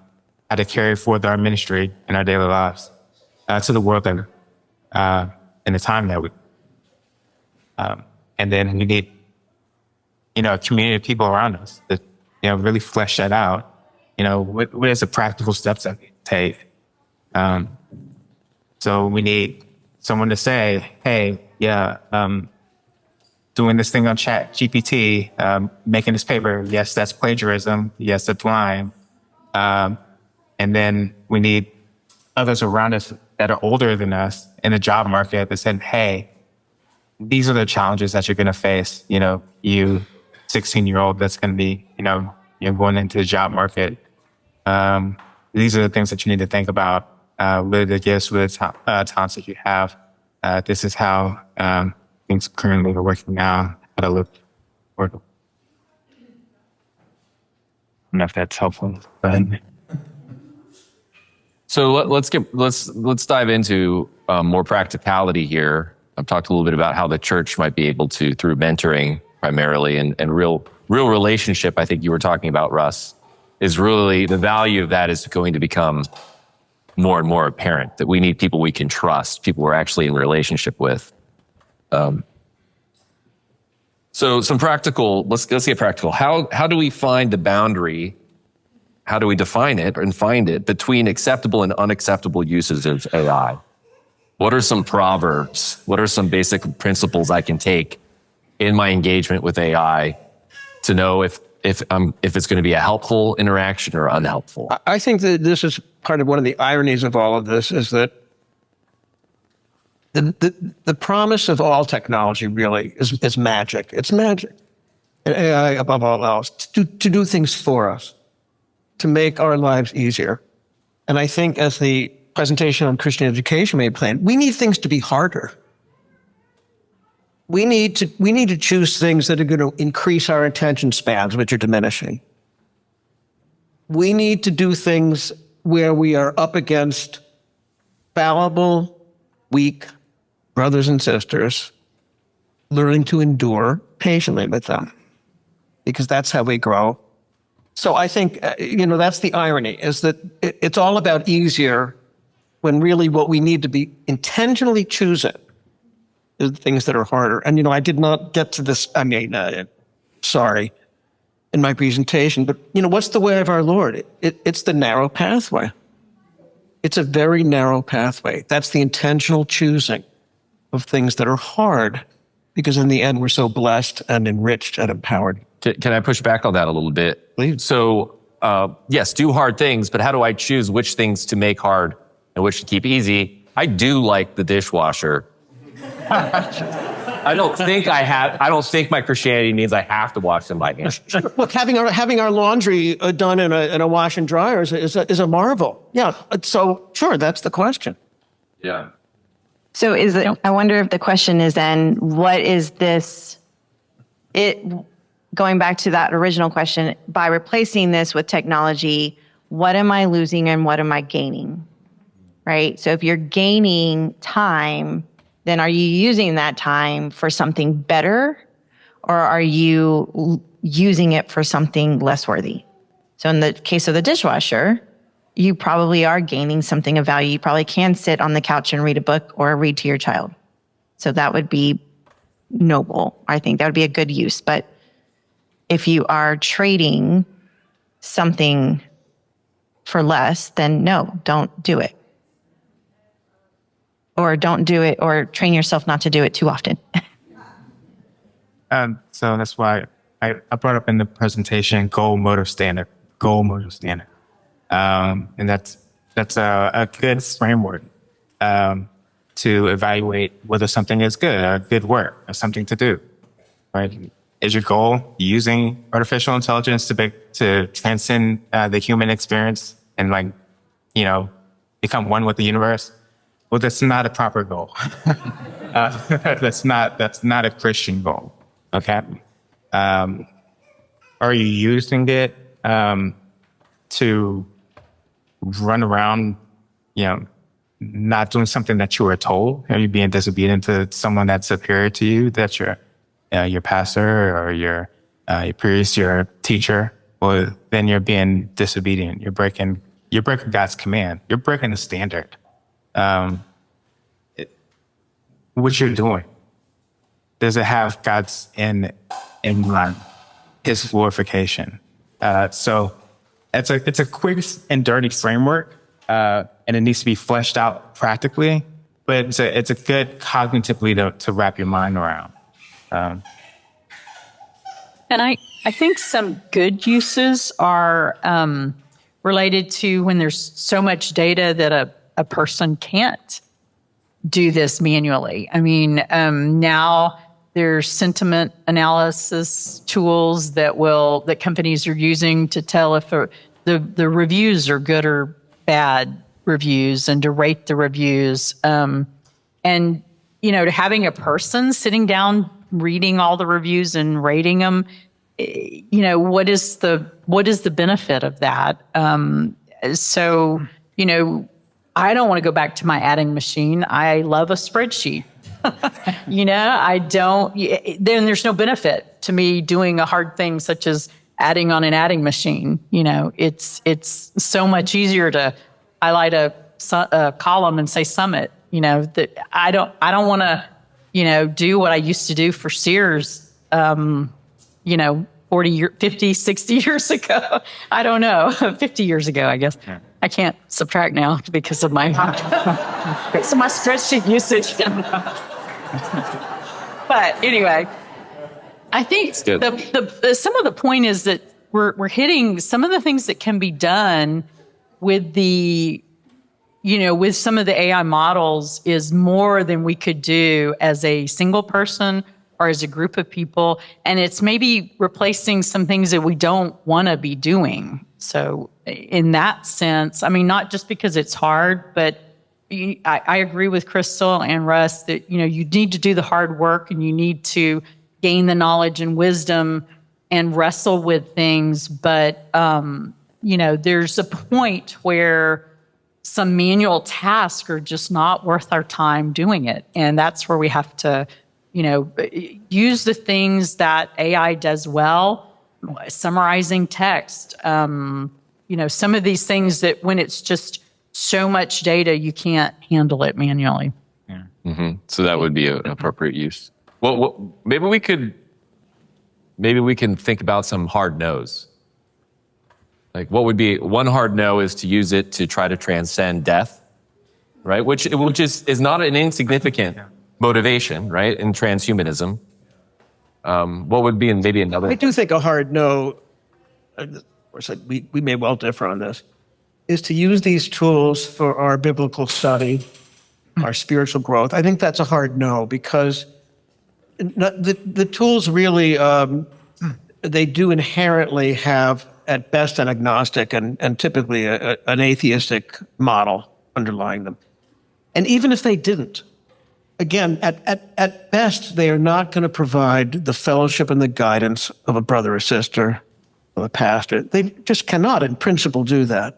to carry forth our ministry in our daily lives to the world that in the time that we. And then we need, a community of people around us that, really flesh that out. What is the practical steps that we take? So we need someone to say, hey, doing this thing on Chat GPT, making this paper, yes, that's plagiarism. Yes, that's lying. And then we need others around us that are older than us in the job market that said, hey, these are the challenges that you're going to face. You 16-year-old that's going to be, going into the job market. These are the things that you need to think about. What are the gifts, what are the talents that you have? This is how things currently are working now. How to look forward. I don't know if that's helpful. So let's dive into more practicality here. I've talked a little bit about how the church might be able to, through mentoring primarily and real relationship. I think you were talking about, Russ, is really the value of that is going to become more and more apparent, that we need people we can trust, people we're actually in relationship with. So some practical, let's get practical. How do we find the boundary? How do we define it and find it between acceptable and unacceptable uses of AI? What are some proverbs? What are some basic principles I can take in my engagement with AI to know if it's going to be a helpful interaction or unhelpful? I think that this is part of one of the ironies of all of this is that the promise of all technology really is magic. It's magic. And AI, above all else, to do things for us, to make our lives easier. And I think as the presentation on Christian education made plain, we need things to be harder. We need to choose things that are going to increase our attention spans, which are diminishing. We need to do things where we are up against fallible, weak brothers and sisters, learning to endure patiently with them, because that's how we grow. So I think, that's the irony, is that it's all about easier when really what we need to be intentionally choosing is the things that are harder. And, I did not get to this, sorry, in my presentation, but, what's the way of our Lord? It's the narrow pathway. It's a very narrow pathway. That's the intentional choosing of things that are hard, because in the end, we're so blessed and enriched and empowered. Can I push back on that a little bit? Please. So, yes, do hard things, but how do I choose which things to make hard and which to keep easy? I do like the dishwasher. I don't think my Christianity means I have to wash them by hand. Look, having our laundry done in a wash and dryer is a marvel. Yeah. So sure, that's the question. Yeah. So I wonder if the question is then, what is this? Going back to that original question, by replacing this with technology, what am I losing and what am I gaining? Right? So if you're gaining time, then are you using that time for something better, or are you using it for something less worthy? So in the case of the dishwasher, you probably are gaining something of value. You probably can sit on the couch and read a book or read to your child. So that would be noble. I think that would be a good use. But if you are trading something for less, then no, don't do it. Or don't do it, or train yourself not to do it too often. So that's why I brought up in the presentation goal motive standard. And that's a good framework to evaluate whether something is good or good work or something to do. Right? Is your goal using artificial intelligence to transcend the human experience and become one with the universe? Well, that's not a proper goal. That's not a Christian goal. Okay. Are you using it to run around, not doing something that you were told, you being disobedient to someone that's superior to you, that's your pastor or your priest, your teacher, well, then you're being disobedient. You're breaking God's command. You're breaking the standard. What you're doing, does it have God's in mind, His glorification? So it's a quick and dirty framework, and it needs to be fleshed out practically. But it's a good cognitively to wrap your mind around. And I think some good uses are related to when there's so much data that a person can't do this manually. I mean, now there's sentiment analysis tools that companies are using to tell if the reviews are good or bad reviews and to rate the reviews. And, to having a person sitting down, reading all the reviews and rating them, what is the benefit of that? I don't want to go back to my adding machine. I love a spreadsheet. I don't, then there's no benefit to me doing a hard thing such as adding on an adding machine. It's so much easier to highlight a column and say summit, that I don't want to, do what I used to do for Sears, 50, 60 years ago. I don't know, 50 years ago, I guess. Yeah. I can't subtract now because of my spreadsheet usage. But anyway, I think some of the point is that we're hitting some of the things that can be done with with some of the AI models is more than we could do as a single person or as a group of people. And it's maybe replacing some things that we don't want to be doing. So in that sense, I mean, not just because it's hard, but I agree with Krystal and Russ that, you need to do the hard work and you need to gain the knowledge and wisdom and wrestle with things. But, there's a point where some manual tasks are just not worth our time doing it. And that's where we have to, use the things that AI does well, summarizing text, some of these things that when it's just so much data, you can't handle it manually. Yeah. Mm-hmm. So that would be an appropriate use. Well, maybe we can think about some hard no's. Like what would be one hard no is to use it to try to transcend death, right? Which is not an insignificant motivation, right? In transhumanism. What would be maybe another? I do think a hard no, of course, we may well differ on this, is to use these tools for our biblical study, our spiritual growth. I think that's a hard no because the tools really, they do inherently have at best an agnostic and typically an atheistic model underlying them. And even if they didn't, again, at best, they are not going to provide the fellowship and the guidance of a brother or sister or a pastor. They just cannot, in principle, do that.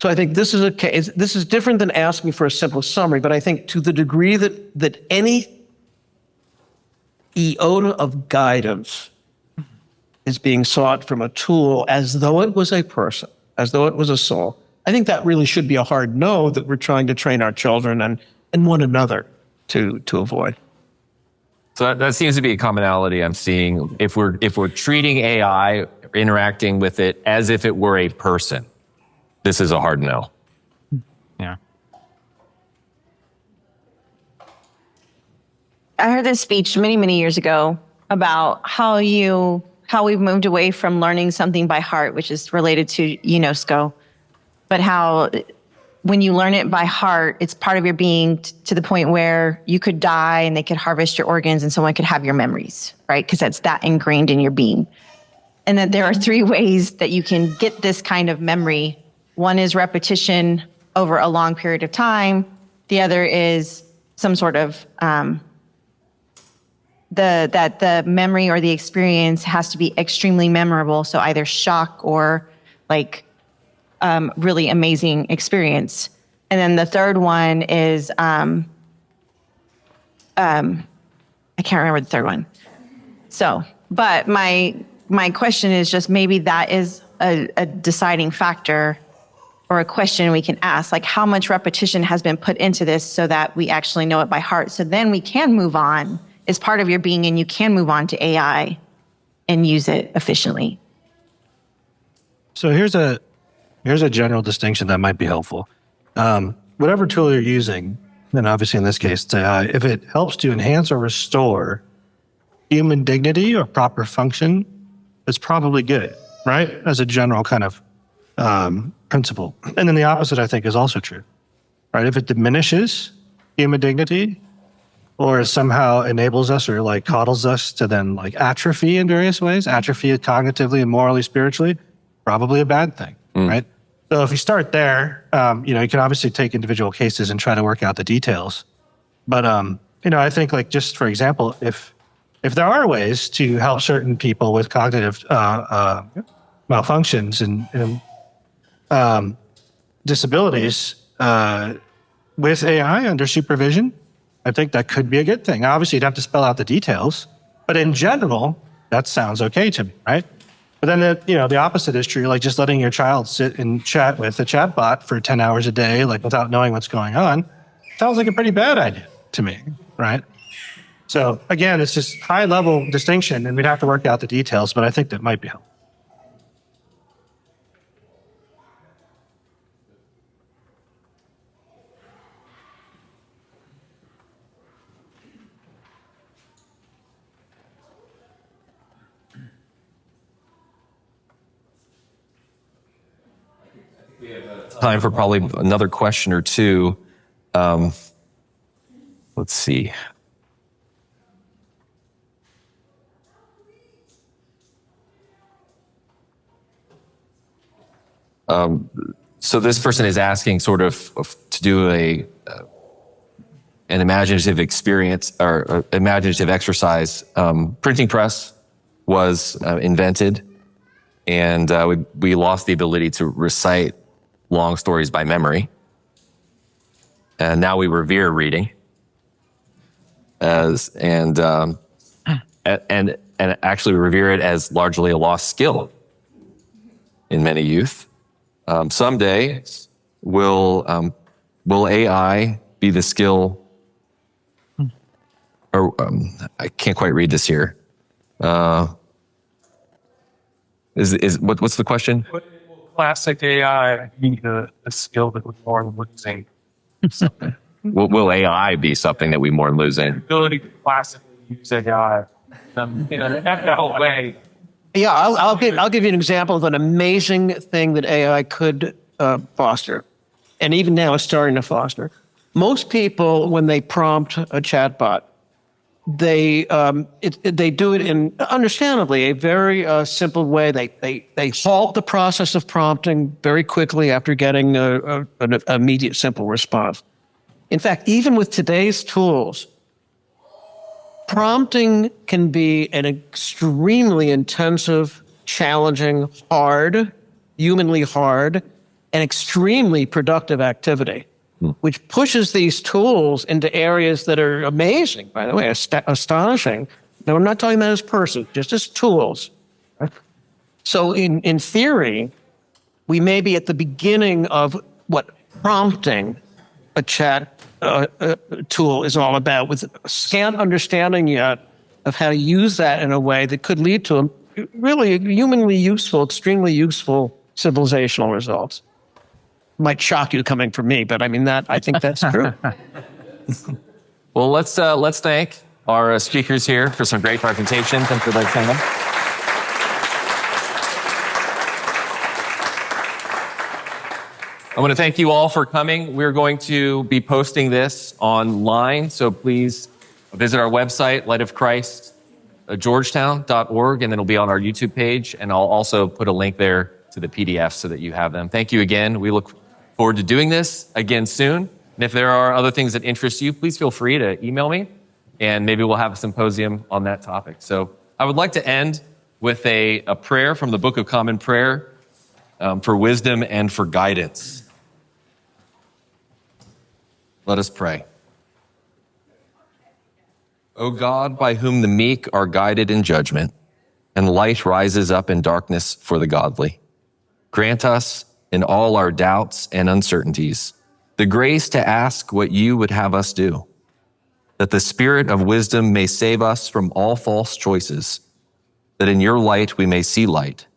So I think this is different than asking for a simple summary, but I think to the degree that any iota of guidance is being sought from a tool as though it was a person, as though it was a soul, I think that really should be a hard no that we're trying to train our children and one another to avoid. So that seems to be a commonality I'm seeing. If we're treating AI, interacting with it as if it were a person, this is a hard no. Yeah. I heard this speech many, many years ago about how we've moved away from learning something by heart, which is related to UNESCO, but how when you learn it by heart, it's part of your being to the point where you could die and they could harvest your organs and someone could have your memories, right? Because that's that ingrained in your being. And that there are 3 ways that you can get this kind of memory. One is repetition over a long period of time. The other is some sort of the memory or the experience has to be extremely memorable. So either shock or really amazing experience. And then the third one is, I can't remember the third one. So, but my question is just maybe that is a deciding factor or a question we can ask, like how much repetition has been put into this so that we actually know it by heart. So then we can move on as part of your being, and you can move on to AI and use it efficiently. So here's a general distinction that might be helpful. Whatever tool you're using, and obviously in this case, it's AI, if it helps to enhance or restore human dignity or proper function, it's probably good, right? As a general kind of principle. And then the opposite, I think, is also true, right? If it diminishes human dignity or somehow enables us or like coddles us to then like atrophy in various ways, atrophy cognitively and morally, spiritually, probably a bad thing, right? So if you start there, you can obviously take individual cases and try to work out the details. But, I think like just for example, if there are ways to help certain people with cognitive malfunctions and disabilities with AI under supervision, I think that could be a good thing. Obviously, you'd have to spell out the details, but in general, that sounds okay to me, right? But then the opposite is true, like just letting your child sit and chat with a chatbot for 10 hours a day, like without knowing what's going on, sounds like a pretty bad idea to me, right? So again, it's just high level distinction and we'd have to work out the details, but I think that might be helpful. Time for probably another question or two. Let's see. So this person is asking sort of to do an imaginative experience or imaginative exercise. Printing press was invented, and we lost the ability to recite long stories by memory. And now we revere reading and actually revere it as largely a lost skill in many youth. Someday, will AI be the skill? Or I can't quite read this here. What's the question? Classic AI be a skill that we're more losing? Will AI be something that we mourn losing? Ability to classically use AI in an ethical way. Yeah, I'll give you an example of an amazing thing that AI could foster, and even now it's starting to foster. Most people, when they prompt a chatbot, they do it in, understandably, a very simple way. They halt the process of prompting very quickly after getting an immediate simple response. In fact, even with today's tools, prompting can be an extremely intensive, challenging, hard, humanly hard, and extremely productive activity, which pushes these tools into areas that are amazing, by the way, astonishing. Now, I'm not talking about as persons, just as tools. So in theory, we may be at the beginning of what prompting a chat tool is all about, with scant understanding yet of how to use that in a way that could lead to really humanly useful, extremely useful civilizational results. Might shock you coming from me, but I mean I think that's true. Well, let's thank our speakers here for some great presentations and for their time. I want to thank you all for coming. We're going to be posting this online, so please visit our website, lightofchrist.georgetown.org, and then it'll be on our YouTube page, and I'll also put a link there to the PDF so that you have them. Thank you again. We look forward to doing this again soon. And if there are other things that interest you, please feel free to email me, and maybe we'll have a symposium on that topic. So I would like to end with a prayer from the Book of Common Prayer for wisdom and for guidance. Let us pray. O God, by whom the meek are guided in judgment, and light rises up in darkness for the godly, grant us, in all our doubts and uncertainties, the grace to ask what you would have us do, that the spirit of wisdom may save us from all false choices, that in your light we may see light,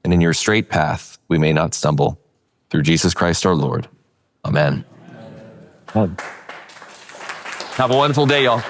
and in your straight path we may not stumble. Through Jesus Christ our Lord. Amen. Have a wonderful day, y'all.